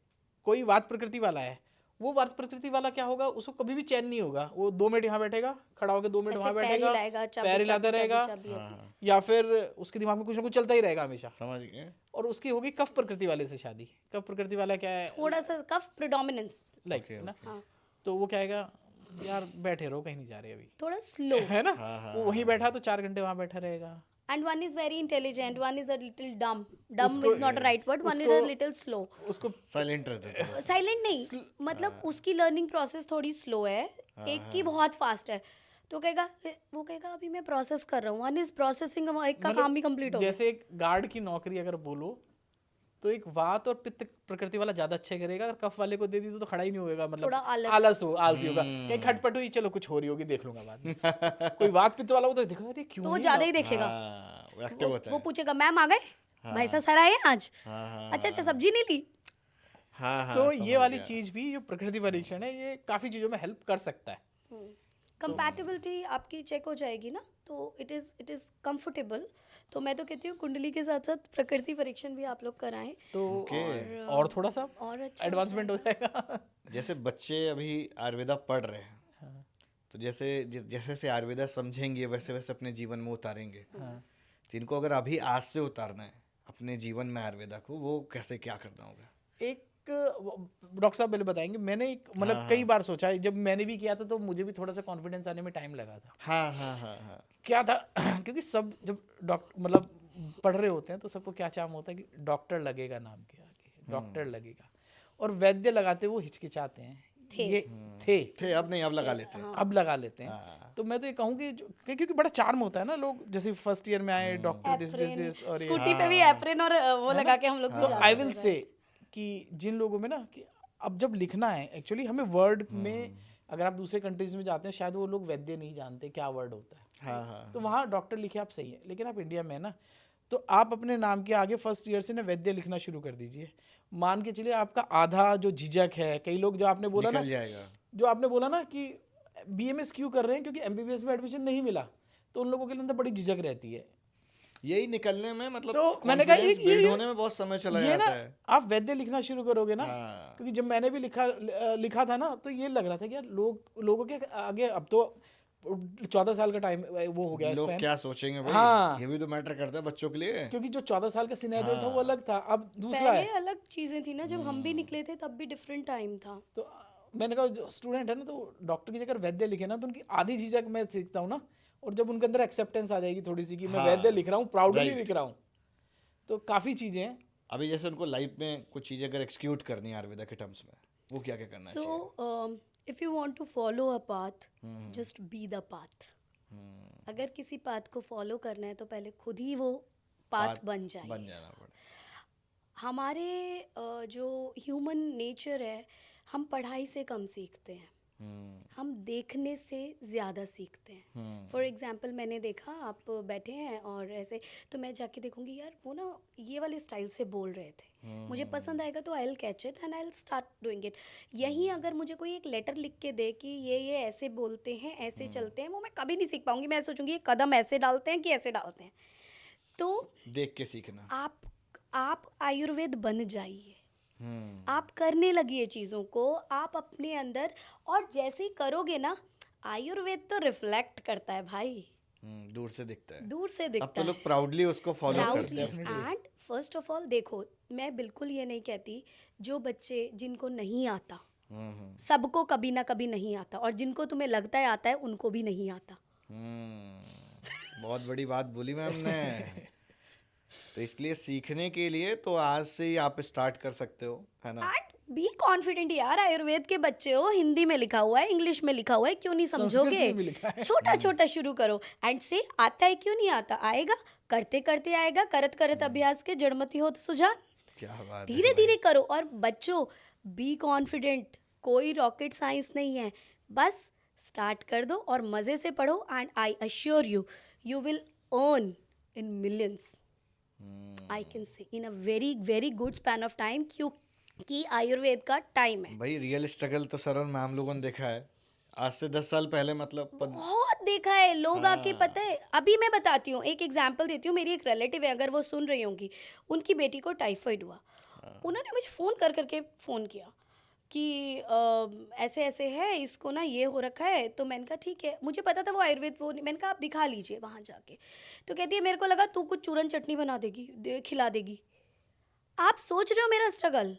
कोई वात प्रकृति वाला है, वो वात प्रकृति वाला क्या होगा, उसको कभी भी चैन नहीं होगा। वो 2 मिनट यहाँ बैठेगा, खड़ा होकर 2 मिनट ऐसे वहाँ पैर बैठेगा, हिलाएगा, चाबी, पैर हिलाता चाबी, रहेगा, चाबी, चाबी, ऐसे। या फिर उसके दिमाग में कुछ ना कुछ चलता ही रहेगा हमेशा। समझ गए। और उसकी होगी कफ प्रकृति वाले से शादी। कफ प्रकृति वाला क्या है, थोड़ा सा कफ प्रिडोमिनेंस, लाइक Okay, ना, हाँ, तो वो क्या आएगा, यार बैठे रहो, कहीं नहीं जा रहे अभी, थोड़ा स्लो। है ना। हाँ, वो वहीं बैठा तो 4 घंटे वहाँ बैठा रहेगा। And one is very intelligent, one is a little dumb. Dumb उसको- is not a right word. One is a उसको- little slow. उसको साइलेंट रहते थे। साइलेंट नहीं, मतलब उसकी लर्निंग प्रोसेस थोड़ी स्लो है, एक की बहुत फास्ट है। तो कहेगा, वो कहेगा अभी मैं प्रोसेस कर रहा हूँ, वन इज प्रोसेसिंग, एक का मतलब काम भी कंप्लीट हो गया। जैसे एक गार्ड की नौकरी अगर बोलो तो एक वात और पित्त प्रकृति वाला ज्यादा अच्छे करेगा, अगर कफ वाले को दे दी तो खड़ा ही नहीं होएगा, मतलब थोड़ा आलस। आलसी होगा, कहीं खटपट हुई, चलो कुछ हो रही होगी देख लूंगा बाद में। कोई वात पित्त वाला हो तो देखो, अरे क्यों तो वो नहीं ज्यादा ही आ- देखेगा। हाँ, वो एक्टिव होता वो है। पूछेगा मैम आ गए, भाई साहब सर आए आज, हाँ, हाँ, अच्छा अच्छा सब्जी नहीं ली। हाँ, हाँ, तो समझ ये वाली गया। चीज भी, जो प्रकृति परीक्षण है, ये काफी चीजों में हेल्प कर सकता है। कंपैटिबिलिटी आपकी चेक हो जाएगी ना, तो इट इज कंफर्टेबल। तो मैं तो कहती हूँ कुंडली के साथ साथ प्रकृति परीक्षण भी आप लोग कराएं, तो Okay. और थोड़ा सा और अच्छा एडवांसमेंट हो जाएगा। जैसे बच्चे अभी आयुर्वेदा पढ़ रहे हैं, हाँ। तो जैसे जैसे से आयुर्वेदा समझेंगे वैसे वैसे अपने जीवन में उतारेंगे। हाँ। तो इनको अगर अभी आज से उतारना है अपने जीवन में आयुर्वेदा को, वो कैसे क्या करना होगा? एक डॉक्टर साहब पहले बताएंगे, मैंने एक मतलब हाँ, कई बार सोचा है, जब मैंने भी किया था तो मुझे भी थोड़ा सा कॉन्फिडेंस आने में टाइम लगा था। हाँ, हाँ, हाँ, हाँ। क्या था क्योंकि सब जब डॉक्टर मतलब पढ़ रहे होते हैं तो सबको क्या चाह होता है कि डॉक्टर लगेगा नाम के आगे, डॉक्टर लगेगा, और वैद्य लगाते वो हिचकिचाते हैं। थे। ये थे, अब नहीं, अब लगा लेते हैं। अब लगा लेते हैं। हाँ। तो मैं तो ये कहूँ कि क्योंकि बड़ा चार्म होता है ना, लोग जैसे फर्स्ट ईयर में आए डॉक्टर दिस और ये, स्कूटी पे भी एप्रिन और वो लगा के हम लोग भी तो जाते आई थे। विल से कि जिन लोगों में ना, कि अब जब लिखना है एक्चुअली हमें वर्ड में, अगर आप दूसरे कंट्रीज में जाते हैं शायद वो लोग वैद्य नहीं जानते क्या वर्ड होता है, हाँ, हाँ, तो वहाँ डॉक्टर लिखे आप सही है, लेकिन आप इंडिया में है ना, तो आप अपने नाम के आगे फर्स्ट ईयर से ना वैद्य लिखना शुरू कर दीजिए। मान के चलिए आपका आधा जो झिझक है, कई लोग जो आपने बोला ना, निकल जाएगा। जो आपने बोला ना कि बीएमएस क्यों कर रहे हैं, क्योंकि एमबीबीएस में एडमिशन नहीं मिला, तो उन लोगों के अंदर बड़ी झिझक रहती है। यही निकलने में, मतलब तो मैंने कहा confidence ये build होने में बहुत समय चला ये ना, जाता है। आप वैद्य लिखना शुरू करोगे ना, हाँ। क्योंकि जब मैंने भी लिखा था ना, तो ये लग रहा था कि यार लोगों के आगे, अब तो 14 साल का टाइम वो हो गया लोग span। क्या सोचेंगे भाई? हाँ। ये भी तो मैटर करता है बच्चों के लिए। क्योंकि जो 14 साल का सिनेरियो था वो अलग था, अब दूसरा पहले है। अलग चीजें थी ना, जब हम भी निकले थे तब भी डिफरेंट टाइम था। तो मैंने कहा जो स्टूडेंट है ना, तो डॉक्टर की जगह वैद्य लिखे ना, तो उनकी आधी झिझक मैं सीखता हूँ ना, और जब उनके अंदर एक्सेप्टेंस आ जाएगी थोड़ी सी कि मैं हाँ, वैद्य लिख रहा हूँ, प्राउडली right। लिख रहा हूँ, तो काफ़ी चीज़ें हैं। अभी जैसे उनको लाइफ में कुछ चीजें अगर एक्सक्यूट करनी है आयुर्वेदा के टर्म्स में, वो क्या क्या करना चाहिए? So if you want to follow a path, just be the path. अगर किसी पाथ को फॉलो करना है तो पहले खुद ही वो पाथ बन जाए। बन जाना पड़े। हमारे जो ह्यूमन नेचर है, हम पढ़ाई से कम सीखते हैं, हम देखने से ज़्यादा सीखते हैं। फॉर एग्जाम्पल मैंने देखा आप बैठे हैं और ऐसे, तो मैं जाके देखूंगी यार वो ना ये वाले स्टाइल से बोल रहे थे, मुझे पसंद आएगा तो I will catch it and I will start doing it. यहीं अगर मुझे कोई एक लेटर लिख के दे कि ये ऐसे बोलते हैं, ऐसे चलते हैं, वो मैं कभी नहीं सीख पाऊंगी। मैं सोचूंगी ये कदम ऐसे डालते हैं कि ऐसे डालते हैं। तो देख के सीखना। आप आयुर्वेद बन जाइए, आप करने लगिए चीज़ों को, आप अपने अंदर, और जैसे ही करोगे ना, आयुर्वेद तो रिफ्लेक्ट करता है भाई, दूर से दिखता है। दूर से अब दिखता तो है लोग प्राउडली उसको फॉलो करते प्राउडली। हैं। एंड फर्स्ट ऑफ ऑल देखो, मैं बिल्कुल ये नहीं कहती जो बच्चे जिनको नहीं आता, सबको कभी ना कभी नहीं आता, और जिनको तुम्हें लगता है आता है उनको भी नहीं आता। बहुत बड़ी बात बोली मैम ने। तो इसलिए सीखने के लिए तो आज से ही आप स्टार्ट कर सकते हो, है ना? एंड बी कॉन्फिडेंट यार, आयुर्वेद के बच्चे हो, हिंदी में लिखा हुआ है, इंग्लिश में लिखा हुआ है, क्यों नहीं संस्कृत समझोगे? में भी लिखा है। छोटा छोटा शुरू करो एंड से आता है, क्यों नहीं आता, आएगा, करते करते आएगा, करत करत अभ्यास के जड़मती हो तो सुजान। क्या बात है धीरे भाई। धीरे करो। और बच्चों बी कॉन्फिडेंट, कोई रॉकेट साइंस नहीं है, बस स्टार्ट कर दो और मज़े से पढ़ो and I assure you, you will earn in millions, I can say in a very very good span of time, क्योंकि आयुर्वेद का टाइम है। भाई रियल स्ट्रगल तो सर और मैम लोगों ने देखा है आज से 10 साल पहले, मतलब बहुत देखा है लोग आके, पता है अभी मैं बताती हूँ, एक एग्जांपल देती हूँ। मेरी एक रिलेटिव है, अगर वो सुन रही होंगी, उनकी बेटी को टाइफाइड हुआ उन्होंने मुझे फ़ोन करके फ़ोन किया कि ऐसे ऐसे है, इसको ना ये हो रखा है। तो मैंने कहा ठीक है, मुझे पता था वो आयुर्वेद वो मैंने कहा आप दिखा लीजिए वहाँ जाके। तो कहती है मेरे को लगा तू कुछ चूरन चटनी बना देगी, खिला देगी। आप सोच रहे हो मेरा स्ट्रगल?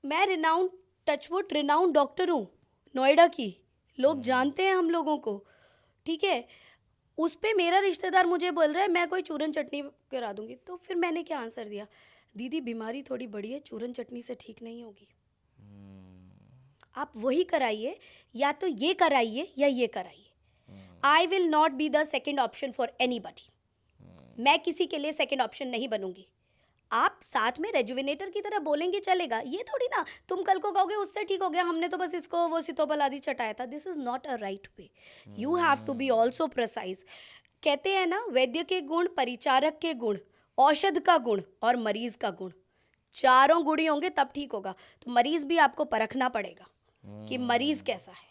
मैं टचवुड रिनाउंड डॉक्टर हूँ नोएडा की, लोग जानते हैं हम लोगों को, ठीक है। उस पे मेरा रिश्तेदार मुझे बोल रहा है मैं कोई चूरन चटनी करा दूंगी। तो फिर मैंने क्या आंसर दिया, दीदी बीमारी थोड़ी बड़ी है, चूरन चटनी से ठीक नहीं होगी। आप वही कराइए, या तो ये कराइए या ये कराइए। I will not be the second option for anybody. मैं किसी के लिए सेकेंड ऑप्शन नहीं बनूंगी। आप साथ में रेजुविनेटर की तरह बोलेंगे चलेगा, ये थोड़ी ना तुम कल को कहोगे उससे ठीक हो गया, हमने तो बस इसको वो सितोपल आदि चटाया था। This is not a right way. You have to be also precise. कहते हैं ना, वैद्य के गुण, परिचारक के गुण, औषध का गुण और मरीज का गुण, चारों गुण ही होंगे तब ठीक होगा। तो मरीज भी आपको परखना पड़ेगा कि मरीज कैसा है।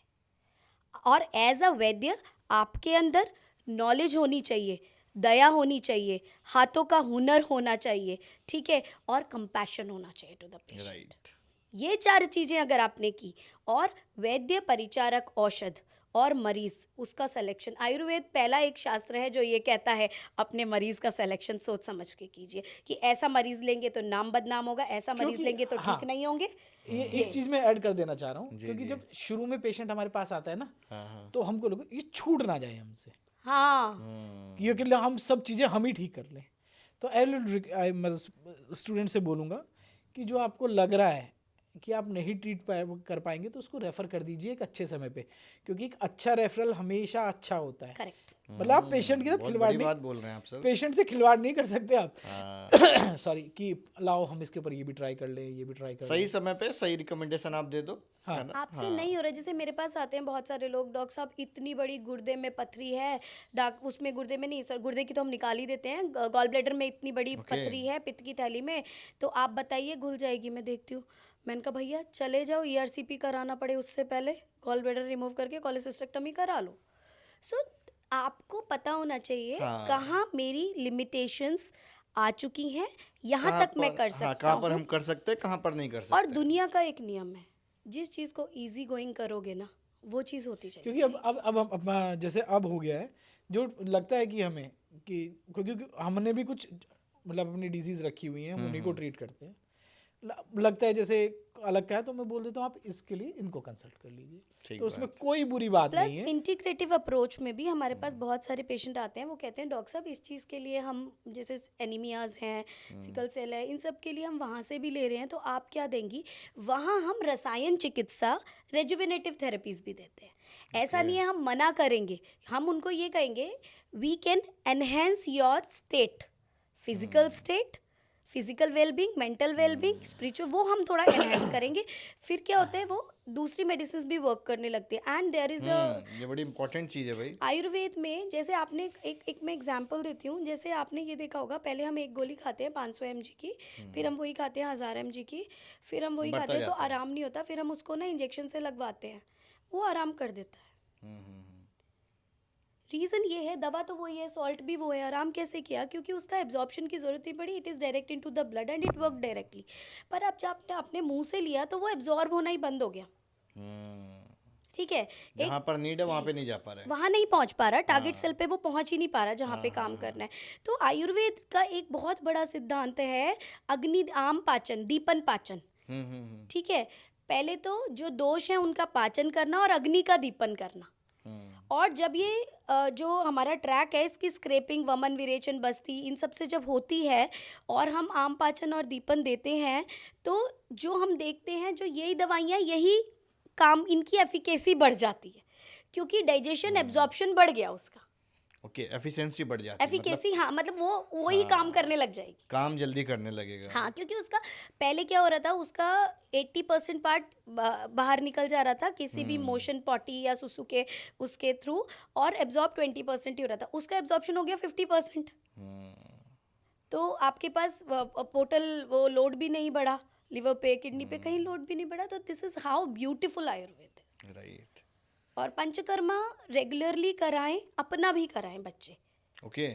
और एज अ वैद्य आपके अंदर नॉलेज होनी चाहिए, दया होनी चाहिए, हाथों का हुनर होना चाहिए, ठीक है, और कंपैशन होना चाहिए टू द पेशेंट। राइट। ये 4 चीज़ें अगर आपने की, और वैद्य, परिचारक, औषध और मरीज, उसका सिलेक्शन। आयुर्वेद पहला एक शास्त्र है जो ये कहता है अपने मरीज का सिलेक्शन सोच समझ के कीजिए कि ऐसा मरीज लेंगे तो नाम बदनाम होगा, ऐसा मरीज क्योंकि लेंगे तो हाँ, ठीक नहीं होंगे। ये इस चीज में ऐड कर देना चाह रहा हूँ, जी, क्योंकि जी। जब शुरू में पेशेंट हमारे पास आता है ना, हाँ हाँ। तो हमको लगे ये छूट ना जाए हमसे, हाँ, ये कि हम सब चीज़ें हम ही ठीक कर लें। तो मैं स्टूडेंट से बोलूँगा कि जो आपको लग रहा है कि आप नहीं कर पाएंगे तो उसको रेफ़र कर दीजिए एक अच्छे समय पे, क्योंकि एक अच्छा रेफरल हमेशा अच्छा होता है। करेक्ट। मतलब आप पेशेंट के साथ बहुत खिलवाड़ बड़ी नहीं, बात बोल रहे हैं आप सर। पेशेंट से खिलवाड़ नहीं कर सकते आप। हाँ। सॉरी, कि लाओ हम इसके ऊपर ये भी ट्राई कर ले, ये भी ट्राई कर सही ले। समय पे सही रिकमेंडेशन आप दे दो। हाँ। है ना? आपसे नहीं हो रहा है। जैसे मेरे पास आते हैं बहुत सारे लोग, डॉक्टर साहब इतनी बड़ी गुर्दे में पथरी है, उसमें गुर्दे में नहीं सर, गुर्दे की तो हम निकाल ही देते हैं, गॉल ब्लैडर में इतनी बड़ी पथरी है, पित्त की थैली में, तो आप बताइए घुल जाएगी। मैं देखती हूँ, मैंने कहा भैया चले जाओ, ERCP कराना पड़े उससे पहले गॉल ब्लैडर रिमूव करके कोलेसिस्टेक्टमी करा लो। सो आपको पता होना चाहिए हाँ। कहाँ मेरी लिमिटेशंस आ चुकी हैं, यहाँ कहाँ तक मैं पर- कर हाँ, सकता कहाँ पर हूँ। हम कर सकते हैं, कहाँ पर नहीं कर सकते। और दुनिया का एक नियम है, जिस चीज़ को इजी गोइंग करोगे ना, वो चीज़ होती चाहिए। क्योंकि अब जैसे अब हो गया है, जो लगता है कि हमें कि क्योंकि हमने भी कुछ मतलब अपनी डिजीज़ रखी हुई है, हम उन्हीं को ट्रीट करते हैं। लगता है जैसे अलग का है तो मैं बोल देता हूँ आप इसके लिए इनको कंसल्ट कर लीजिए, ठीक तो उसमें बात। कोई बुरी बात प्लस नहीं है। इंटीग्रेटिव अप्रोच में भी हमारे पास बहुत सारे पेशेंट आते हैं, वो कहते हैं डॉक्टर साहब इस चीज़ के लिए हम, जैसे एनीमियाज हैं, सिकल सेल है, इन सब के लिए हम वहाँ से भी ले रहे हैं, तो आप क्या देंगी? वहाँ हम रसायन चिकित्सा, रेजुविनेटिव थेरेपीज भी देते हैं। ऐसा नहीं है हम मना करेंगे, हम उनको ये कहेंगे we can enhance your state, physical state, physical wellbeing, mental wellbeing, spiritual, वो हम थोड़ा एनहेंस करेंगे। फिर क्या होता है, वो दूसरी मेडिसिन भी वर्क करने लगती है। एंड देयर इज अ ये बड़ी इंपॉर्टेंट चीज़ है भाई। आयुर्वेद में, जैसे आपने एक मैं एग्जांपल देती हूँ, जैसे आपने ये देखा होगा, पहले हम एक गोली खाते हैं 500 mg की, फिर हम वही खाते हैं 1000 mg की, फिर हम वही बढ़ता खाते हैं तो जाता है। आराम नहीं होता, फिर हम उसको ना इंजेक्शन से लगवाते हैं, वो आराम कर देता है। रीज़न ये है, दवा तो वही है, सॉल्ट भी वो है, आराम कैसे किया? क्योंकि उसका एब्जॉर्प्शन की ज़रूरत नहीं पड़ी, it is direct into the blood and it work directly. पर अब जब आपने अपने मुंह से लिया तो वो एब्जॉर्ब होना ही बंद हो गया, ठीक है। जहाँ पर नीड है वहाँ पे नहीं जा पा रहे। वहाँ नहीं पहुँच पा रहा, टारगेट सेल पे वो पहुँच ही नहीं पा रहा जहाँ पे काम करना है। तो आयुर्वेद का एक बहुत बड़ा सिद्धांत है अग्नि आम पाचन, दीपन पाचन, ठीक है। पहले तो जो दोष है उनका पाचन करना और अग्नि का दीपन करना। और जब ये जो हमारा ट्रैक है, इसकी स्क्रैपिंग, वमन, विरेचन, बस्ती, इन सब से जब होती है और हम आम पाचन और दीपन देते हैं, तो जो हम देखते हैं, जो यही दवाइयाँ, यही काम, इनकी एफिकेसी बढ़ जाती है, क्योंकि डाइजेशन, एब्जॉर्प्शन बढ़ गया उसका, ओके, एफिशिएंसी बढ़ जाती है, मतलब एफिकेसी, हाँ, मतलब वो वही काम करने लग जाएगी। काम जल्दी करने लगेगा। हाँ, क्योंकि उसका पहले क्या हो रहा था, उसका 80% पार्ट बाहर निकल जा रहा था किसी भी मोशन, पॉटी या सुसु के उसके थ्रू, और एब्जॉर्ब 20% ही हो रहा था, उसका एब्जॉर्प्शन हो गया 50%। तो आपके पास पोर्टल वो लोड भी नहीं बढ़ा, लिवर पे, किडनी पे कहीं लोड भी नहीं बढ़ा। तो this is how beautiful Ayurveda है। राइट। और पंचकर्मा रेगुलरली कराएं, अपना भी कराएं बच्चे। ओके।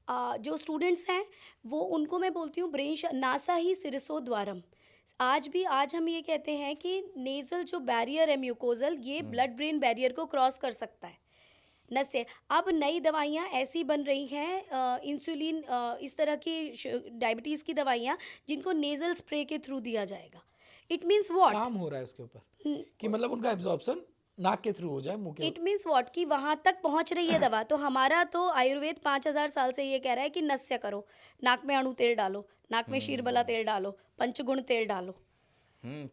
जो स्टूडेंट्स हैं वो उनको मैं बोलती हूँ ब्रेन नासा ही सिरसो द्वारम। आज हम ये कहते हैं कि नेज़ल जो बैरियर है म्यूकोजल, ये ब्लड ब्रेन बैरियर को क्रॉस कर सकता है नस से। अब नई दवाइयाँ ऐसी बन रही हैं, इंसुलिन, इस तरह की डायबिटीज़ की दवाइयाँ जिनको नेज़ल स्प्रे के थ्रू दिया जाएगा। इट मीन्स व्हाट, काम हो रहा है उसके ऊपर कि मतलब उनका एब्जॉर्प्शन नाक के थ्रू हो जाए, मुंह के। इट मीन्स व्हाट कि वहाँ तक पहुँच रही है दवा। तो हमारा तो आयुर्वेद 5000 साल से ये कह रहा है कि नस्य करो, नाक में अणु तेल डालो, नाक में शीरबला तेल डालो, पंचगुण तेल डालो।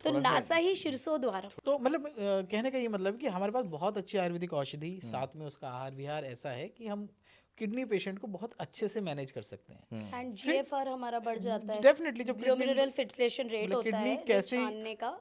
तो नासा ही शिरसो द्वारा। तो मतलब कहने का ये मतलब कि हमारे पास बहुत अच्छी आयुर्वेदिक औषधि, साथ में उसका आहार विहार ऐसा है कि हम किडनी पेशेंट को बहुत अच्छे से मैनेज कर सकते हैं। एंड जीएफआर हमारा बढ़ जाता है डेफिनेटली जब ग्लोमेरुलर फिल्ट्रेशन रेट मतलब होता किडनी है, जो कैसे छानने का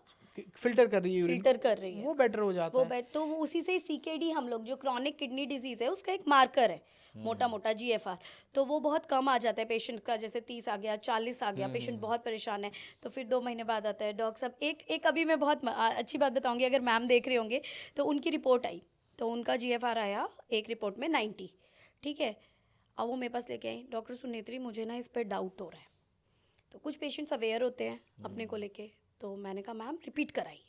फिल्टर कर रही है यूरिन, फिल्टर कर रही है, वो बेटर हो जाता वो है। बेट तो वो उसी से सीकेडी, हम लोग जो क्रॉनिक किडनी डिजीज है उसका एक मार्कर है मोटा मोटा जीएफआर, तो वो बहुत कम आ जाता है पेशेंट का। जैसे 30 आ गया, 40 आ गया, पेशेंट बहुत परेशान है, तो फिर 2 महीने बाद आता है डॉक्टर साहब एक अभी मैं बहुत अच्छी बात बताऊंगी, अगर मैम देख रहे होंगे तो उनकी रिपोर्ट आई, तो उनका जीएफआर आया एक रिपोर्ट में 90, ठीक है। अब वो मेरे पास लेके आई, डॉक्टर सुनेत्री मुझे ना इस पर डाउट हो रहा है। तो कुछ पेशेंट्स अवेयर होते हैं अपने को लेके, तो मैंने कहा मैम रिपीट कराइए,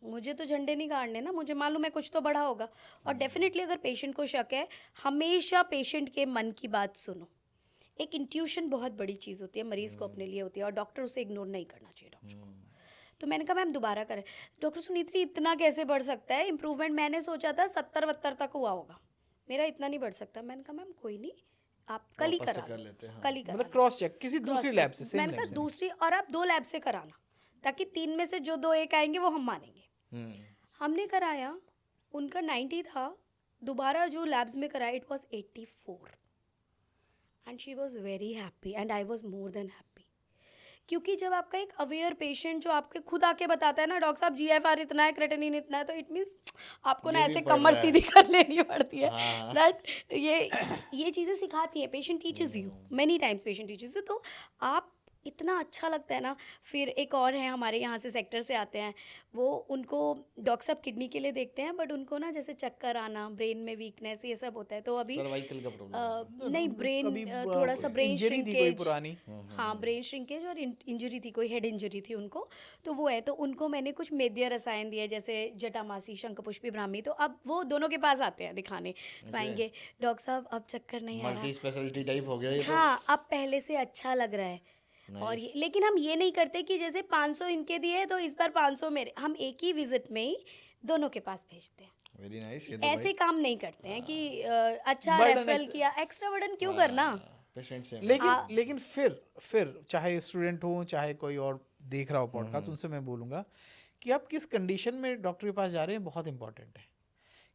मुझे तो झंडे नहीं गाड़ने ना, मुझे मालूम है कुछ तो बढ़ा होगा। और डेफिनेटली अगर पेशेंट को शक है, हमेशा पेशेंट के मन की बात सुनो। एक इंट्यूशन बहुत बड़ी चीज़ होती है, मरीज़ को अपने लिए होती है, और डॉक्टर उसे इग्नोर नहीं करना चाहिए डॉक्टर को। तो मैंने कहा मैम दोबारा करें। डॉक्टर सुनीत्री इतना कैसे बढ़ सकता है, इम्प्रूवमेंट मैंने सोचा था 70-72 तक हुआ होगा, मेरा इतना नहीं बढ़ सकता। मैंने कहा मैम कोई नहीं, आप कल ही करा कर लेते हैं। कल ही करा मतलब क्रॉस चेक किसी दूसरी लैब से, सेम मैंने लैब कहा से। दूसरी, और आप 2 लैब से कराना, ताकि 3 में से जो 2 एक आएंगे वो हम मानेंगे। हमने कराया, उनका 90 था, दोबारा जो लैब्स में कराया it was 84 and she was very happy and I was more than happy. क्योंकि जब आपका एक अवेयर पेशेंट जो आपके खुद आके बताता है ना डॉक्टर साहब जीएफआर इतना है, क्रेटिनिन इतना है, तो इट मीन्स आपको ना ऐसे कमर सीधी कर लेनी पड़ती है। दैट ये चीज़ें सिखाती है, patient teaches you many times, patient teaches you. तो आप इतना अच्छा लगता है ना। फिर एक और है हमारे यहाँ से सेक्टर से आते हैं, वो उनको डॉक्टर साहब किडनी के लिए देखते हैं, बट उनको ना जैसे चक्कर आना, ब्रेन में वीकनेस, ये सब होता है। तो अभी सर्वाइकल का प्रॉब्लम नहीं, ब्रेन थोड़ा सा ब्रेन इंजरी थी कोई श्रिंकेज, पुरानी, हाँ ब्रेन श्रिंकेज और इंजरी थी, कोई हेड इंजरी थी उनको, तो वो है। तो उनको मैंने कुछ मेद्य रसायन दिए, जैसे जटामासी, शंखपुष्पी, ब्राह्मी। तो अब वो दोनों के पास आते हैं दिखाने, तो आएंगे डॉक्टर साहब अब चक्कर नहीं आ रहा, मल्टी स्पेशलिटी टाइप हो गया ये तो। हाँ अब पहले से अच्छा लग रहा है। और ये, लेकिन हम ये नहीं करते कि जैसे 500 इनके दिए तो इस बार 500 मेरे, हम एक ही विजिट में ही दोनों के पास भेजते हैं। Very nice. ऐसे काम नहीं करते हैं कि अच्छा Burden रेफरल किया, एक्स्ट्रा बर्डन क्यों करना। पेशेंट से लेकिन फिर चाहे स्टूडेंट हो, चाहे कोई और देख रहा हो पॉडकास्ट, उनसे मैं बोलूँगा कि आप किस कंडीशन में डॉक्टर के पास जा रहे हैं बहुत इंपॉर्टेंट है।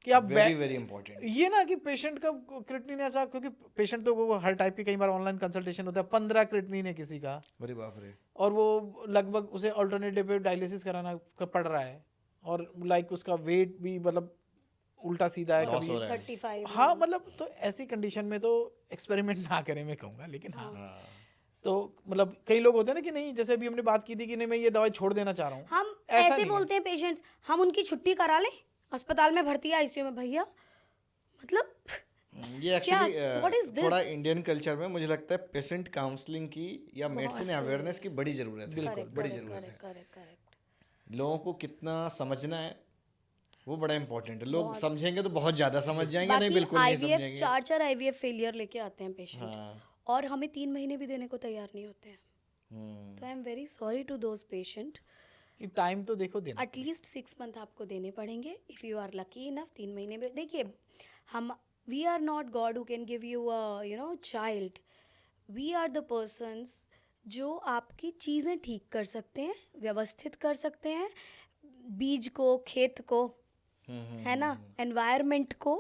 कि आप वेरी इंपॉर्टेंट, ये ना कि पेशेंट का क्रिएटिनिन ऐसा, क्योंकि पेशेंट तो वो हर टाइप की, कई बार ऑनलाइन कंसल्टेशन होता है, 15 क्रिएटिनिन है किसी का, अरे बाप रे, और वो लगभग उसे अल्टरनेटिव पे डायलिसिस कराना पड़ रहा है, और लाइक उसका वेट भी मतलब उल्टा सीधा है Loss कभी, हो रहा है। 35 हाँ मतलब, तो ऐसी कंडीशन में तो एक्सपेरिमेंट ना करें मैं कहूँगा। लेकिन हाँ, तो मतलब कई लोग होते हैं ना कि नहीं, जैसे अभी हमने बात की थी कि नहीं मैं ये दवाई छोड़ देना चाह रहा हूँ, हम ऐसा ऐसे नहीं बोलते हैं पेशेंट्स, हम उनकी छुट्टी करा लें, अस्पताल में भर्ती है आईसीयू में, भैया मतलब ये एक्चुअली what is this? थोड़ा इंडियन कल्चर में मुझे लगता है पेशेंट काउंसलिंग की या मेडिसिन अवेयरनेस की बड़ी ज़रूरत है। करेक्ट बड़ी ज़रूरत है। करेक्ट। लोगों को कितना समझना है वो बड़ा इंपॉर्टेंट है। लोग समझेंगे तो बहुत ज़्यादा समझ जाएंगे, नहीं बिल्कुल नहीं आईवीएफ समझेंगे। 4 आईवीएफ फेलियर लेके आते हैं पेशेंट, हाँ। और हमें 3 महीने भी देने को तैयार नहीं होते हैं। तो I am very sorry to those patient. कि टाइम तो देखो देना, एटलीस्ट 6 मंथ आपको देने पड़ेंगे if you are lucky enough. 3 महीने में देखिए, हम we are not God who can give you a child, we are the persons जो आपकी चीज़ें ठीक कर सकते हैं, व्यवस्थित कर सकते हैं, बीज को, खेत को, है ना, एनवायरनमेंट को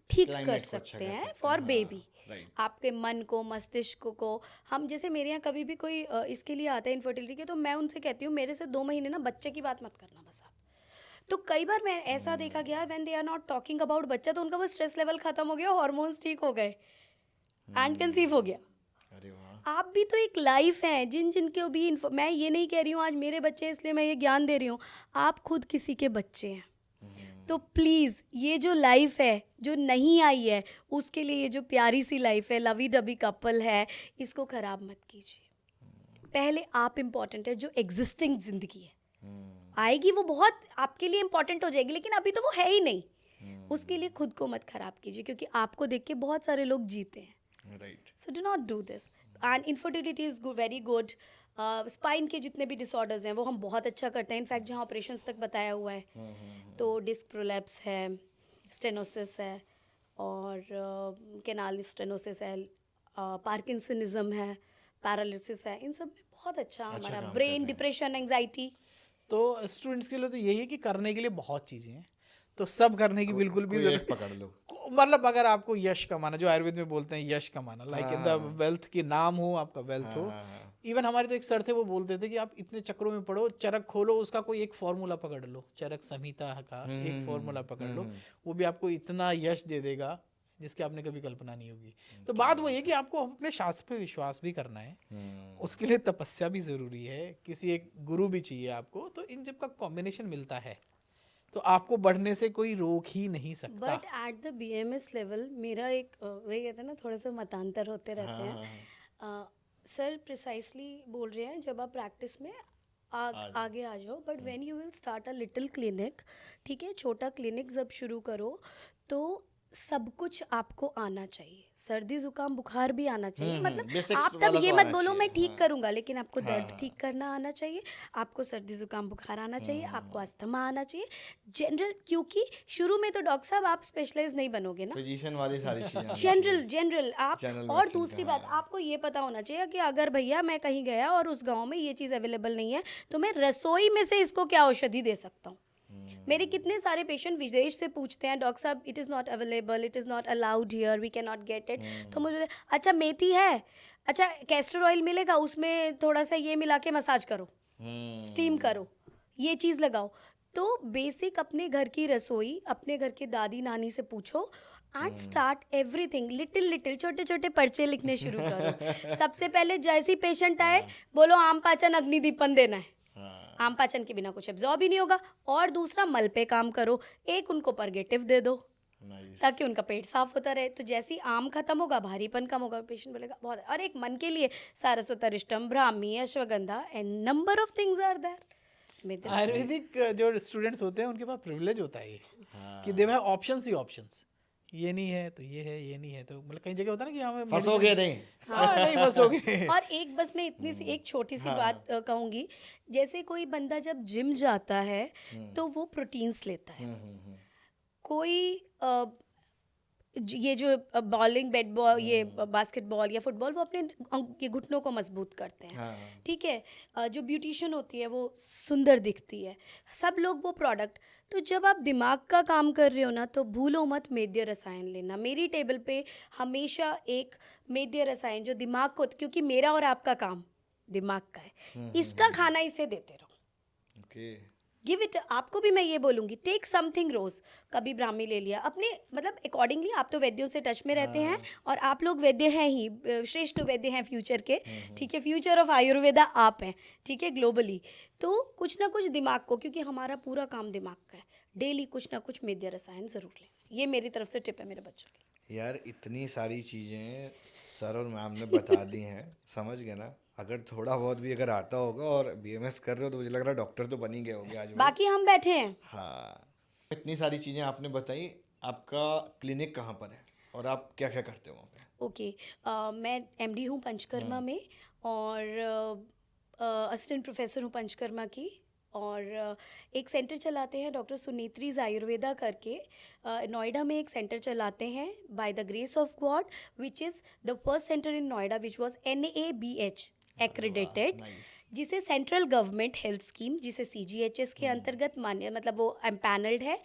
ठीक Climate कर को अच्छा सकते कर हैं सकते फॉर हैं, बेबी। राइट। आपके मन को, मस्तिष्क को, हम जैसे मेरे यहाँ कभी भी कोई इसके लिए आता है इनफर्टिलिटी के, तो मैं उनसे कहती हूँ मेरे से 2 महीने ना बच्चे की बात मत करना बस आप। तो कई बार मैं ऐसा देखा गया, when they are not talking about बच्चा, तो उनका वो स्ट्रेस लेवल खत्म हो गया, हार्मोन्स ठीक हो गए एंड कंसीव हो गया। अरे वाह, आप भी तो एक लाइफ है, जिनके भी मैं ये नहीं कह रही हूँ आज मेरे बच्चे इसलिए मैं ये ज्ञान दे रही हूँ, आप खुद किसी के बच्चे हैं। तो प्लीज़ ये जो लाइफ है जो नहीं आई है उसके लिए ये जो प्यारी सी लाइफ है, लवी डबी कपल है, इसको ख़राब मत कीजिए। पहले आप इम्पॉर्टेंट है, जो एग्जिस्टिंग ज़िंदगी है आएगी वो बहुत आपके लिए इम्पॉर्टेंट हो जाएगी, लेकिन अभी तो वो है ही नहीं। उसके लिए खुद को मत ख़राब कीजिए, क्योंकि आपको देख के बहुत सारे लोग जीते हैं। Right. So do not do this. And infertility is very good. Spine के जितने भी डिसऑर्डर्स हैं वो हम बहुत अच्छा करते हैं। इनफैक्ट जहाँ ऑपरेशंस तक बताया हुआ है, तो डिस्क प्रोलैप्स है, स्टेनोसिस है, और कैनाल स्टेनोसिस है, पार्किंसनिज्म है, पैरालिसिस है, इन सब में बहुत अच्छा हमारा काम कर ब्रेन, रहे हैं। Depression, anxiety. तो स्टूडेंट्स के लिए तो यही है कि करने के लिए बहुत चीज़ें हैं, तो सब करने की बिल्कुल भी कोई जरूरत एक पकड़ लो। मतलब अगर आपको यश कमाना, जो आयुर्वेद में बोलते हैं यश कमाना, लाइक इन द वेल्थ की नाम हो, आपका वेल्थ हो। इवन हमारे तो एक सर थे, वो बोलते थे कि आप इतने चक्रों में पढ़ो, चरक खोलो, उसका कोई एक फॉर्मूला पकड़ लो, चरक संहिता का एक फॉर्मूला पकड़ लो, वो भी आपको इतना यश दे देगा जिसकी आपने कभी कल्पना नहीं होगी। तो बात वो है कि आपको अपने शास्त्र पे विश्वास भी करना है, उसके लिए तपस्या भी ज़रूरी है, किसी एक गुरु भी चाहिए आपको। तो इन जब का कॉम्बिनेशन मिलता है तो आपको बढ़ने से कोई रोक ही नहीं सकता। But at the BMS level मेरा एक वही कहते हैं ना, थोड़े से मतांतर होते रहते हैं। सर प्रिसाइसली बोल रहे हैं, जब आप प्रैक्टिस में आगे आ जाओ, but when you will start a little clinic, ठीक है, छोटा क्लिनिक जब शुरू करो तो सब कुछ आपको आना चाहिए। सर्दी जुकाम बुखार भी आना चाहिए, मतलब basics आप तब वाला ये तो मत आना बोलो चाहिए, मैं ठीक हाँ। करूंगा, लेकिन आपको दर्द ठीक करना आना चाहिए, आपको सर्दी जुकाम बुखार आना चाहिए, आपको अस्थमा आना चाहिए, जनरल, क्योंकि शुरू में तो डॉक्टर साहब आप स्पेशलाइज नहीं बनोगे ना, फिजिशियन वाली सारी चीजें जनरल आप। General और medicine दूसरी का, बात, आपको ये पता होना चाहिए कि अगर भैया मैं कहीं गया और उस गांव में ये चीज़ अवेलेबल नहीं है, तो मैं रसोई में से इसको क्या औषधि दे सकता हूँ। मेरे कितने सारे पेशेंट विदेश से पूछते हैं, डॉक्टर साहब it is not available, it is not allowed here, we can not get it. तो मुझे अच्छा मेथी है, अच्छा कैस्टर ऑयल मिलेगा, उसमें थोड़ा सा ये मिला के मसाज करो, स्टीम करो, ये चीज़ लगाओ। तो बेसिक अपने घर की रसोई, अपने घर के दादी नानी से पूछो, and start everything little little, छोटे छोटे पर्चे लिखने शुरू करो। सबसे पहले जैसी पेशेंट आए बोलो आम पाचन अग्निदीपन देना है, आम पाचन के बिना कुछ एब्जॉर्ब ही नहीं होगा। और दूसरा, मल पे काम करो, एक उनको परगेटिव दे दो ताकि उनका पेट साफ होता रहे। तो जैसे ही आम खत्म होगा, भारीपन कम होगा, पेशेंट बोलेगा बहुत। और एक मन के लिए सारस्वतरिष्टम, brahmi, ashwagandha, and number of things are there. Ayurvedic जो स्टूडेंट्स होते हैं उनके पास प्रिविलेज होता है ये, कि they have options he options, ये नहीं है तो ये है, ये नहीं है तो, मतलब कई जगह होता है ना कि हमें फंसोगे नहीं। नहीं फंसोगे। और एक बस मैं इतनी सी एक छोटी सी बात कहूँगी, जैसे कोई बंदा जब जिम जाता है तो वो प्रोटीन्स लेता है, कोई ये जो बॉलिंग बैट बॉल, ये बास्केटबॉल या फुटबॉल, वो अपने ये घुटनों को मजबूत करते हैं, ठीक है। जो ब्यूटिशियन होती है वो सुंदर दिखती है, सब लोग वो प्रोडक्ट। तो जब आप दिमाग का काम कर रहे हो ना, तो भूलो मत मेद्य रसायन लेना। मेरी टेबल पे हमेशा एक मेद्य रसायन जो दिमाग को, क्योंकि मेरा और आपका काम दिमाग का है, इसका खाना इसे देते रहो। ओके। Give it. आपको भी मैं ये बोलूँगी, टेक समथिंग रोज। कभी ब्राह्मी ले लिया अपने, मतलब अकॉर्डिंगली। आप तो वैद्यों से टच में रहते हैं, और आप लोग वैद्य हैं ही, श्रेष्ठ वैद्य हैं फ्यूचर के, ठीक है। फ्यूचर ऑफ आयुर्वेदा आप हैं, ठीक है, ग्लोबली। तो कुछ ना कुछ दिमाग को, क्योंकि हमारा पूरा काम दिमाग का है, डेली कुछ ना कुछ मेद्य रसायन ज़रूर लें। ये मेरी तरफ से टिप है मेरे बच्चों के। यार इतनी सारी चीज़ें सर और मैम ने बता दी हैं, समझ गए ना। अगर थोड़ा बहुत भी अगर आता होगा और BMS कर रहे हो, तो मुझे लग रहा है डॉक्टर तो बन ही गए होंगे आज भी। बाकी हम बैठे हैं। हाँ, इतनी सारी चीज़ें आपने बताई। आपका क्लिनिक कहाँ पर है और आप क्या क्या करते हो वहाँ पे? ओके, मैं MD हूँ पंचकर्मा में, और असिस्टेंट प्रोफेसर हूँ पंचकर्मा की, और एक सेंटर चलाते हैं डॉक्टर सुनेत्रीज आयुर्वेदा करके। नोएडा में एक सेंटर चलाते हैं, by the grace of God, which is the first centre in Noida which was NABH accredited, जिसे सेंट्रल गवर्नमेंट हेल्थ स्कीम, जिसे CGHS के अंतर्गत मान्य, मतलब वो एम्पैनल्ड है।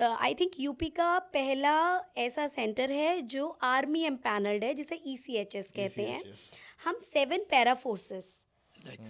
आई थिंक यूपी का पहला ऐसा सेंटर है जो आर्मी एम्पैनल्ड है, जिसे ECHS कहते हैं। हम 7 पैरा फोर्सेस,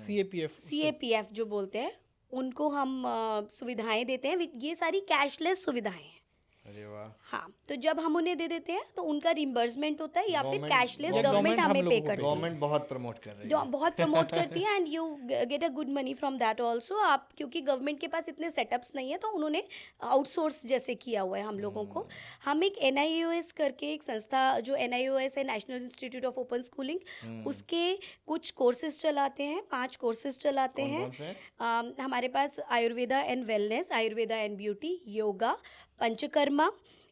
CAPF जो बोलते हैं, उनको हम सुविधाएं देते हैं। ये सारी कैशलेस सुविधाएं हैं, अरे वाह, हाँ, तो जब हम उन्हें दे देते हैं तो उनका रिम्बर्समेंट होता है या फिर Government- कैशलेस या गवर्नमेंट government हम हमें लोगों पे को करती है। गवर्नमेंट बहुत प्रमोट कर रही जो है। बहुत प्रमोट करती है and you get a good money from that also. आप क्योंकि गवर्नमेंट के पास इतने सेटअप्स नहीं है तो उन्होंने आउटसोर्स जैसे किया हुआ है हम लोगों को। हम एक NIOS करके एक संस्था, जो NIOS है national institute of open schooling, उसके कुछ कोर्सेज चलाते हैं, 5 कोर्सेज चलाते कौन हैं। कौन से? हमारे पास Ayurveda and wellness, Ayurveda and beauty, yoga, panchakarma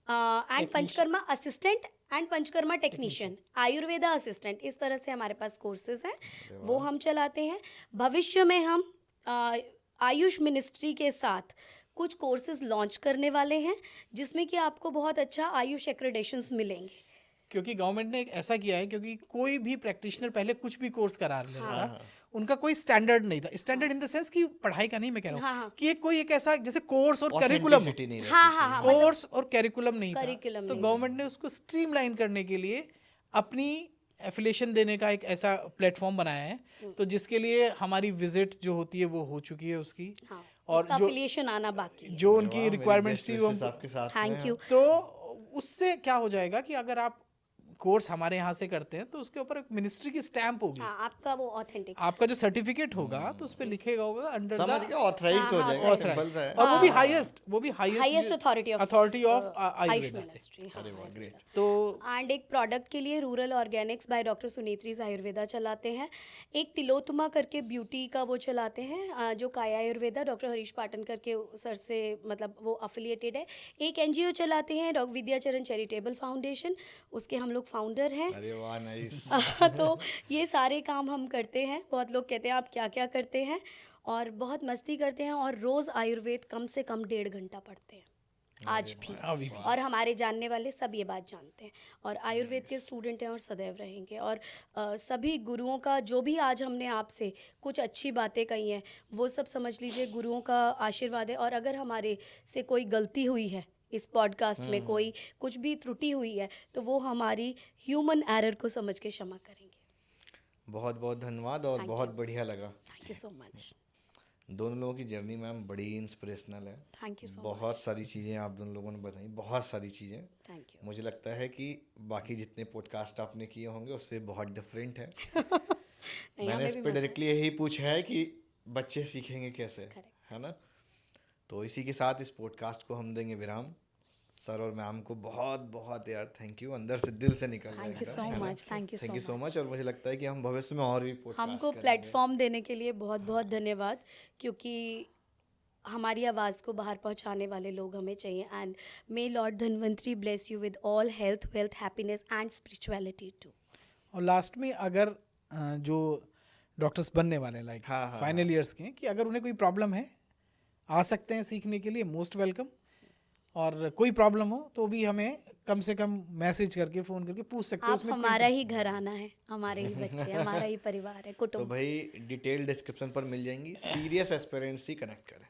and panchakarma assistant and panchakarma technician, Ayurveda assistant, इस तरह से हमारे पास कोर्सेज हैं, वो हम चलाते हैं। भविष्य में हम आयुष मिनिस्ट्री के साथ कुछ कोर्सेज लॉन्च करने वाले हैं जिसमें कि आपको बहुत अच्छा आयुष एक्रेडिशंस मिलेंगे। क्योंकि गवर्नमेंट ने एक ऐसा किया है, क्योंकि कोई भी प्रैक्टिशनर पहले कुछ भी कोर्स करा लेता था, उनका कोई स्टैंडर्ड नहीं था। स्टैंडर्ड इन द सेंस कि पढ़ाई का नहीं, मैं कह रहा हूँ कि कोई एक ऐसा जैसे कोर्स और करिकुलम, Authenticity नहीं रहती हाँ थी। हाँ हाँ, कोर्स और करिकुलम नहीं था, Curriculum तो नहीं गवर्नमेंट ने उसको स्ट्रीमलाइन करने के लिए अपनी एफिलिएशन देने का एक ऐसा प्लेटफॉर्म बनाया है, तो जिसके लिए हमारी विजिट जो होती है वो हो चुकी है उसकी, हाँ, और उसका जो affiliation आना बाकी है। जो वाह, उनकी मेरी रिक्वायरमेंट्स guest थी वो wishes आपके साथ में थैंक हैं। यू। तो उससे क्या हो जाएगा कि अगर आप कोर्स हमारे यहाँ से करते हैं तो उसके ऊपर एक मिनिस्ट्री की स्टैंप होगी, हाँ, आपका वो ऑथेंटिक, आपका जो सर्टिफिकेट होगा तो उस पे लिखेगा होगा अंडर समझ द गया, ऑथराइज्ड हो हाँ, जाएगा, authorized। सिंपल सा है। और वो भी highest highest authority of Ayush Ayurveda से। मिनिस्ट्री। अरे वाह, ग्रेट। तो एंड एक प्रोडक्ट के लिए rural organics by doctor Sunetri's Ayurveda चलाते हैं। एक तिलोत्तमा करके ब्यूटी का वो चलाते हैं, जो काया आयुर्वेदा डॉक्टर हरीश पाटन करके सर से मतलब वो अफिलिएटेड है। एक NGO चलाते हैं डॉक्टर विद्याचरण चैरिटेबल फाउंडेशन, उसके हम लोग फाउंडर हैं। अरे वाह, नाइस। तो ये सारे काम हम करते हैं। बहुत लोग कहते हैं आप क्या क्या करते हैं, और बहुत मस्ती करते हैं, और रोज़ आयुर्वेद कम से कम 1.5 घंटा पढ़ते हैं आज भी। अभी भी। और हमारे जानने वाले सब ये बात जानते हैं, और आयुर्वेद के स्टूडेंट हैं और सदैव रहेंगे। और सभी गुरुओं का जो भी आज हमने आपसे कुछ अच्छी बातें कही हैं, वो सब समझ लीजिए गुरुओं का आशीर्वाद है। और अगर हमारे से कोई गलती हुई है इस पॉडकास्ट में, कोई कुछ भी त्रुटि हुई है, तो वो हमारी ह्यूमन एरर को समझ के क्षमा करेंगे। बहुत बहुत धन्यवाद और बहुत बढ़िया लगा। Thank you so much. दोनों लोगों की जर्नी मैम बड़ी इंस्पिरेशनल है। Thank you so much. बहुत सारी चीज़ें आप दोनों लोगों ने बताई, बहुत सारी चीज़ें। Thank you. मुझे लगता है कि बाकी जितने पॉडकास्ट आपने किए होंगे उससे बहुत डिफरेंट है। नहीं, मैंने हमें इस भी पे मज़ा डायरेक्टली यही पूछा है कि बच्चे सीखेंगे कैसे, Correct। है ना। तो इसी के साथ इस पॉडकास्ट को हम देंगे विराम। सर और मैम को बहुत बहुत यार थैंक यू, अंदर से दिल से निकल रहा है Thank you एकदम, so है ना? much, thank you Thank you so so much। और मुझे लगता है कि हम भविष्य में और भी पॉडकास्ट हमको करेंगे। प्लेटफॉर्म देने के लिए बहुत बहुत धन्यवाद, क्योंकि हमारी आवाज़ को बाहर पहुंचाने वाले लोग हमें चाहिए। And may Lord Dhanvantari bless you with all health, wealth, happiness and spirituality too. और लास्ट में अगर जो डॉक्टर्स बनने वाले हैं लाइक हाँ, हाँ, फाइनल ईयर्स के, कि अगर उन्हें कोई प्रॉब्लम है, आ सकते हैं सीखने के लिए, मोस्ट वेलकम। और कोई प्रॉब्लम हो तो भी हमें कम से कम मैसेज करके, फ़ोन करके पूछ सकते हो। आप उसमें हमारा ही घर आना है, हमारे ही बच्चे, हमारा ही परिवार है, तो कुटुंब। भाई डिटेल डिस्क्रिप्शन पर मिल जाएंगी। सीरियस एस्पिरेंट्स ही कनेक्ट करें।